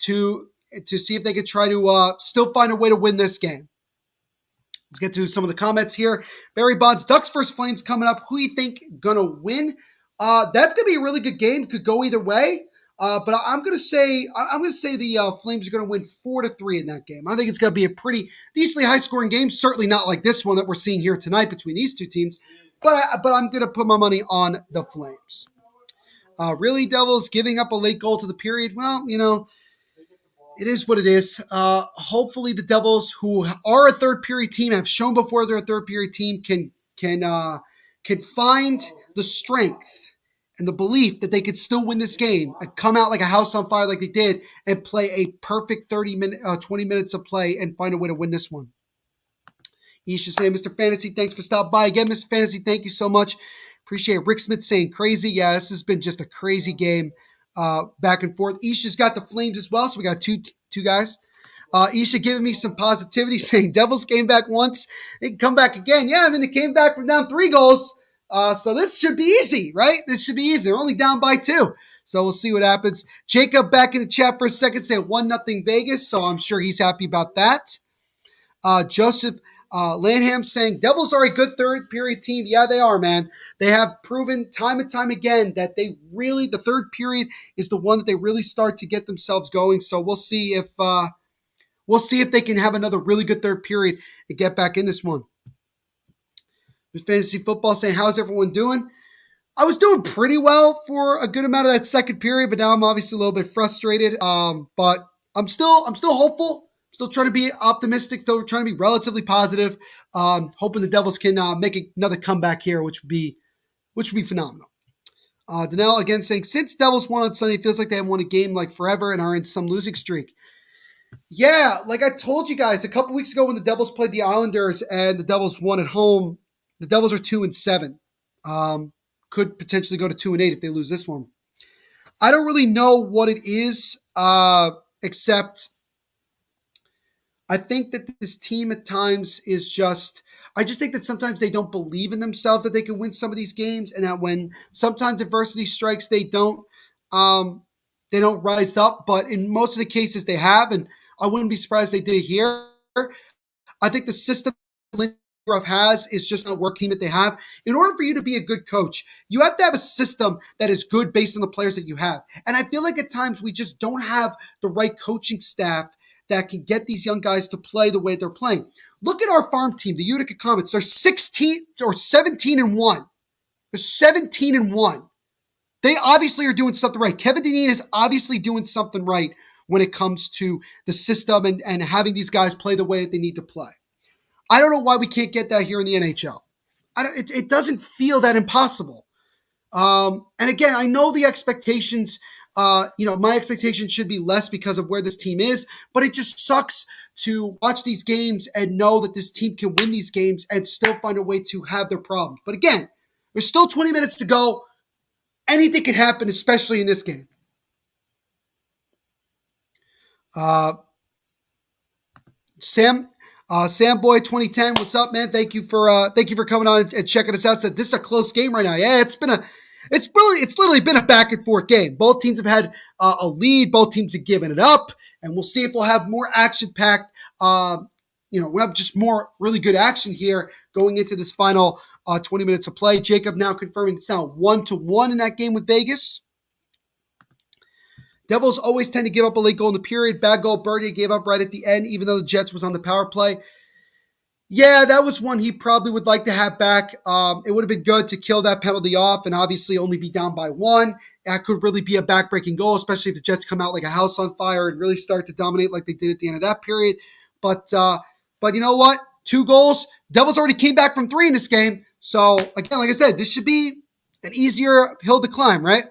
to see if they can try to still find a way to win this game. Let's get to some of the comments here. Barry Bonds, Ducks versus Flames coming up. Who you think gonna win? That's gonna be a really good game. Could go either way. But I'm gonna say the Flames are gonna win 4-3 in that game. I think it's gonna be a pretty decently high scoring game. Certainly not like this one that we're seeing here tonight between these two teams. But I'm gonna put my money on the Flames. Really, Devils giving up a late goal to the period? Well, it is what it is. Hopefully, the Devils, who are a third period team, have shown before they're a third period team, can find the strength and the belief that they could still win this game and come out like a house on fire like they did and play a perfect 20 minutes of play and find a way to win this one. Isha saying, Mr. Fantasy, thanks for stopping by. Again, Mr. Fantasy, thank you so much. Appreciate it. Rick Smith saying crazy. Yeah, this has been just a crazy game back and forth. Isha's got the Flames as well, so we got two guys. Isha giving me some positivity saying Devils came back once. They can come back again. Yeah, they came back from down 3 goals. So this should be easy, right? This should be easy. They're only down by 2. So we'll see what happens. Jacob back in the chat for a second saying 1-0 Vegas, so I'm sure he's happy about that. Joseph Lanham saying, Devils are a good third period team. Yeah, they are, man. They have proven time and time again that the third period is the one that they really start to get themselves going. So we'll see if they can have another really good third period and get back in this one. With Fantasy Football saying, how's everyone doing? I was doing pretty well for a good amount of that second period, but now I'm obviously a little bit frustrated. But I'm still hopeful. Still trying to be optimistic, still trying to be relatively positive. Hoping the Devils can make another comeback here, which would be phenomenal. Danelle again saying, since Devils won on Sunday, it feels like they haven't won a game like forever and are in some losing streak. Yeah, like I told you guys a couple weeks ago when the Devils played the Islanders and the Devils won at home, the Devils are 2-7. Could potentially go to 2-8 if they lose this one. I don't really know what it is, except I think that this team at times is I just think that sometimes they don't believe in themselves that they can win some of these games, and that when sometimes adversity strikes, they don't rise up. But in most of the cases, they have, and I wouldn't be surprised if they did it here. I think the system Ruff has is just not working that they have. In order for you to be a good coach, you have to have a system that is good based on the players that you have. And I feel like at times we just don't have the right coaching staff that can get these young guys to play the way they're playing. Look at our farm team, the Utica Comets. They're 16 or 17-1. They're 17-1. They obviously are doing something right. Kevin Dineen is obviously doing something right when it comes to the system and having these guys play the way that they need to play. I don't know why we can't get that here in the NHL. It doesn't feel that impossible. And again, I know the expectations, my expectations should be less because of where this team is, but it just sucks to watch these games and know that this team can win these games and still find a way to have their problems. But again, there's still 20 minutes to go. Anything can happen, especially in this game. Sam Boy 2010, what's up, man? Thank you for coming on and checking us out. Said this is a close game right now. Yeah, it's literally been a back and forth game. Both teams have had a lead. Both teams have given it up, and we'll see if we'll have more action packed. We'll have just more really good action here going into this final 20 minutes of play. Jacob now confirming it's now 1-1 in that game with Vegas. Devils always tend to give up a late goal in the period. Bad goal, Bernier gave up right at the end, even though the Jets was on the power play. Yeah, that was one he probably would like to have back. It would have been good to kill that penalty off and obviously only be down by one. That could really be a back-breaking goal, especially if the Jets come out like a house on fire and really start to dominate like they did at the end of that period. But you know what? 2 goals. Devils already came back from 3 in this game. So, again, like I said, this should be an easier hill to climb, right?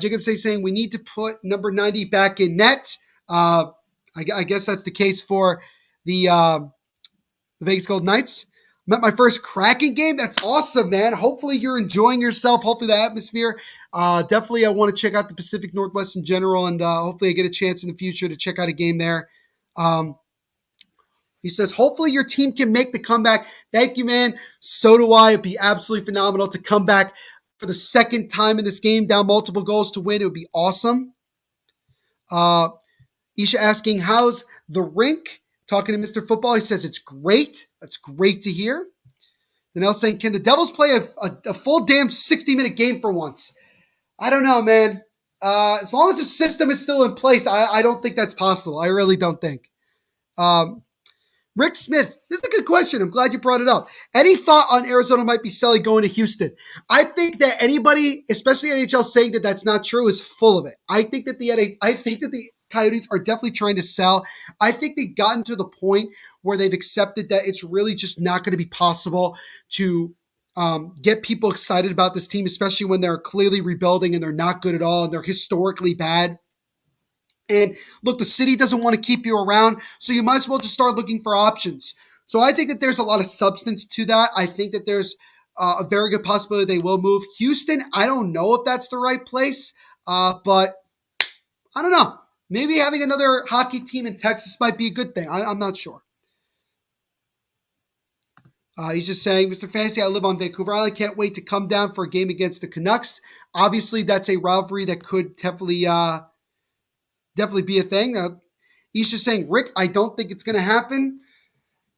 Jacob saying we need to put number 90 back in net. I guess that's the case for the Vegas Golden Knights. Met my first Kraken game. That's awesome, man. Hopefully you're enjoying yourself. Hopefully the atmosphere. Definitely I want to check out the Pacific Northwest in general, and hopefully I get a chance in the future to check out a game there. He says, hopefully your team can make the comeback. Thank you, man. So do I. It'd be absolutely phenomenal to come back for the second time in this game, down multiple goals to win. It would be awesome. Isha asking, how's the rink? Talking to Mr. Football, he says it's great. That's great to hear. Danelle saying, can the Devils play a full damn 60-minute game for once? I don't know, man. As long as the system is still in place, I don't think that's possible. I really don't think. Rick Smith, this is a good question. I'm glad you brought it up. Any thought on Arizona might be selling going to Houston? I think that anybody, especially NHL, saying that that's not true is full of it. I think that the Coyotes are definitely trying to sell. I think they've gotten to the point where they've accepted that it's really just not going to be possible to get people excited about this team, especially when they're clearly rebuilding and they're not good at all and they're historically bad. And look, the city doesn't want to keep you around, so you might as well just start looking for options. So I think that there's a lot of substance to that. I think that there's a very good possibility they will move. Houston, I don't know if that's the right place, but I don't know. Maybe having another hockey team in Texas might be a good thing. I'm not sure. He's just saying, Mr. Fantasy, I live on Vancouver Island. Can't wait to come down for a game against the Canucks. Obviously, that's a rivalry that could definitely be a thing. Isha's saying, Rick, I don't think it's going to happen.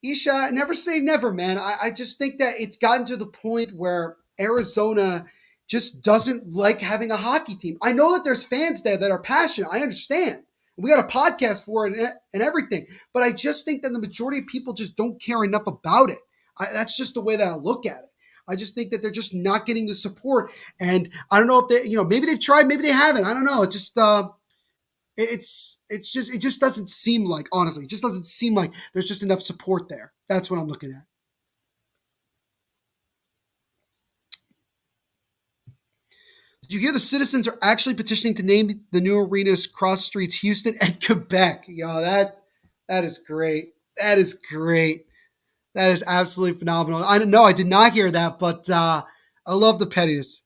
Isha, never say never, man. I just think that it's gotten to the point where Arizona just doesn't like having a hockey team. I know that there's fans there that are passionate. I understand. We got a podcast for it and everything. But I just think that the majority of people just don't care enough about it. That's just the way that I look at it. I just think that they're just not getting the support. And I don't know if they, maybe they've tried, maybe they haven't. I don't know. It just, it just doesn't seem like, honestly, it just doesn't seem like there's just enough support there. That's what I'm looking at. Did you hear the citizens are actually petitioning to name the new arenas cross streets Houston and Quebec? Yo, that is great. That is great. That is absolutely phenomenal. I don't know. I did not hear that, but I love the pettiness.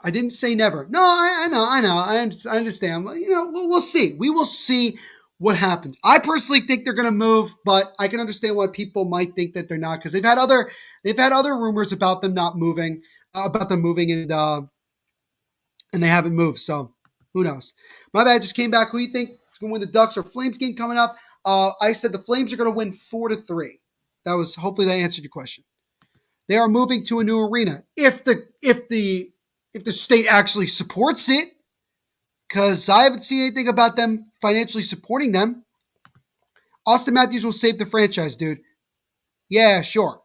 I didn't say never. No, I know. I understand. We'll see. We will see what happens. I personally think they're going to move, but I can understand why people might think that they're not, because they've had other rumors about them not moving, and they haven't moved. So who knows? My bad. Just came back. Who do you think is going to win the Ducks or Flames game coming up? I said the Flames are going to win 4-3. Hopefully that answered your question. They are moving to a new arena if the state actually supports it, because I haven't seen anything about them financially supporting them. Austin Matthews will save the franchise, dude. Yeah, sure.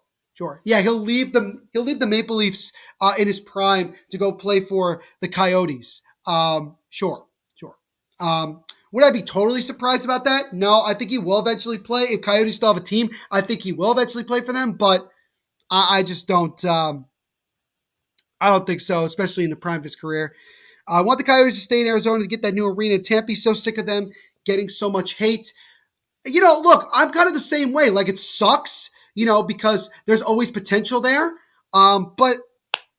Yeah, he'll leave the Maple Leafs in his prime to go play for the Coyotes. Sure. Would I be totally surprised about that? No, I think he will eventually play. If Coyotes still have a team, I think he will eventually play for them, but I just don't. I don't think so, especially in the prime of his career. I want the Coyotes to stay in Arizona to get that new arena. Tampa's so sick of them getting so much hate. Look, I'm kind of the same way. Like, it sucks, because there's always potential there. But,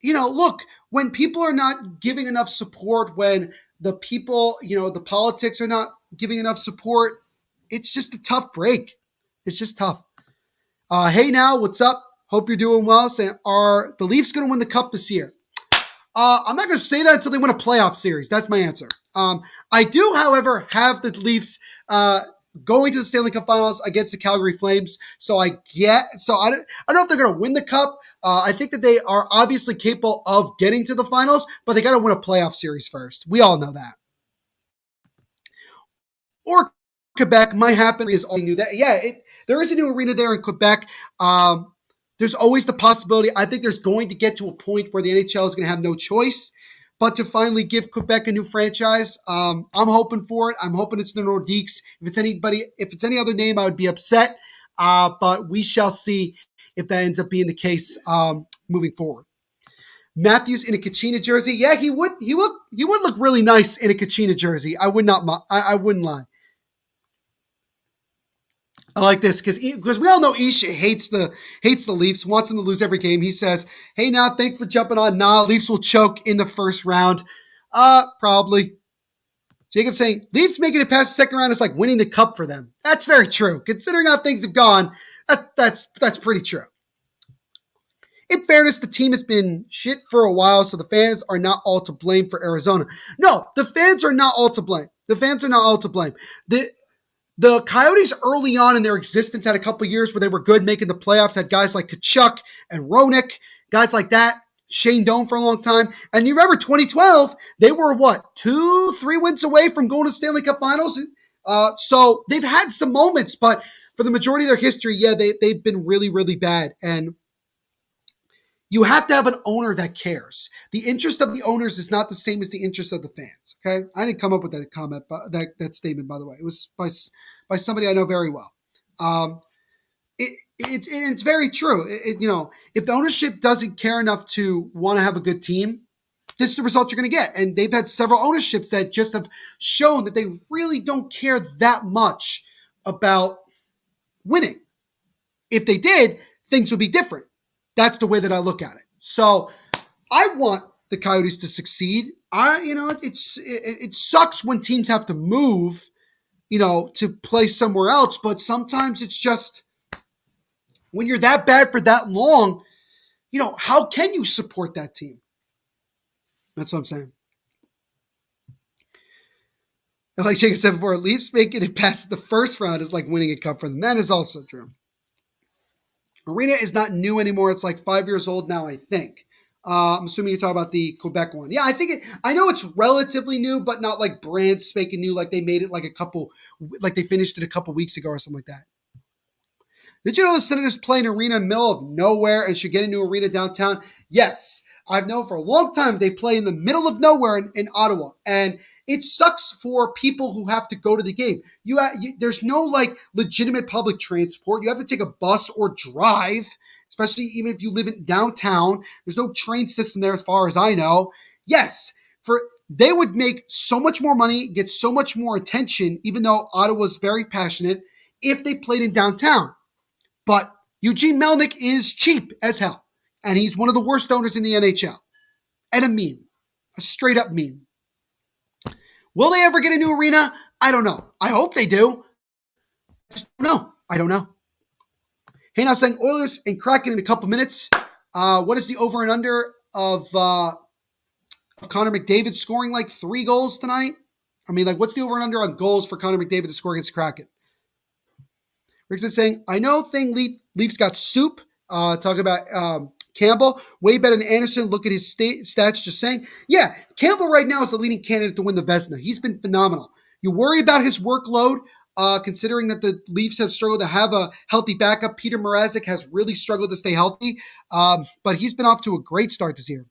look, when people are not giving enough support, when the people, the politics are not giving enough support, it's just a tough break. It's just tough. Hey, now, what's up? Hope you're doing well. Saying, are the Leafs going to win the Cup this year? I'm not going to say that until they win a playoff series. That's my answer. I do, however, have the Leafs going to the Stanley Cup Finals against the Calgary Flames. So I don't know if they're going to win the Cup. I think that they are obviously capable of getting to the finals, but they got to win a playoff series first. We all know that. Or Quebec might happen. Is all knew that. Yeah, there is a new arena there in Quebec. There's always the possibility. I think there's going to get to a point where the NHL is going to have no choice but to finally give Quebec a new franchise. I'm hoping for it. I'm hoping it's the Nordiques. If it's any other name, I would be upset. But we shall see if that ends up being the case moving forward. Matthews in a Kachina jersey. Yeah, he would look really nice in a Kachina jersey. I wouldn't lie. I like this because we all know Isha hates the Leafs, wants them to lose every game. He says, "Hey, now, thanks for jumping on. Nah, Leafs will choke in the first round. Probably." Jacob saying, "Leafs making it past the second round is like winning the cup for them." That's very true. Considering how things have gone, that's pretty true. In fairness, the team has been shit for a while, so the fans are not all to blame for Arizona. No, the fans are not all to blame. The Coyotes early on in their existence had a couple years where they were good, making the playoffs, had guys like Tkachuk and Roenick, guys like that, Shane Doan for a long time. And you remember 2012, they were 2-3 wins away from going to Stanley Cup Finals? So they've had some moments, but for the majority of their history, yeah, they've been really, really bad. And you have to have an owner that cares. The interest of the owners is not the same as the interest of the fans. Okay, I didn't come up with that comment, but that statement, by the way, it was by somebody I know very well. It's very true. If the ownership doesn't care enough to want to have a good team, this is the result you're going to get. And they've had several ownerships that just have shown that they really don't care that much about winning. If they did, things would be different. That's the way that I look at it. So I want the Coyotes to succeed. It sucks when teams have to move, to play somewhere else. But sometimes it's just when you're that bad for that long, how can you support that team? That's what I'm saying. And like Jacob said before, Leafs making it past the first round is like winning a cup for them. That is also true. Arena is not new anymore. It's like 5 years old now, I think. I'm assuming you're talking about the Quebec one. Yeah, I know it's relatively new, but not like brand spanking new. Like they made it like they finished it a couple weeks ago or something like that. Did you know the Senators play an arena in the middle of nowhere and should get a new arena downtown? Yes. I've known for a long time they play in the middle of nowhere in Ottawa. And it sucks for people who have to go to the game. There's no legitimate public transport. You have to take a bus or drive, especially even if you live in downtown. There's no train system there as far as I know. Yes, they would make so much more money, get so much more attention, even though Ottawa's very passionate, if they played in downtown. But Eugene Melnyk is cheap as hell. And he's one of the worst owners in the NHL. And a meme. A straight up meme. Will they ever get a new arena? I don't know. I hope they do. I don't know. Hey, now saying Oilers and Kraken in a couple minutes. What is the over and under of Connor McDavid scoring 3 goals tonight? I mean, what's the over and under on goals for Connor McDavid to score against Kraken? Rick's been saying, I know Leafs got soup. Talk about Campbell. Way better than Anderson. Look at his stats. Just saying. Yeah, Campbell right now is the leading candidate to win the Vezina. He's been phenomenal. You worry about his workload, considering that the Leafs have struggled to have a healthy backup. Peter Mrazek has really struggled to stay healthy, but he's been off to a great start this year.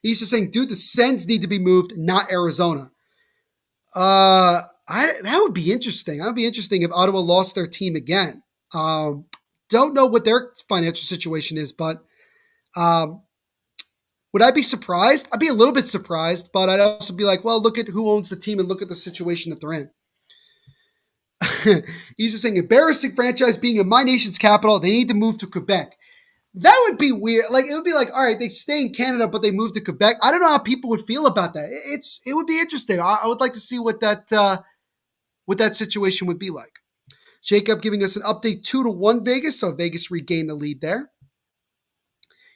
He's just saying, dude, the Sens need to be moved, not Arizona. That would be interesting. That would be interesting if Ottawa lost their team again. Don't know what their financial situation is, but would I be surprised? I'd be a little bit surprised, but I'd also be like, well, look at who owns the team and look at the situation that they're in. He's just saying, embarrassing franchise being in my nation's capital. They need to move to Quebec. That would be weird. Like, it would be like, all right, they stay in Canada, but they move to Quebec. I don't know how people would feel about that. It would be interesting. I would like to see what that situation would be like. Jacob giving us an update 2-1 Vegas, so Vegas regained the lead there.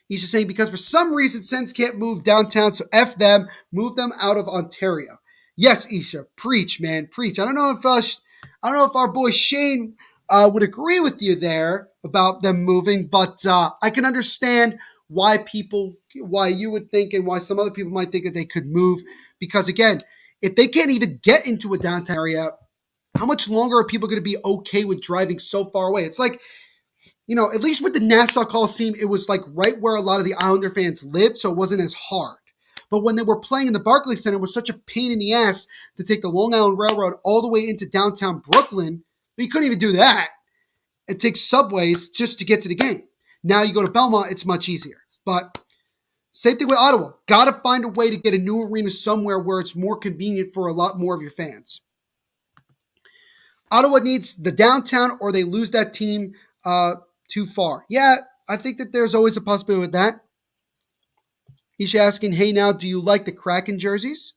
He's just saying because for some reason Sens can't move downtown, so F them, move them out of Ontario. Yes, Isha, preach, man, preach. I don't know if our boy Shane would agree with you there about them moving, but I can understand why you would think and why some other people might think that they could move. Because again, if they can't even get into a downtown area, how much longer are people going to be okay with driving so far away? It's like, at least with the Nassau Coliseum, it was like right where a lot of the Islander fans lived, so it wasn't as hard. But when they were playing in the Barclays Center, it was such a pain in the ass to take the Long Island Railroad all the way into downtown Brooklyn. But you couldn't even do that. It takes subways just to get to the game. Now you go to Belmont, it's much easier. But same thing with Ottawa. Got to find a way to get a new arena somewhere where it's more convenient for a lot more of your fans. Ottawa needs the downtown or they lose that team too far. Yeah, I think that there's always a possibility with that. He's asking, hey, now, do you like the Kraken jerseys?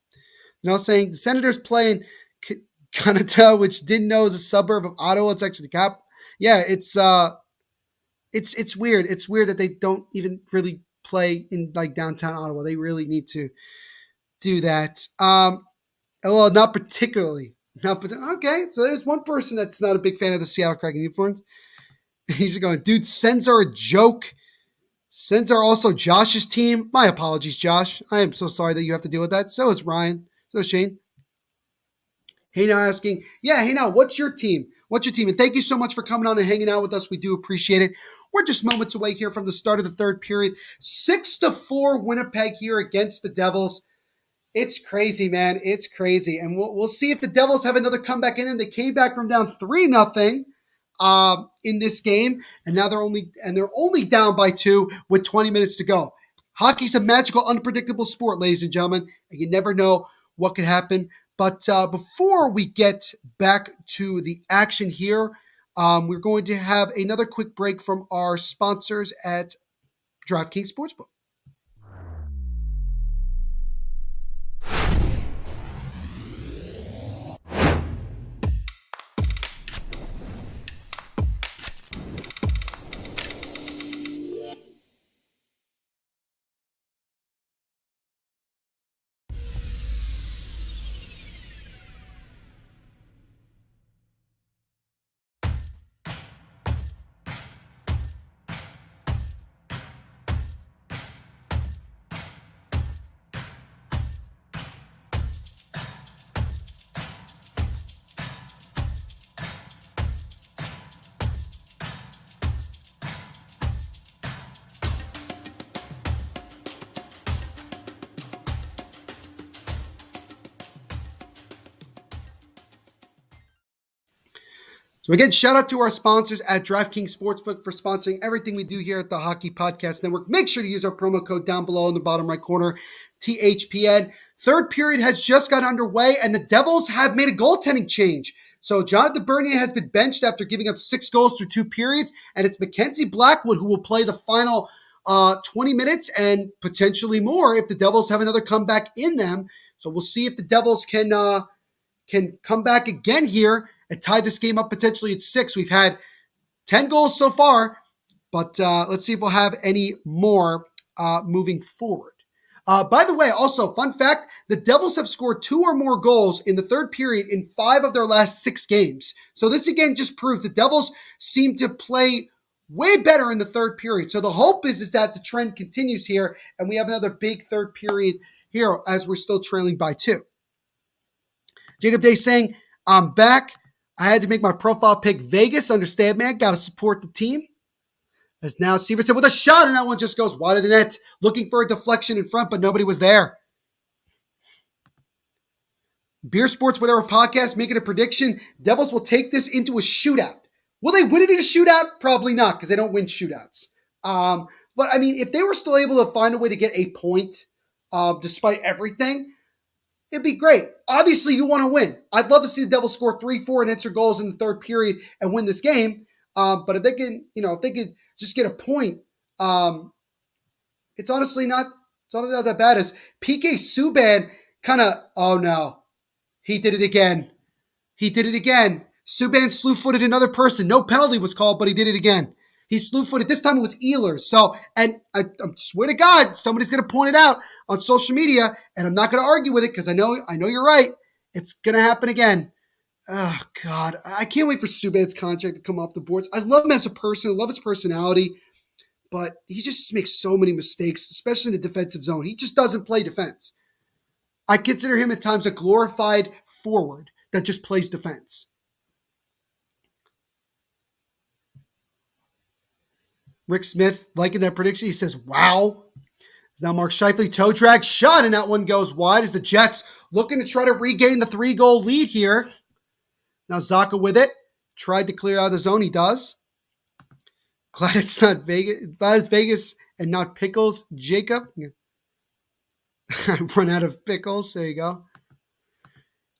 Saying the Senators play in Canada, which didn't know is a suburb of Ottawa. It's actually the cap. Yeah, it's weird. It's weird that they don't even really play in like downtown Ottawa. They really need to do that. Well, not particularly. Okay, so there's one person that's not a big fan of the Seattle Kraken uniforms. He's going, dude, Sens are a joke. Sens are also Josh's team. My apologies, Josh. I am so sorry that you have to deal with that. So is Ryan. So is Shane. Hey, now asking, hey, now, what's your team? What's your team? And thank you so much for coming on and hanging out with us. We do appreciate it. We're just moments away here from the start of the third period. 6-4 Winnipeg here against the Devils. It's crazy, man. It's crazy. And we'll see if the Devils have another comeback in. And they came back from down 3-0 in this game. And now they're only down by 2 with 20 minutes to go. Hockey's a magical, unpredictable sport, ladies and gentlemen. And you never know what could happen. But before we get back to the action here, we're going to have another quick break from our sponsors at DraftKings Sportsbook. So again, shout out to our sponsors at DraftKings Sportsbook for sponsoring everything we do here at the Hockey Podcast Network. Make sure to use our promo code down below in the bottom right corner, THPN. Third period has just got underway, and the Devils have made a goaltending change. So Jonathan Bernier has been benched after giving up 6 goals through 2 periods, and it's Mackenzie Blackwood who will play the final 20 minutes and potentially more if the Devils have another comeback in them. So we'll see if the Devils can come back again here and tie this game up potentially at 6. We've had 10 goals so far, but let's see if we'll have any more moving forward. By the way, also, fun fact, the Devils have scored 2 or more goals in the third period in 5 of their last 6 games. So this again just proves the Devils seem to play way better in the third period. So the hope is that the trend continues here, and we have another big third period here as we're still trailing by 2. Jacob Day saying, I'm back. I had to make my profile pick Vegas. Understand, man. Got to support the team. As now Severson with a shot, and that one just goes wide of the net. Looking for a deflection in front, but nobody was there. Beer Sports Whatever podcast making a prediction. Devils will take this into a shootout. Will they win it in a shootout? Probably not, because they don't win shootouts. But, I mean, if they were still able to find a way to get a point despite everything, it'd be great. Obviously, you want to win. I'd love to see the Devils score 3-4 and answer goals in the third period and win this game. But if they could just get a point, it's honestly not that bad. As PK Subban kind of, oh no, he did it again. Subban slew-footed another person. No penalty was called, but he did it again. He slew-footed. This time it was Ehlers. So, and I swear to God, somebody's going to point it out on social media, and I'm not going to argue with it because I know you're right. It's going to happen again. Oh, God. I can't wait for Subban's contract to come off the boards. I love him as a person. I love his personality, but he just makes so many mistakes, especially in the defensive zone. He just doesn't play defense. I consider him at times a glorified forward that just plays defense. Rick Smith liking that prediction. He says, wow. It's now Mark Scheifele, toe drag shot, and that one goes wide as the Jets looking to try to regain the 3-goal lead here. Now Zacha with it. Tried to clear out of the zone. He does. Glad it's not Vegas. Glad it's Vegas and not Pickles. Jacob. I run out of pickles. There you go.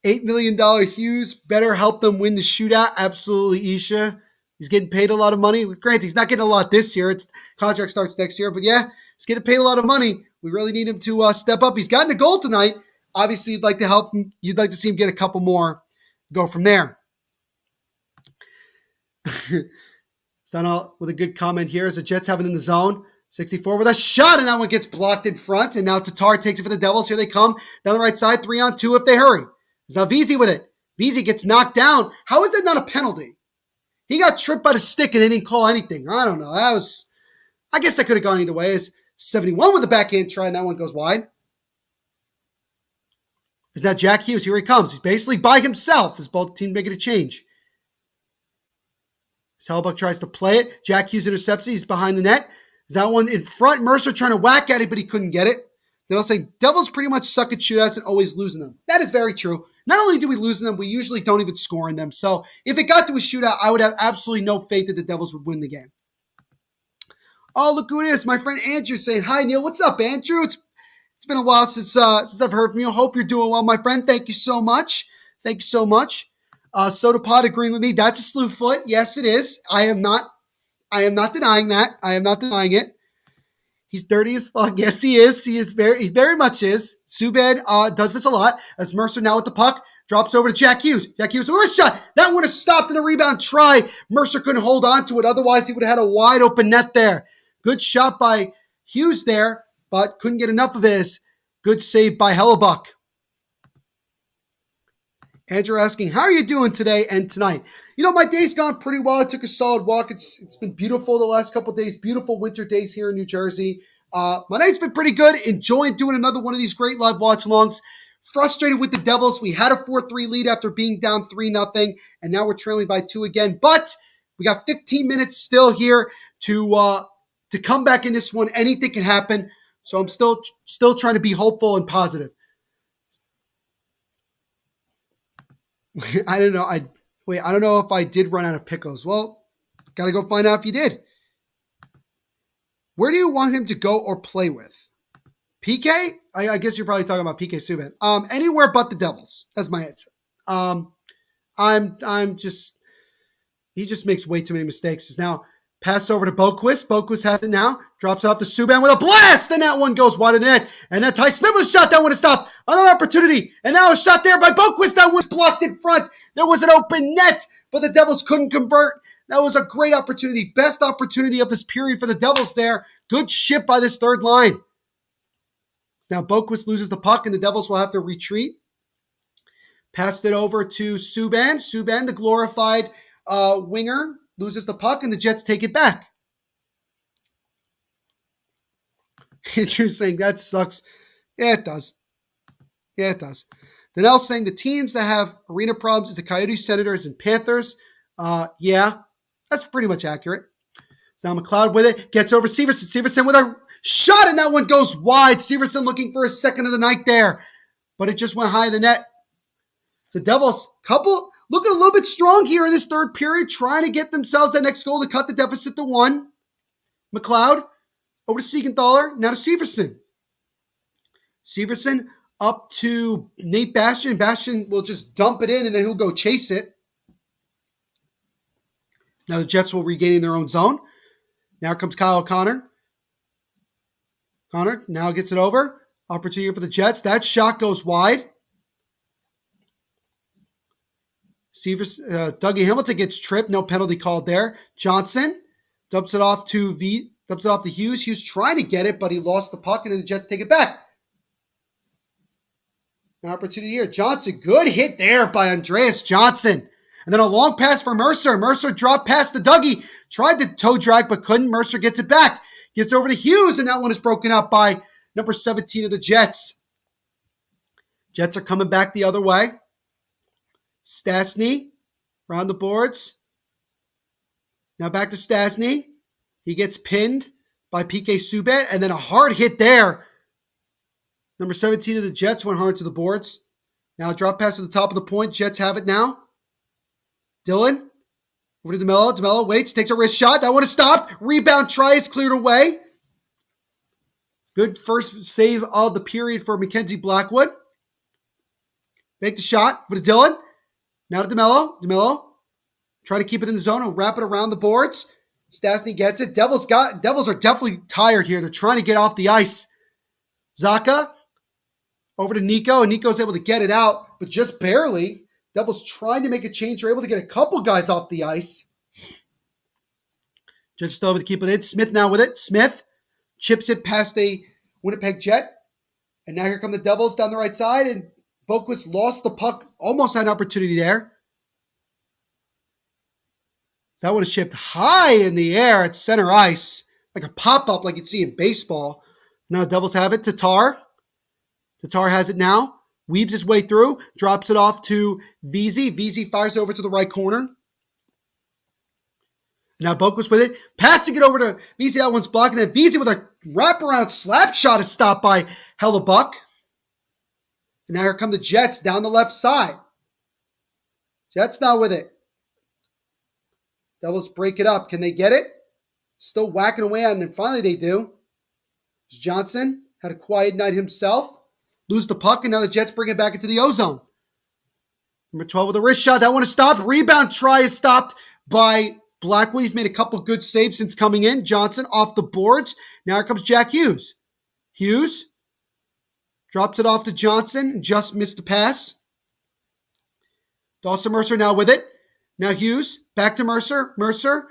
$8 million Hughes. Better help them win the shootout. Absolutely, Isha. He's getting paid a lot of money. Granted, he's not getting a lot this year. Its contract starts next year. But yeah, he's getting paid a lot of money. We really need him to step up. He's gotten a goal tonight. Obviously, you'd like to help him. You'd like to see him get a couple more. Go from there. Stunna with a good comment here as the Jets have it in the zone. 64 with a shot, and that one gets blocked in front. And now Tatar takes it for the Devils. Here they come down the right side, 3-on-2 if they hurry. There's now Vesey with it. Vesey gets knocked down. How is that not a penalty? He got tripped by the stick and they didn't call anything. I don't know. I guess that could have gone either way. It's 71 with the backhand try, and that one goes wide. Is that Jack Hughes? Here he comes. He's basically by himself as both teams making a change. As Hellbuck tries to play it. Jack Hughes intercepts it. He's behind the net. Is that one in front? Mercer trying to whack at it, but he couldn't get it. They'll say Devils pretty much suck at shootouts and always losing them. That is very true. Not only do we lose them, we usually don't even score in them. So if it got to a shootout, I would have absolutely no faith that the Devils would win the game. Oh, look who it is. My friend Andrew saying, hi, Neil. What's up, Andrew? It's been a while since I've heard from you. Hope you're doing well, my friend. Thank you so much. Soda Pod agreeing with me. That's a slew foot. Yes, it is. I am not denying that. I am not denying it. He's dirty as fuck. Yes, he is. He very much is. Subban does this a lot. As Mercer now with the puck drops over to Jack Hughes. Jack Hughes with a shot. That would have stopped in a rebound try. Mercer couldn't hold on to it. Otherwise, he would have had a wide open net there. Good shot by Hughes there, but couldn't get enough of his. Good save by Hellebuck. Andrew asking, how are you doing today and tonight? You know, my day's gone pretty well. I took a solid walk. It's been beautiful the last couple of days. Beautiful winter days here in New Jersey. My night's been pretty good. Enjoying doing another one of these great live watch-alongs. Frustrated with the Devils. We had a 4-3 lead after being down 3-0, and now we're trailing by 2 again. But we got 15 minutes still here to come back in this one. Anything can happen. So I'm still trying to be hopeful and positive. I don't know. I don't know if I did run out of pickles. Well, got to go find out if you did. Where do you want him to go or play with? PK? I guess you're probably talking about PK Subban. Anywhere but the Devils. That's my answer. He just makes way too many mistakes. He's now pass over to Boquist. Boquist has it now. Drops off to Subban with a blast. And that one goes wide of the net. And that Ty Smith was shot. That one is stopped. Another opportunity. And now a shot there by Boquist. That was blocked in front. There was an open net, but the Devils couldn't convert. That was a great opportunity. Best opportunity of this period for the Devils there. Good shit by this third line. Now Boquist loses the puck, and the Devils will have to retreat. Passed it over to Subban. Subban, the glorified winger, loses the puck, and the Jets take it back. Andrew saying that sucks. Yeah, it does. Yeah, it does. Danelle saying the teams that have arena problems is the Coyotes, Senators, and Panthers. Yeah, that's pretty much accurate. So now McLeod with it, gets over Severson. Severson with a shot, and that one goes wide. Severson looking for his second of the night there, but it just went high in the net. So Devils, looking a little bit strong here in this third period, trying to get themselves that next goal to cut the deficit to 1. McLeod over to Siegenthaler, now to Severson. Severson up to Nate Bastian. Bastian will just dump it in, and then he'll go chase it. Now the Jets will regain their own zone. Now comes Kyle Connor. Connor now gets it over. Opportunity for the Jets. That shot goes wide. Dougie Hamilton gets tripped. No penalty called there. Johnson dumps it off to Hughes. Hughes trying to get it, but he lost the puck, and then the Jets take it back. An opportunity here. Johnson, good hit there by Andreas Johnson. And then a long pass for Mercer. Mercer dropped past to Dougie. Tried to toe drag, but couldn't. Mercer gets it back. Gets over to Hughes, and that one is broken up by number 17 of the Jets. Jets are coming back the other way. Stastny around the boards. Now back to Stastny. He gets pinned by PK Subban, and then a hard hit there. Number 17 of the Jets went hard to the boards. Now drop pass to the top of the point. Jets have it now. Dylan over to DeMello. DeMello waits, takes a wrist shot. That one is stopped. Rebound try is cleared away. Good first save of the period for Mackenzie Blackwood. Make the shot over to Dylan. Now to DeMello. DeMello trying to keep it in the zone and wrap it around the boards. Stastny gets it. Devils are definitely tired here. They're trying to get off the ice. Zaka over to Nico, and Nico's able to get it out, but just barely. Devils trying to make a change. They're able to get a couple guys off the ice. Jets still able to keep it in. Smith now with it. Smith chips it past a Winnipeg Jet. And now here come the Devils down the right side, and Boquist lost the puck. Almost had an opportunity there. That one is shipped high in the air at center ice. Like a pop-up like you'd see in baseball. Now Devils have it. Tatar. Tatar has it now. Weaves his way through. Drops it off to Veazey. Veazey fires over to the right corner. Now Boquist with it. Passing it over to Veazey. That one's blocking it. Veazey with a wraparound slap shot is stopped by Hellebuck. And now here come the Jets down the left side. Jets now with it. Devils break it up. Can they get it? Still whacking away on it, and finally they do. Johnson had a quiet night himself. Lose the puck, and now the Jets bring it back into the O-zone. Number 12 with a wrist shot. That one is stopped. Rebound try is stopped by Blackwood. He's made a couple good saves since coming in. Johnson off the boards. Now here comes Jack Hughes. Hughes drops it off to Johnson. Just missed the pass. Dawson Mercer now with it. Now Hughes. Back to Mercer. Mercer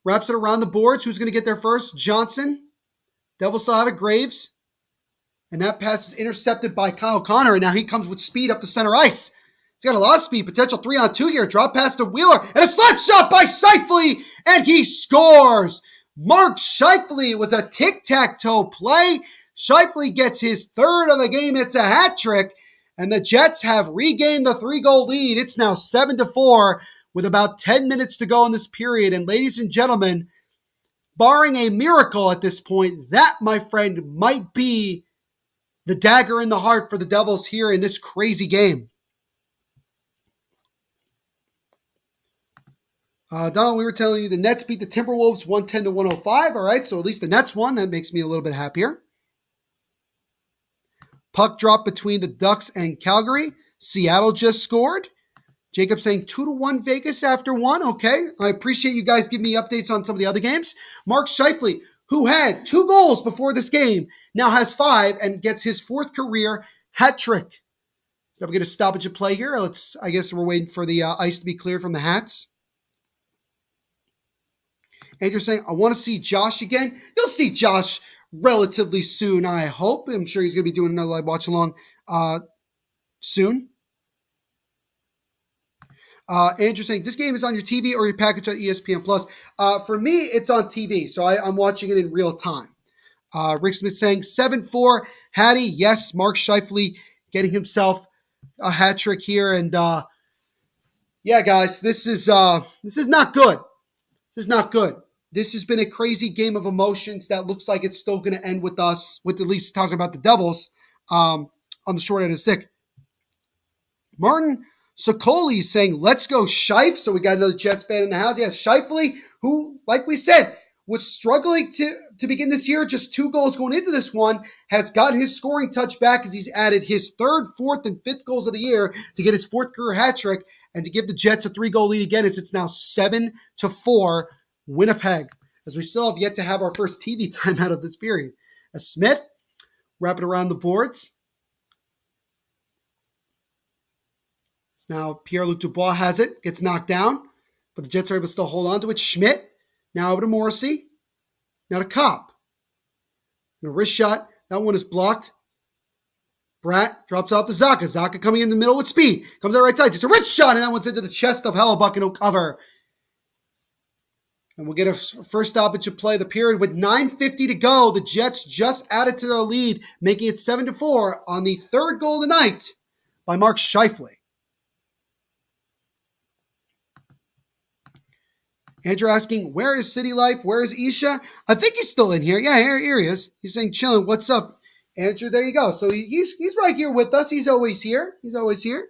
wraps it around the boards. Who's going to get there first? Johnson. Devils still have it. Graves. And that pass is intercepted by Kyle Connor. And now he comes with speed up the center ice. He's got a lot of speed. Potential 3-on-2 here. Drop pass to Wheeler. And a slap shot by Scheifele. And he scores. Mark Scheifele was a tic-tac-toe play. Scheifele gets his third of the game. It's a hat trick. And the Jets have regained the 3-goal lead. It's now 7-4 with about 10 minutes to go in this period. And ladies and gentlemen, barring a miracle at this point, that, my friend, might be the dagger in the heart for the Devils here in this crazy game. Donald, we were telling you the Nets beat the Timberwolves 110-105. All right, so at least the Nets won. That makes me a little bit happier. Puck drop between the Ducks and Calgary. Seattle just scored. Jacob saying 2-1 Vegas after one. Okay, I appreciate you guys giving me updates on some of the other games. Mark Scheifele, who had 2 goals before this game, now has 5 and gets his 4th career hat trick. So we're going to stoppage of play here. I guess we're waiting for the ice to be cleared from the hats. Andrew saying, I want to see Josh again. You'll see Josh relatively soon, I hope. I'm sure he's going to be doing another live watch along soon. Andrew saying, this game is on your TV or your package on ESPN Plus. For me, it's on TV, so I'm watching it in real time. Rick Smith saying 7-4. Hattie, yes, Mark Scheifele getting himself a hat trick here, and yeah, guys, this is not good. This is not good. This has been a crazy game of emotions that looks like it's still going to end with us, with at least talking about the Devils on the short end of the stick. Martin Sokoli is saying, let's go Scheif. So we got another Jets fan in the house. Yeah, Scheifele, who, like we said, was struggling to begin this year, just 2 goals going into this one, has got his scoring touch back as he's added his 3rd, 4th, and 5th goals of the year to get his 4th career hat trick and to give the Jets a 3-goal lead again. It's now 7-4 Winnipeg, as we still have yet to have our first TV time out of this period. As Smith, wrapping around the boards. Now Pierre-Luc Dubois has it, gets knocked down, but the Jets are able to still hold on to it. Schmidt, now over to Morrissey, now to Kopp. And a wrist shot, that one is blocked. Bratt drops off to Zacha. Zacha coming in the middle with speed. Comes out right side, it's a wrist shot, and that one's into the chest of Hellebuck, and he'll cover. And we'll get a first stoppage of play of the period with 9:50 to go. The Jets just added to their lead, making it 7-4 on the 3rd goal of the night by Mark Scheifele. Andrew asking, where is City Life? Where is Isha? I think he's still in here. Yeah, here he is. He's saying, chilling. What's up, Andrew? There you go. So he's right here with us. He's always here. He's always here.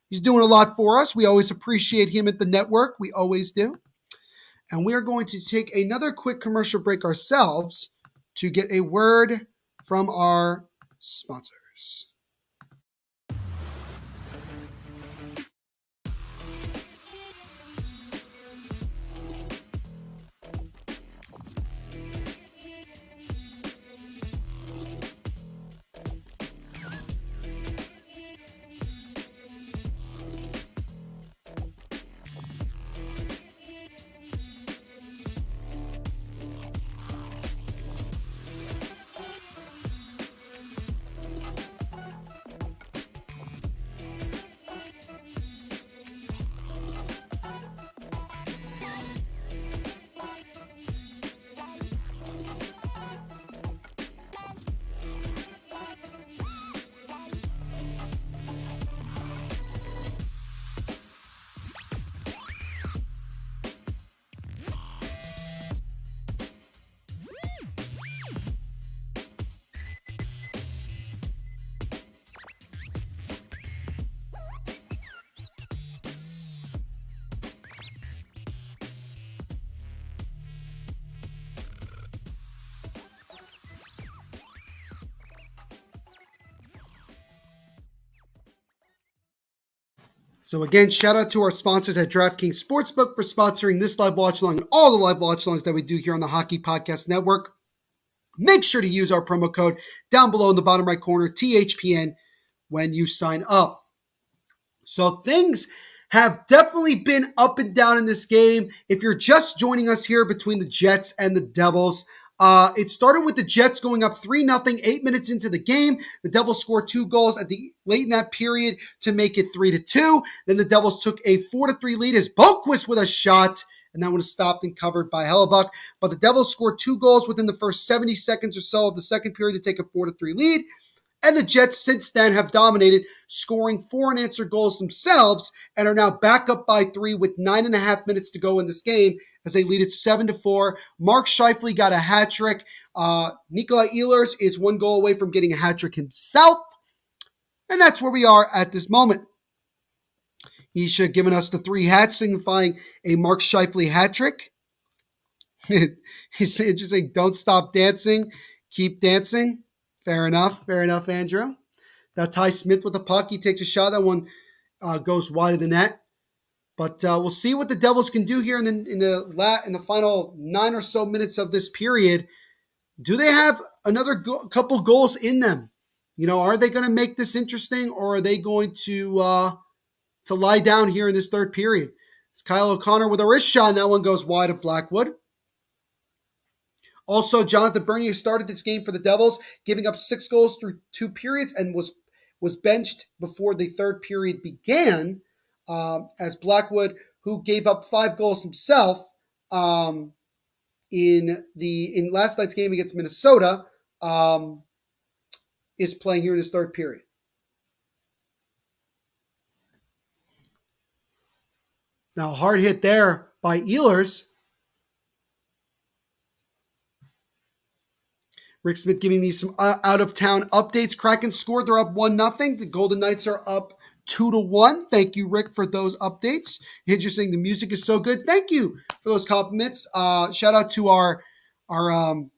He's doing a lot for us. We always appreciate him at the network. We always do. And we are going to take another quick commercial break ourselves to get a word from our sponsors. So again, shout out to our sponsors at DraftKings Sportsbook for sponsoring this live watch along and all the live watch alongs that we do here on the Hockey Podcast Network. Make sure to use our promo code down below in the bottom right corner, THPN, when you sign up. So things have definitely been up and down in this game. If you're just joining us here between the Jets and the Devils, it started with the Jets going up 3-0, 8 minutes into the game. The Devils scored 2 goals late in that period to make it 3-2. Then the Devils took a 4-3 lead as Boquist with a shot, and that one was stopped and covered by Hellebuck. But the Devils scored 2 goals within the first 70 seconds or so of the second period to take a 4-3 lead. And the Jets since then have dominated, scoring 4 unanswered goals themselves, and are now back up by 3 with 9.5 minutes to go in this game as they lead it 7-4. Mark Scheifele got a hat trick. Nikolai Ehlers is 1 goal away from getting a hat trick himself. And that's where we are at this moment. Isha giving us the 3 hats, signifying a Mark Scheifele hat trick. He's just saying, don't stop dancing, keep dancing. Fair enough, Andrew. Now Ty Smith with the puck. He takes a shot. That one goes wide of the net. But we'll see what the Devils can do here in the final 9 or so minutes of this period. Do they have another couple goals in them? You know, are they going to make this interesting, or are they going to lie down here in this third period? It's Kyle O'Connor with a wrist shot, and that one goes wide of Blackwood. Also, Jonathan Bernier started this game for the Devils, giving up 6 goals through 2 periods and was benched before the third period began, as Blackwood, who gave up 5 goals himself in last night's game against Minnesota, is playing here in his third period. Now, hard hit there by Ehlers. Rick Smith giving me some out-of-town updates. Kraken scored. They're up 1-0. The Golden Knights are up 2-1. Thank you, Rick, for those updates. Interesting. The music is so good. Thank you for those compliments. Shout out to our the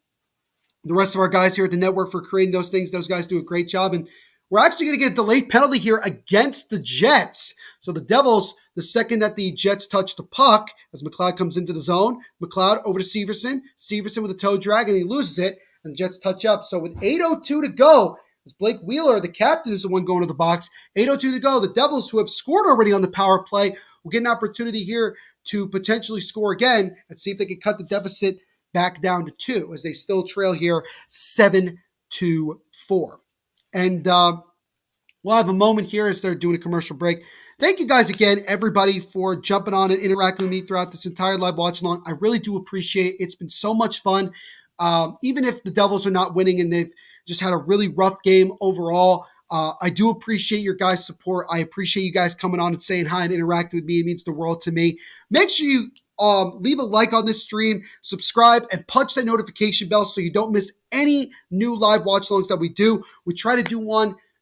rest of our guys here at the network for creating those things. Those guys do a great job. And we're actually going to get a delayed penalty here against the Jets. So the Devils, the second that the Jets touch the puck, as McLeod comes into the zone, McLeod over to Severson. Severson with a toe drag, and he loses it. And the Jets touch up. So with 8:02 to go, as Blake Wheeler, the captain, is the one going to the box. 8:02 to go. The Devils, who have scored already on the power play, will get an opportunity here to potentially score again and see if they can cut the deficit back down to 2, as they still trail here 7-4. And we'll have a moment here as they're doing a commercial break. Thank you guys again, everybody, for jumping on and interacting with me throughout this entire live watch along. I really do appreciate it. It's been so much fun. Even if the Devils are not winning and they've just had a really rough game overall, I do appreciate your guys' support. I appreciate you guys coming on and saying hi and interacting with me. It means the world to me. Make sure you leave a like on this stream, subscribe, and punch that notification bell so you don't miss any new live watch-alongs that we do. We try to do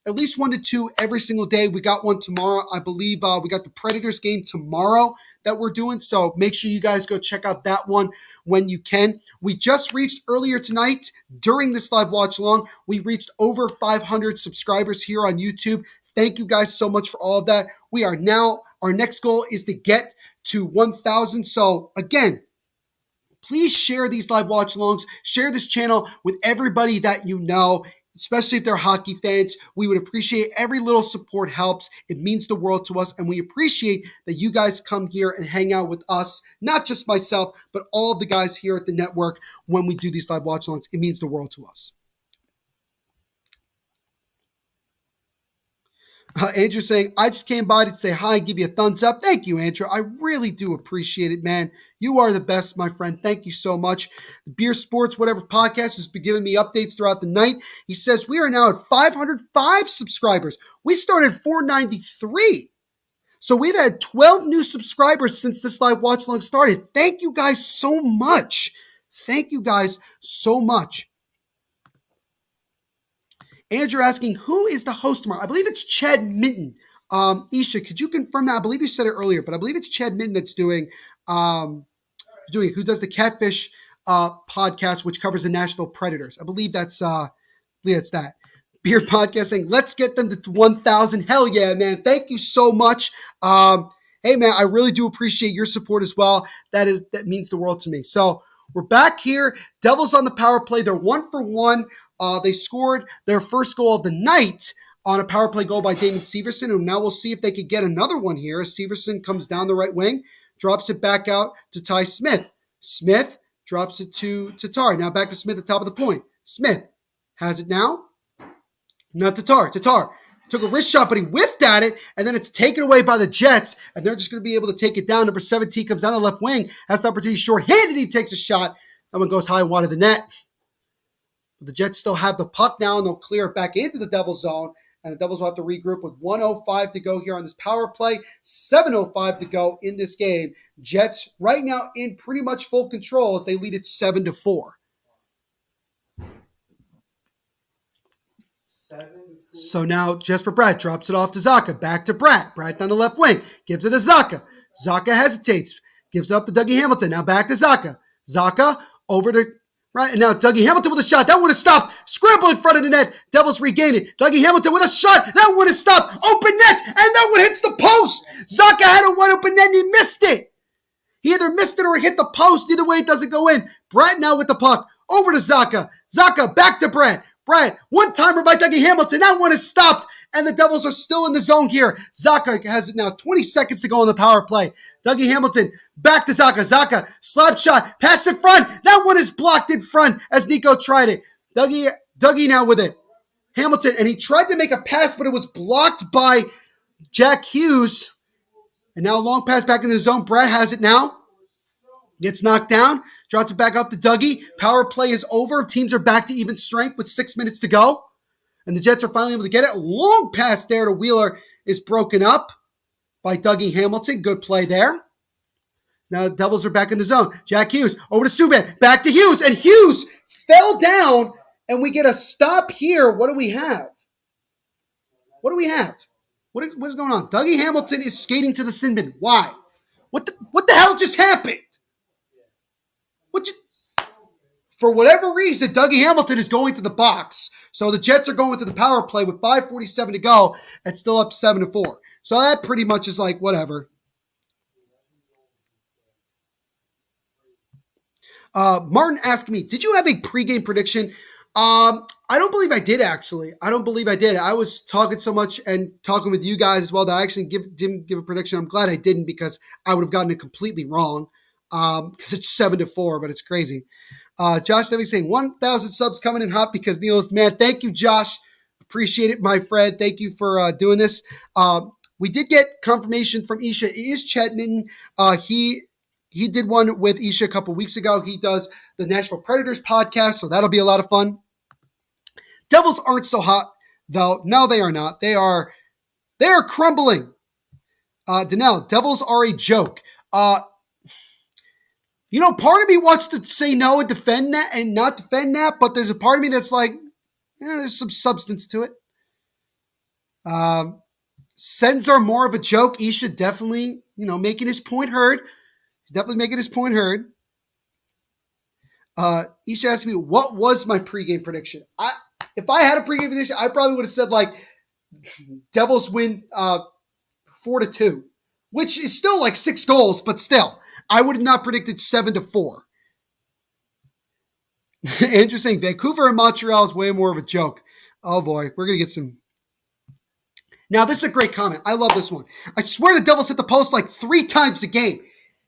at least 1 to 2 every single day. We got one tomorrow. I believe we got the Predators game tomorrow that we're doing. So make sure you guys go check out that one when you can. We just reached earlier tonight during this live watch along. We reached over 500 subscribers here on YouTube. Thank you guys so much for all of that. We are now, our next goal is to get to 1,000. So again, please share these live watch alongs. Share this channel with everybody that you know, especially if they're hockey fans. We would appreciate every little support helps. It means the world to us, and we appreciate that you guys come here and hang out with us, not just myself, but all of the guys here at the network when we do these live watch-alongs. It means the world to us. Andrew saying, I just came by to say hi and give you a thumbs up. Thank you, Andrew. I really do appreciate it, man. You are the best, my friend. Thank you so much. The Beer Sports Whatever podcast has been giving me updates throughout the night. He says, we are now at 505 subscribers. We started 493. So we've had 12 new subscribers since this live watch along started. Thank you guys so much. Thank you guys so much. Andrew asking, who is the host tomorrow? I believe it's Chad Minton. Isha, could you confirm that? I believe you said it earlier, but I believe it's Chad Minton that's doing who does the Catfish podcast, which covers the Nashville Predators. I believe that's that. Beer podcast saying, let's get them to 1,000. Hell yeah, man. Thank you so much. Hey, man, I really do appreciate your support as well. That means the world to me. So we're back here. Devils on the power play. They're 1 for 1. They scored their first goal of the night on a power play goal by Damon Severson, and now we'll see if they could get another one here as Severson comes down the right wing, drops it back out to Ty Smith. Smith drops it to Tatar. Now back to Smith at the top of the point. Smith has it now. Not Tatar. Tatar took a wrist shot, but he whiffed at it, and then it's taken away by the Jets, and they're just going to be able to take it down. Number 17 comes down the left wing. Has the opportunity short-handed. He takes a shot. That one goes high and wide of the net. But the Jets still have the puck now, and they'll clear it back into the Devils zone. And the Devils will have to regroup with 1:05 to go here on this power play. 7:05 to go in this game. Jets right now in pretty much full control as they lead it 7-4. So now Jesper Bratt drops it off to Zacha. Back to Bratt. Bratt down the left wing. Gives it to Zacha. Zacha hesitates. Gives it up to Dougie Hamilton. Now back to Zacha. Zacha over to right. And now Dougie Hamilton with a shot. That would have stopped. Scramble in front of the net. Devils regain it. Dougie Hamilton with a shot. That would have stopped. Open net. And that one hits the post. Zacha had a wide open net and he missed it. He either missed it or hit the post. Either way, it doesn't go in. Bratt now with the puck. Over to Zacha. Zacha back to Bratt. Bratt, one-timer by Dougie Hamilton. That one is stopped. and the Devils are still in the zone here. Zacha has it now. 20 seconds to go on the power play. Dougie Hamilton back to Zacha. Zacha, slap shot, pass in front. That one is blocked in front as Nico tried it. Dougie now with it. Hamilton, and he tried to make a pass, but it was blocked by Jack Hughes. And now a long pass back in the zone. Brad has it now. Gets knocked down. Drops it back up to Dougie. Power play is over. Teams are back to even strength with 6 minutes to go. And the Jets are finally able to get it. Long pass there to Wheeler is broken up by Dougie Hamilton. Good play there. Now the Devils are back in the zone. Jack Hughes over to Subban. Back to Hughes. And Hughes fell down. And we get a stop here. What do we have? What is going on? Dougie Hamilton is skating to the sin bin. Why? What the hell just happened? For whatever reason, Dougie Hamilton is going to the box. So the Jets are going to the power play with 5:47 to go and still up 7-4. So that pretty much is like whatever. Martin asked me, did you have a pregame prediction? I don't believe I did, actually. I don't believe I did. I was talking so much and talking with you guys as well that I actually didn't give a prediction. I'm glad I didn't because I would have gotten it completely wrong because it's 7-4, but it's crazy. Josh Levy saying 1,000 subs coming in hot because Neil is the man. Thank you, Josh. Appreciate it, my friend. Thank you for doing this. We did get confirmation from Isha. It is Chetnin. He did one with Isha a couple weeks ago. He does the Nashville Predators podcast, so that'll be a lot of fun. Devils aren't so hot, though. No, they are not. They are crumbling. Danelle, Devils are a joke. Part of me wants to say no and defend that and not defend that, but there's a part of me that's like, there's some substance to it. Sens are more of a joke. Isha definitely, making his point heard. He's definitely making his point heard. Isha asked me, what was my pregame prediction? If I had a pregame prediction, I probably would have said like Devils win 4-2, which is still like 6 goals, but still, I would have not predicted 7-4. Andrew saying Vancouver and Montreal is way more of a joke. Oh boy, we're gonna get some. Now this is a great comment. I love this one. I swear the Devils hit the post like 3 times a game.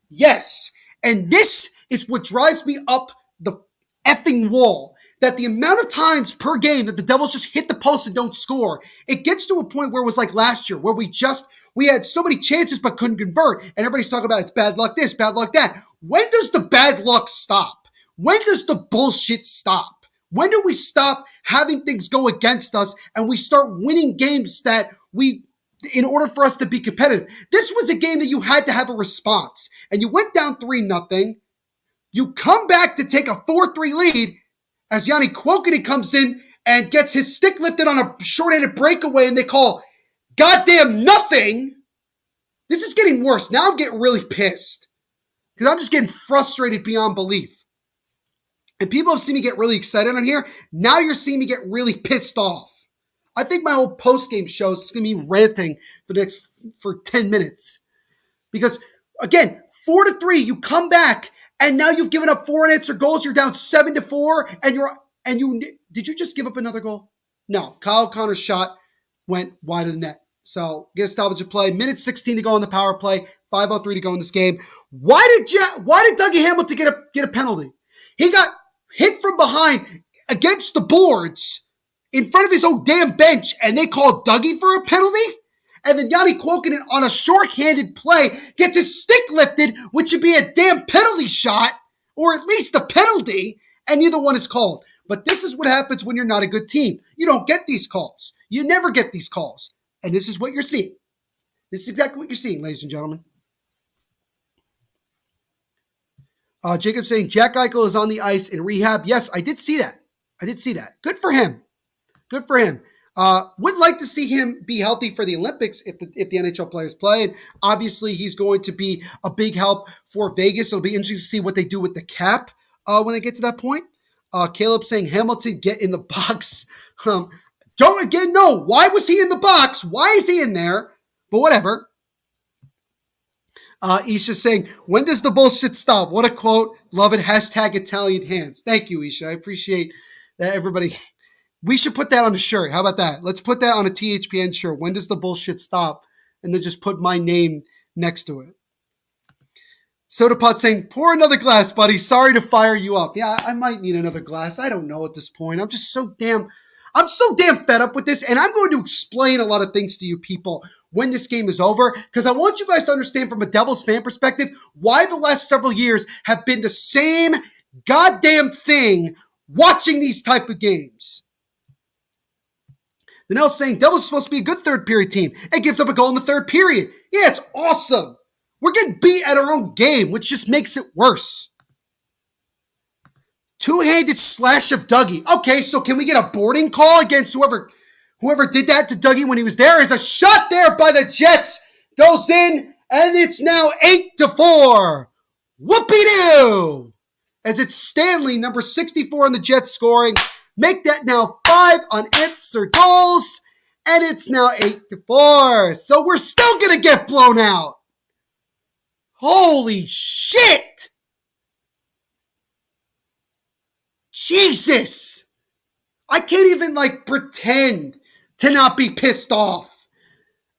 Yes, and this is what drives me up the effing wall. That the amount of times per game that the Devils just hit the post and don't score, it gets to a point where it was like last year, where we had so many chances but couldn't convert, and everybody's talking about it's bad luck this, bad luck that. When does the bad luck stop? When does the bullshit stop? When do we stop having things go against us and we start winning games that in order for us to be competitive? This was a game that you had to have a response, and you went down 3-0. You come back to take a 4-3 lead, as Yanni Quokany comes in and gets his stick lifted on a short-handed breakaway, and they call goddamn nothing. This is getting worse. Now I'm getting really pissed because I'm just getting frustrated beyond belief. And people have seen me get really excited on here. Now you're seeing me get really pissed off. I think my whole post-game show is going to be ranting for 10 minutes. Because, again, 4-3, you come back, and now you've given up 4 unanswered goals. You're down 7-4, did you just give up another goal? No. Kyle Connor's shot went wide of the net. So get a stoppage of play. Minute 16 to go on the power play. 5:03 to go in this game. Why did Dougie Hamilton get a penalty? He got hit from behind against the boards in front of his own damn bench, and they called Dougie for a penalty? And then Yanni Quokany on a short-handed play gets his stick lifted, which should be a damn penalty shot, or at least a penalty, and neither one is called. But this is what happens when you're not a good team. You don't get these calls. You never get these calls. And this is what you're seeing. This is exactly what you're seeing, ladies and gentlemen. Jacob saying Jack Eichel is on the ice in rehab. Yes, I did see that. Good for him. Would like to see him be healthy for the Olympics if the NHL players play. And obviously, he's going to be a big help for Vegas. It'll be interesting to see what they do with the cap when they get to that point. Caleb saying Hamilton get in the box. Don't again know why was he in the box? Why is he in there? But whatever. Isha saying, when does the bullshit stop? What a quote. Love it. Hashtag Italian hands. Thank you, Isha. I appreciate that everybody We should put that on a shirt. How about that? Let's put that on a THPN shirt. When does the bullshit stop? And then just put my name next to it. SodaPot saying, pour another glass, buddy. Sorry to fire you up. Yeah, I might need another glass. I don't know at this point. I'm so damn fed up with this. And I'm going to explain a lot of things to you people when this game is over, because I want you guys to understand from a Devils fan perspective why the last several years have been the same goddamn thing watching these type of games. Then else saying, Devils are supposed to be a good third period team. It gives up a goal in the third period. Yeah, it's awesome. We're getting beat at our own game, which just makes it worse. Two-handed slash of Dougie. Okay, so can we get a boarding call against whoever did that to Dougie when he was there? Is a shot there by the Jets. Goes in, and it's now 8-4. Whoopie-doo! As it's Stanley, number 64 on the Jets scoring. Make that now 5 unanswered goals, and it's now 8-4. So we're still going to get blown out. Holy shit! Jesus! I can't even pretend to not be pissed off.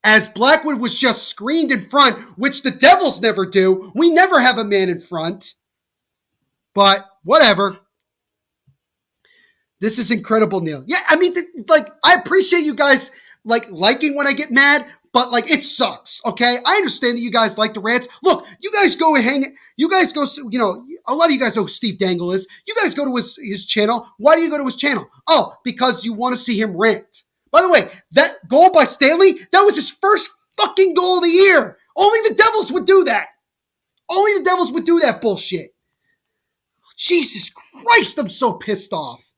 As Blackwood was just screened in front, which the Devils never do. We never have a man in front. But whatever. This is incredible, Neil. Yeah, I mean, I appreciate you guys liking when I get mad. But it sucks, okay? I understand that you guys like the rants. Look, you guys go and hang. You guys go, a lot of you guys know who Steve Dangle is. You guys go to his channel. Why do you go to his channel? Oh, because you want to see him rant. By the way, that goal by Stanley, that was his first fucking goal of the year. Only the Devils would do that. Only the Devils would do that bullshit. Jesus Christ, I'm so pissed off.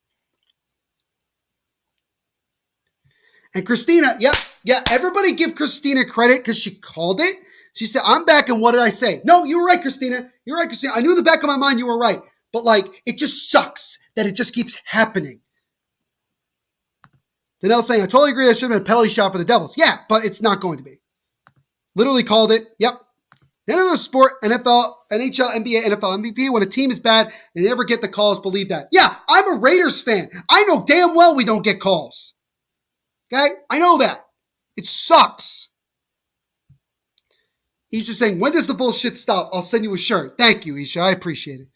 And Christina, yeah, everybody give Christina credit because she called it. She said, I'm back, and what did I say? No, you were right, Christina. You're right, Christina. I knew in the back of my mind you were right. But, it just sucks that it just keeps happening. Danelle saying, I totally agree that should have been a penalty shot for the Devils. Yeah, but it's not going to be. Literally called it. Yep. None of the sport, NFL, NHL, NBA, NFL MVP, when a team is bad, they never get the calls, believe that. Yeah, I'm a Raiders fan. I know damn well we don't get calls. Okay? I know that. It sucks. He's just saying, when does the bullshit stop? I'll send you a shirt. Thank you, Isha. I appreciate it.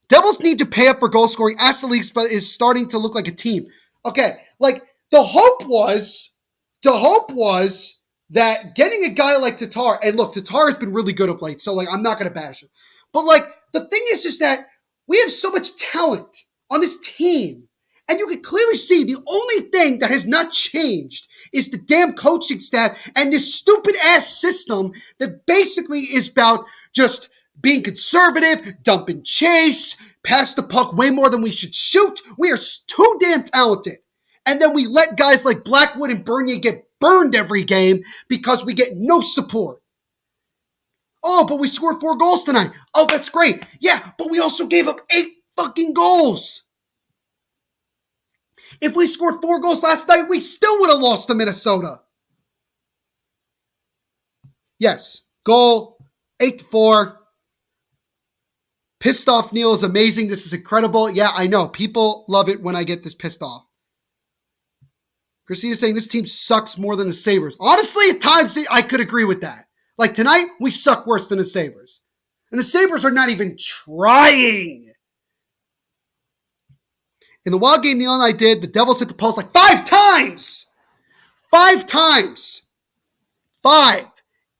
Devils need to pay up for goal scoring as the league is starting to look like a team. Okay, the hope was that getting a guy like Tatar, and look, Tatar has been really good of late, so I'm not going to bash him. But the thing is that we have so much talent on this team. And you can clearly see the only thing that has not changed is the damn coaching staff and this stupid-ass system that basically is about just being conservative, dump and chase, pass the puck way more than we should shoot. We are too damn talented. And then we let guys like Blackwood and Bernier get burned every game because we get no support. Oh, but we scored 4 goals tonight. Oh, that's great. Yeah, but we also gave up 8 fucking goals. If we scored 4 goals last night, we still would have lost to Minnesota. Yes, goal, 8-4. Pissed off Neil is amazing. This is incredible. Yeah, I know. People love it when I get this pissed off. Christina's saying this team sucks more than the Sabres. Honestly, at times, I could agree with that. Tonight, we suck worse than the Sabres. And the Sabres are not even trying. In the Wild game Neil and I did, the Devils hit the post 5 times. 5 times. 5.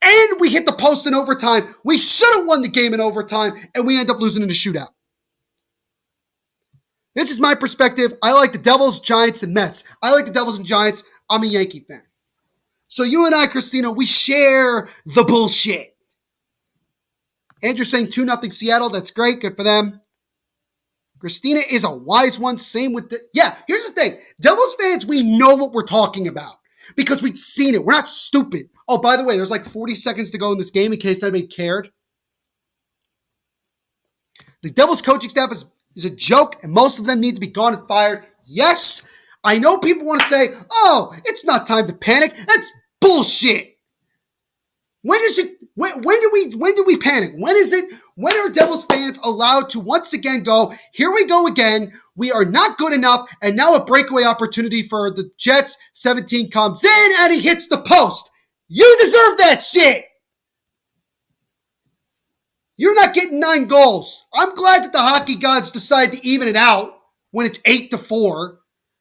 And we hit the post in overtime. We should have won the game in overtime, and we end up losing in the shootout. This is my perspective. I like the Devils, Giants, and Mets. I like the Devils and Giants. I'm a Yankee fan. So you and I, Christina, we share the bullshit. Andrew saying 2-0 Seattle. That's great. Good for them. Christina is a wise one. Same with here's the thing. Devils fans, we know what we're talking about because we've seen it. We're not stupid. Oh, by the way, there's 40 seconds to go in this game in case anybody cared. The Devils coaching staff is a joke, and most of them need to be gone and fired. Yes, I know people want to say, oh, it's not time to panic. That's bullshit. When do we panic? When is it When are Devils fans allowed to once again go, here we go again, we are not good enough, and now a breakaway opportunity for the Jets. 17 comes in, and he hits the post. You deserve that shit. You're not getting 9 goals. I'm glad that the hockey gods decide to even it out when it's 8-4.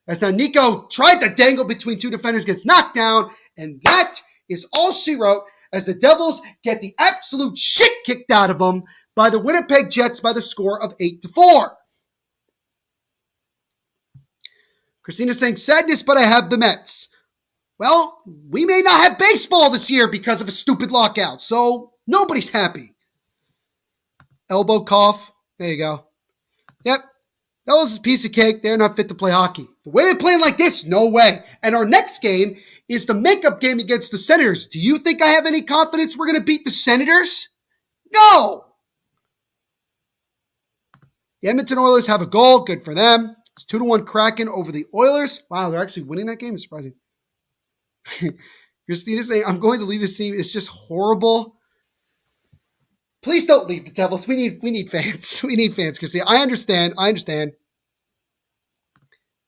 As now Nico tried to dangle between two defenders, gets knocked down, and that is all she wrote as the Devils get the absolute shit kicked out of them by the Winnipeg Jets by the score of 8-4. Christina saying, sadness, but I have the Mets. Well, we may not have baseball this year because of a stupid lockout, so nobody's happy. Elbow cough. There you go. Yep. That was a piece of cake. They're not fit to play hockey. The way they're playing like this, no way. And our next game is the makeup game against the Senators. Do you think I have any confidence we're going to beat the Senators? No. The Edmonton Oilers have a goal. Good for them. It's 2-1 Kraken over the Oilers. Wow, they're actually winning that game. It's surprising. Christina's saying, I'm going to leave this team. It's just horrible. Please don't leave the Devils. We need fans. We need fans, Christina. I understand.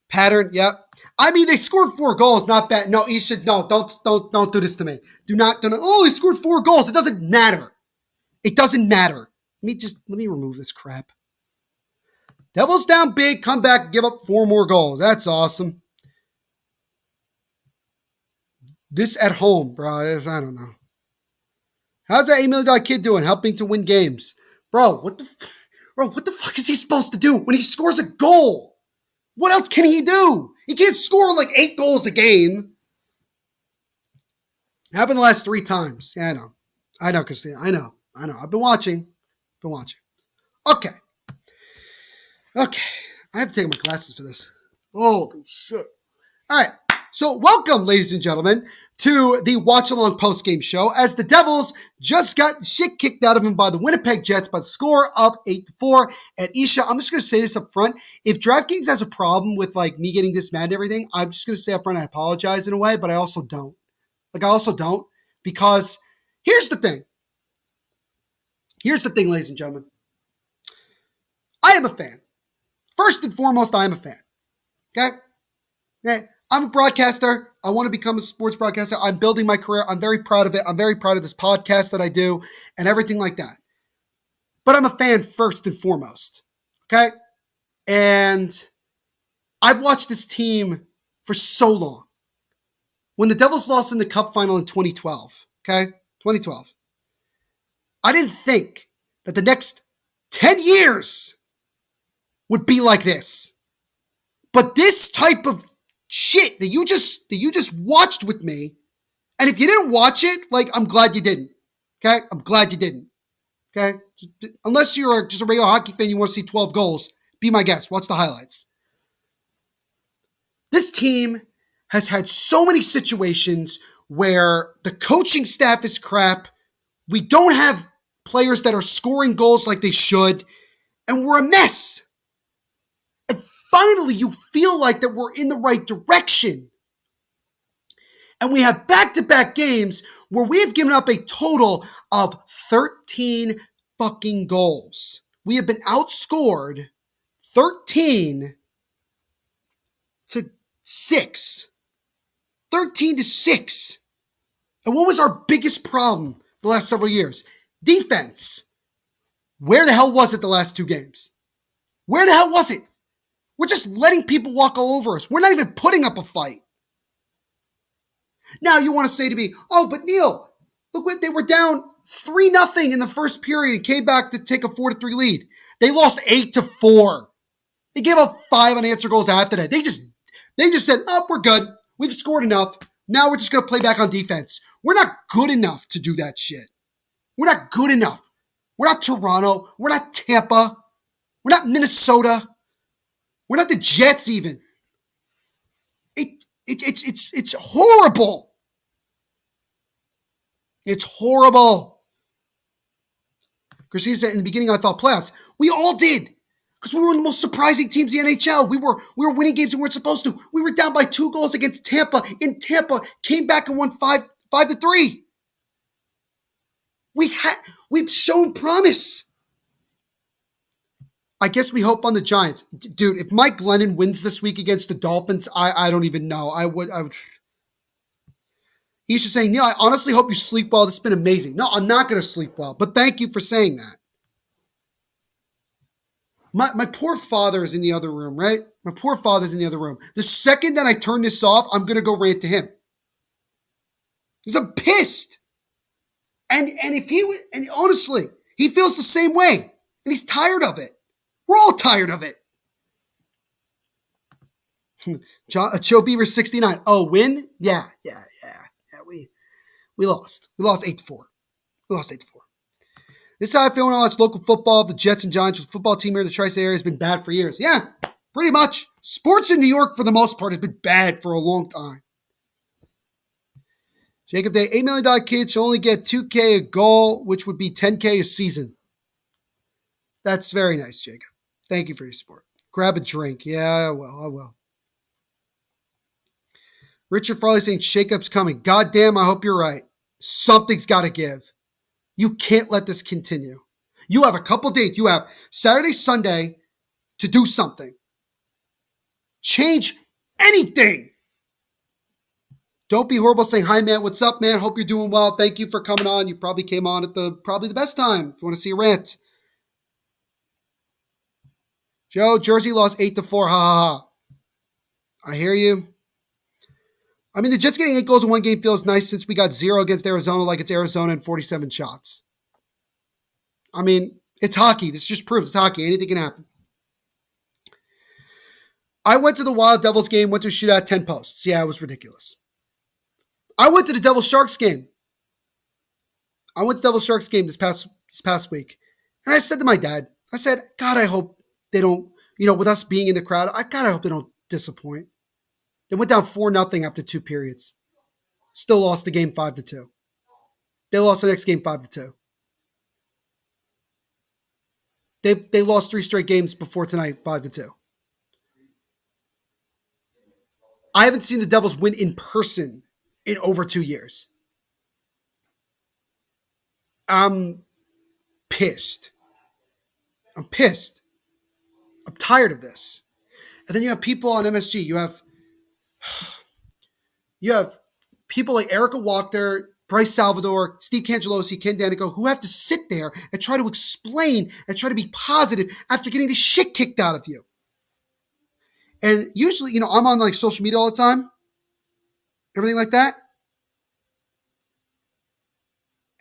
Pattern, yep. I mean, they scored 4 goals. Not bad. No, you should no. Don't do this to me. Do not. Oh, he scored 4 goals. It doesn't matter. It doesn't matter. Let me remove this crap. Devils down big. Come back. Give up 4 more goals. That's awesome. This at home, bro. I don't know. How's that $8 million kid doing? Helping to win games, bro. What the fuck is he supposed to do when he scores a goal? What else can he do? He can't score like 8 goals a game. It happened the last 3 times. Yeah, I know, Christina. I know. I've been watching. Okay. I have to take my glasses for this. Holy shit. All right. So welcome, ladies and gentlemen, to the Watchalong postgame show as the Devils just got shit kicked out of them by the Winnipeg Jets by the score of 8-4. And Isha, I'm just going to say this up front. If DraftKings has a problem with like me getting this mad and everything, I'm just going to say up front I apologize in a way, but I also don't. Because here's the thing. Ladies and gentlemen. I am a fan. First and foremost, I am a fan. Okay? I'm a broadcaster. I want to become a sports broadcaster. I'm building my career. I'm very proud of it. I'm very proud of this podcast that I do and everything like that. But I'm a fan first and foremost. Okay? And I've watched this team for so long. When the Devils lost in the Cup final in 2012, okay? 2012. I didn't think that the next 10 years would be like this. But this type of shit that you just watched with me, and if you didn't watch it, like, I'm glad you didn't. Okay? I'm glad you didn't. Okay? Unless you're just a regular hockey fan, you want to see 12 goals, be my guest. Watch the highlights. This team has had so many situations where the coaching staff is crap. We don't have players that are scoring goals like they should, and we're a mess. And finally, you feel like that we're in the right direction. And we have back-to-back games where we have given up a total of 13 fucking goals. We have been outscored 13-6. 13-6. And what was our biggest problem the last several years? Defense. Where the hell was it the last 2 games? Where the hell was it? We're just letting people walk all over us. We're not even putting up a fight. Now you want to say to me, oh, but Neil, look what they were down 3-0 in the first period and came back to take a 4-3 lead. They lost 8-4. They gave up 5 unanswered goals after that. They just said, oh, we're good. We've scored enough. Now we're just going to play back on defense. We're not good enough to do that shit. We're not good enough. We're not Toronto. We're not Tampa. We're not Minnesota. We're not the Jets even. It's horrible. It's horrible. Christine said in the beginning I thought playoffs. We all did. Because we were one of the most surprising teams in the NHL. We were winning games we weren't supposed to. We were down by 2 goals against Tampa. In Tampa, came back and won 5-3. We've shown promise. I guess we hope on the Giants. Dude, if Mike Glennon wins this week against the Dolphins, I don't even know. I would. He's just saying, Neil, I honestly hope you sleep well. This has been amazing. No, I'm not going to sleep well, but thank you for saying that. My poor father is in the other room, right? My poor father's in the other room. The second that I turn this off, I'm going to go rant to him. I'm pissed. And if he and honestly, he feels the same way. And he's tired of it. We're all tired of it. Joe Beaver 69. Oh, win? Yeah. We lost. We lost 8-4. We lost 8-4. This is how I feel when I watch local football. The Jets and Giants, the football team here in the tri-state area has been bad for years. Yeah, pretty much. Sports in New York, for the most part, has been bad for a long time. Jacob Day, $8 million kid should only get $2K a goal, which would be $10K a season. That's very nice, Jacob. Thank you for your support. Grab a drink. Yeah, I will. Richard Farley saying shakeup's coming. Goddamn, I hope you're right. Something's got to give. You can't let this continue. You have a couple days. You have Saturday, Sunday to do something. Change anything. Don't be horrible saying, hi, man. What's up, man? Hope you're doing well. Thank you for coming on. You probably came on at probably the best time if you want to see a rant. Joe, Jersey lost 8-4. Ha, ha, ha. I hear you. I mean, the Jets getting 8 goals in one game feels nice since we got 0 against Arizona like it's Arizona and 47 shots. I mean, it's hockey. This just proves it's hockey. Anything can happen. I went to the Wild Devils game, went to a shootout, 10 posts. Yeah, it was ridiculous. I went to the Devils Sharks game. This past week. And I said to my dad, I said, God, I hope they don't, with us being in the crowd, I hope they don't disappoint. They went down 4-0 after 2 periods. Still lost the game 5-2. They lost the next game 5-2. They lost 3 straight games before tonight, 5-2. I haven't seen the Devils win in person in over 2 years. I'm pissed. I'm tired of this. And then you have people on MSG. You have people like Erica Walker, Bryce Salvador, Steve Cangelosi, Ken Danico, who have to sit there and try to explain and try to be positive after getting the shit kicked out of you. And usually, I'm on like social media all the time, everything like that.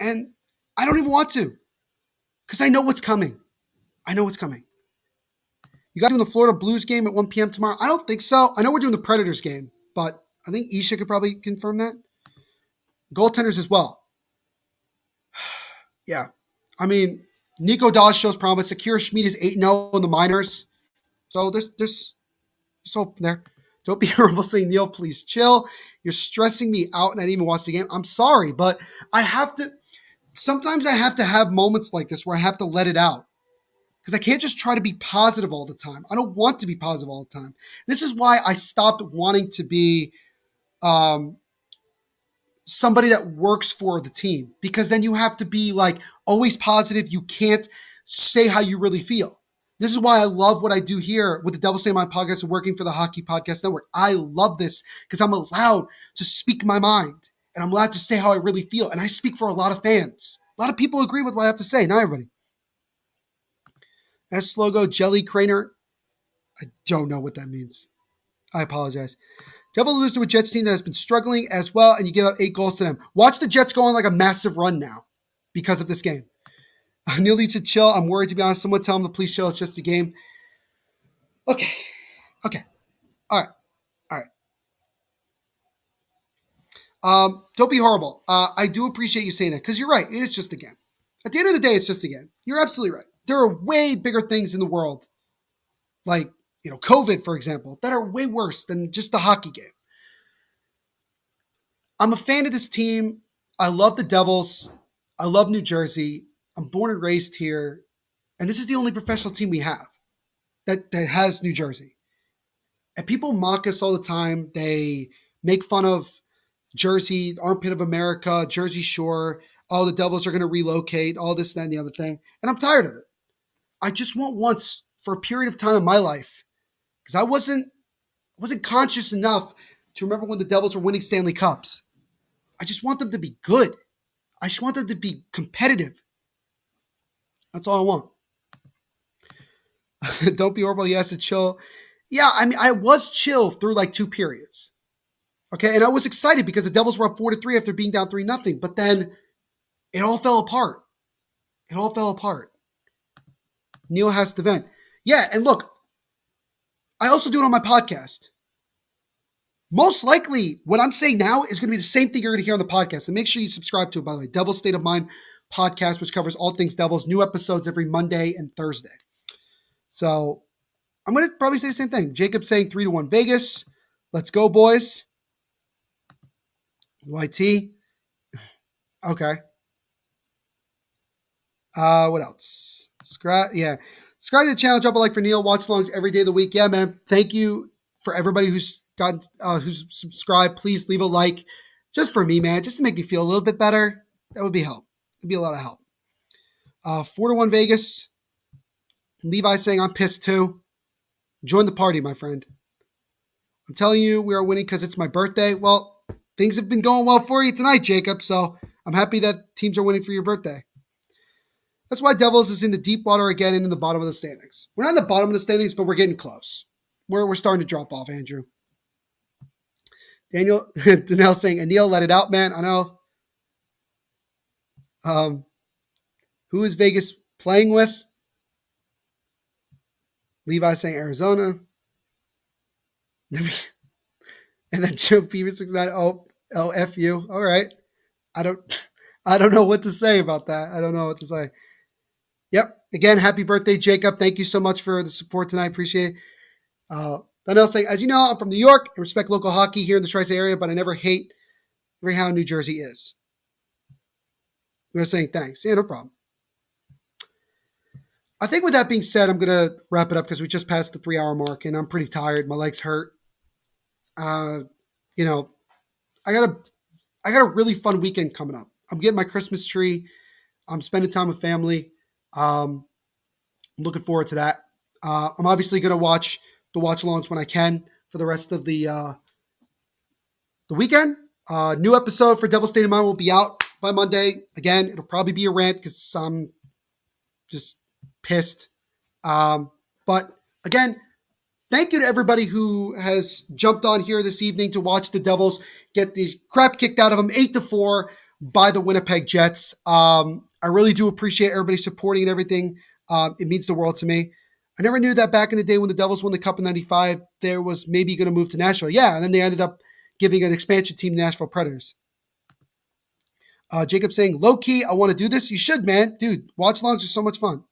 And I don't even want to because I know what's coming. You guys doing the Florida Blues game at 1 p.m. tomorrow? I don't think so. I know we're doing the Predators game, but I think Isha could probably confirm that. Goaltenders as well. Yeah. I mean, Nico Dawes shows promise. Akira Schmid is 8-0 in the minors. So there's hope there. Don't be horrible saying, Neil, please chill. You're stressing me out and I didn't even watch the game. I'm sorry, but sometimes I have to have moments like this where I have to let it out. Because I can't just try to be positive all the time. I don't want to be positive all the time. This is why I stopped wanting to be somebody that works for the team. Because then you have to be like always positive. You can't say how you really feel. This is why I love what I do here with the Devil Say My podcast and working for the Hockey Podcast Network. I love this because I'm allowed to speak my mind. And I'm allowed to say how I really feel. And I speak for a lot of fans. A lot of people agree with what I have to say. Not everybody. S logo, Jelly Craner. I don't know what that means. I apologize. Devils lose to a Jets team that has been struggling as well, and you give up 8 goals to them. Watch the Jets go on like a massive run now because of this game. Neil needs to chill. I'm worried, to be honest. Someone tell him to please chill. It's just a game. Okay. All right. Don't be horrible. I do appreciate you saying that because you're right. It is just a game. At the end of the day, it's just a game. You're absolutely right. There are way bigger things in the world, like, COVID, for example, that are way worse than just the hockey game. I'm a fan of this team. I love the Devils. I love New Jersey. I'm born and raised here. And this is the only professional team we have that has New Jersey. And people mock us all the time. They make fun of Jersey, armpit of America, Jersey Shore. Oh, the Devils are going to relocate, all this, that, and the other thing. And I'm tired of it. I just want once for a period of time in my life, because I wasn't conscious enough to remember when the Devils were winning Stanley Cups. I just want them to be good. I just want them to be competitive. That's all I want. Don't be horrible. Yes, it's chill. Yeah, I mean, I was chill through like 2 periods. Okay, and I was excited because the Devils were up 4-3 after being down 3-0. But then it all fell apart. It all fell apart. Neil has to vent. Yeah, and look, I also do it on my podcast. Most likely, what I'm saying now is going to be the same thing you're going to hear on the podcast. And make sure you subscribe to it, by the way. Devil's State of Mind podcast, which covers all things Devils. New episodes every Monday and Thursday. So I'm going to probably say the same thing. Jacob saying 3-1 Vegas. Let's go, boys. YT. Okay. What else? Subscribe to the channel. Drop a like for Neil. Watchalongs every day of the week. Yeah, man. Thank you for everybody who's subscribed. Please leave a like, just for me, man, just to make me feel a little bit better. That would be help. It'd be a lot of help. 4-1 Vegas. Levi saying I'm pissed too. Join the party, my friend. I'm telling you, we are winning because it's my birthday. Well, things have been going well for you tonight, Jacob. So I'm happy that teams are winning for your birthday. That's why Devils is in the deep water again and in the bottom of the standings. We're not in the bottom of the standings, but we're getting close. We're starting to drop off, Andrew. Danelle saying, Anil, let it out, man. I know. Who is Vegas playing with? Levi saying Arizona. And then Joe Beaver 69. Oh, F you. All right. I don't know what to say about that. I don't know what to say. Yep. Again, happy birthday, Jacob. Thank you so much for the support tonight. Appreciate it. Donnell saying, as you know, I'm from New York. I respect local hockey here in the Tri-State area, but I never hate how New Jersey is. We're saying thanks. Yeah, no problem. I think with that being said, I'm going to wrap it up because we just passed the 3-hour mark and I'm pretty tired. My legs hurt. I got a really fun weekend coming up. I'm getting my Christmas tree. I'm spending time with family. I'm looking forward to that. I'm obviously going to watch the watchalongs when I can for the rest of the weekend. New episode for Devil's State of Mind will be out by Monday. Again, it'll probably be a rant because I'm just pissed. But again, thank you to everybody who has jumped on here this evening to watch the Devils get the crap kicked out of them 8-4 by the Winnipeg Jets. I really do appreciate everybody supporting and everything. It means the world to me. I never knew that back in the day when the Devils won the Cup in 95, there was maybe going to move to Nashville. Yeah, and then they ended up giving an expansion team, Nashville Predators. Jacob saying, low-key, I want to do this. You should, man. Dude, watch-alongs are so much fun.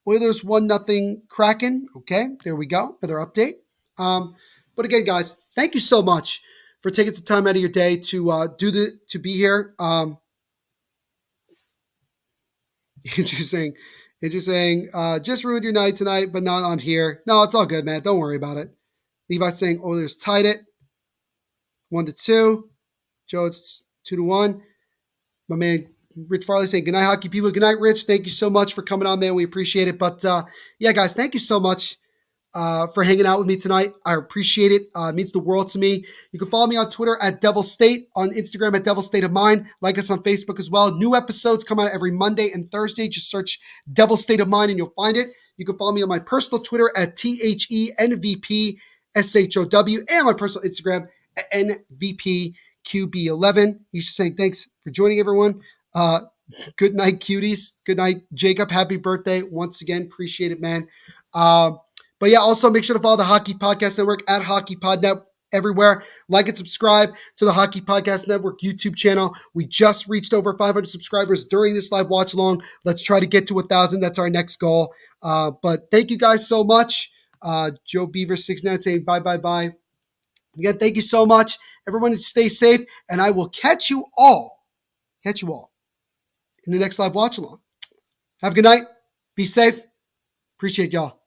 Oilers 1-0 Kraken. Okay, there we go. Another update. But again, guys, thank you so much for taking some time out of your day to be here. Interesting. Just ruined your night tonight, but not on here. No, it's all good, man. Don't worry about it. Levi saying Oilers tied it 1-2. Joe, it's 2-1. My man Rich Farley saying, good night, hockey people. Good night, Rich. Thank you so much for coming on, man. We appreciate it. But yeah, guys, thank you so much for hanging out with me tonight. I appreciate it. It means the world to me. You can follow me on Twitter at Devil State, on Instagram at Devil State of Mind. Like us on Facebook as well. New episodes come out every Monday and Thursday. Just search Devil State of Mind and you'll find it. You can follow me on my personal Twitter at THENVPSHOW and my personal Instagram at NVPQB11. He's just saying thanks for joining, everyone. Good night, cuties. Good night, Jacob. Happy birthday once again. Appreciate it, man. But yeah, also make sure to follow the Hockey Podcast Network at HockeyPodNet everywhere. Like and subscribe to the Hockey Podcast Network YouTube channel. We just reached over 500 subscribers during this live watch along. Let's try to get to 1,000. That's our next goal. But thank you guys so much. Joe Beaver 69 saying bye. Again, thank you so much. Everyone stay safe, and I will catch you all in the next live watch along. Have a good night. Be safe. Appreciate y'all.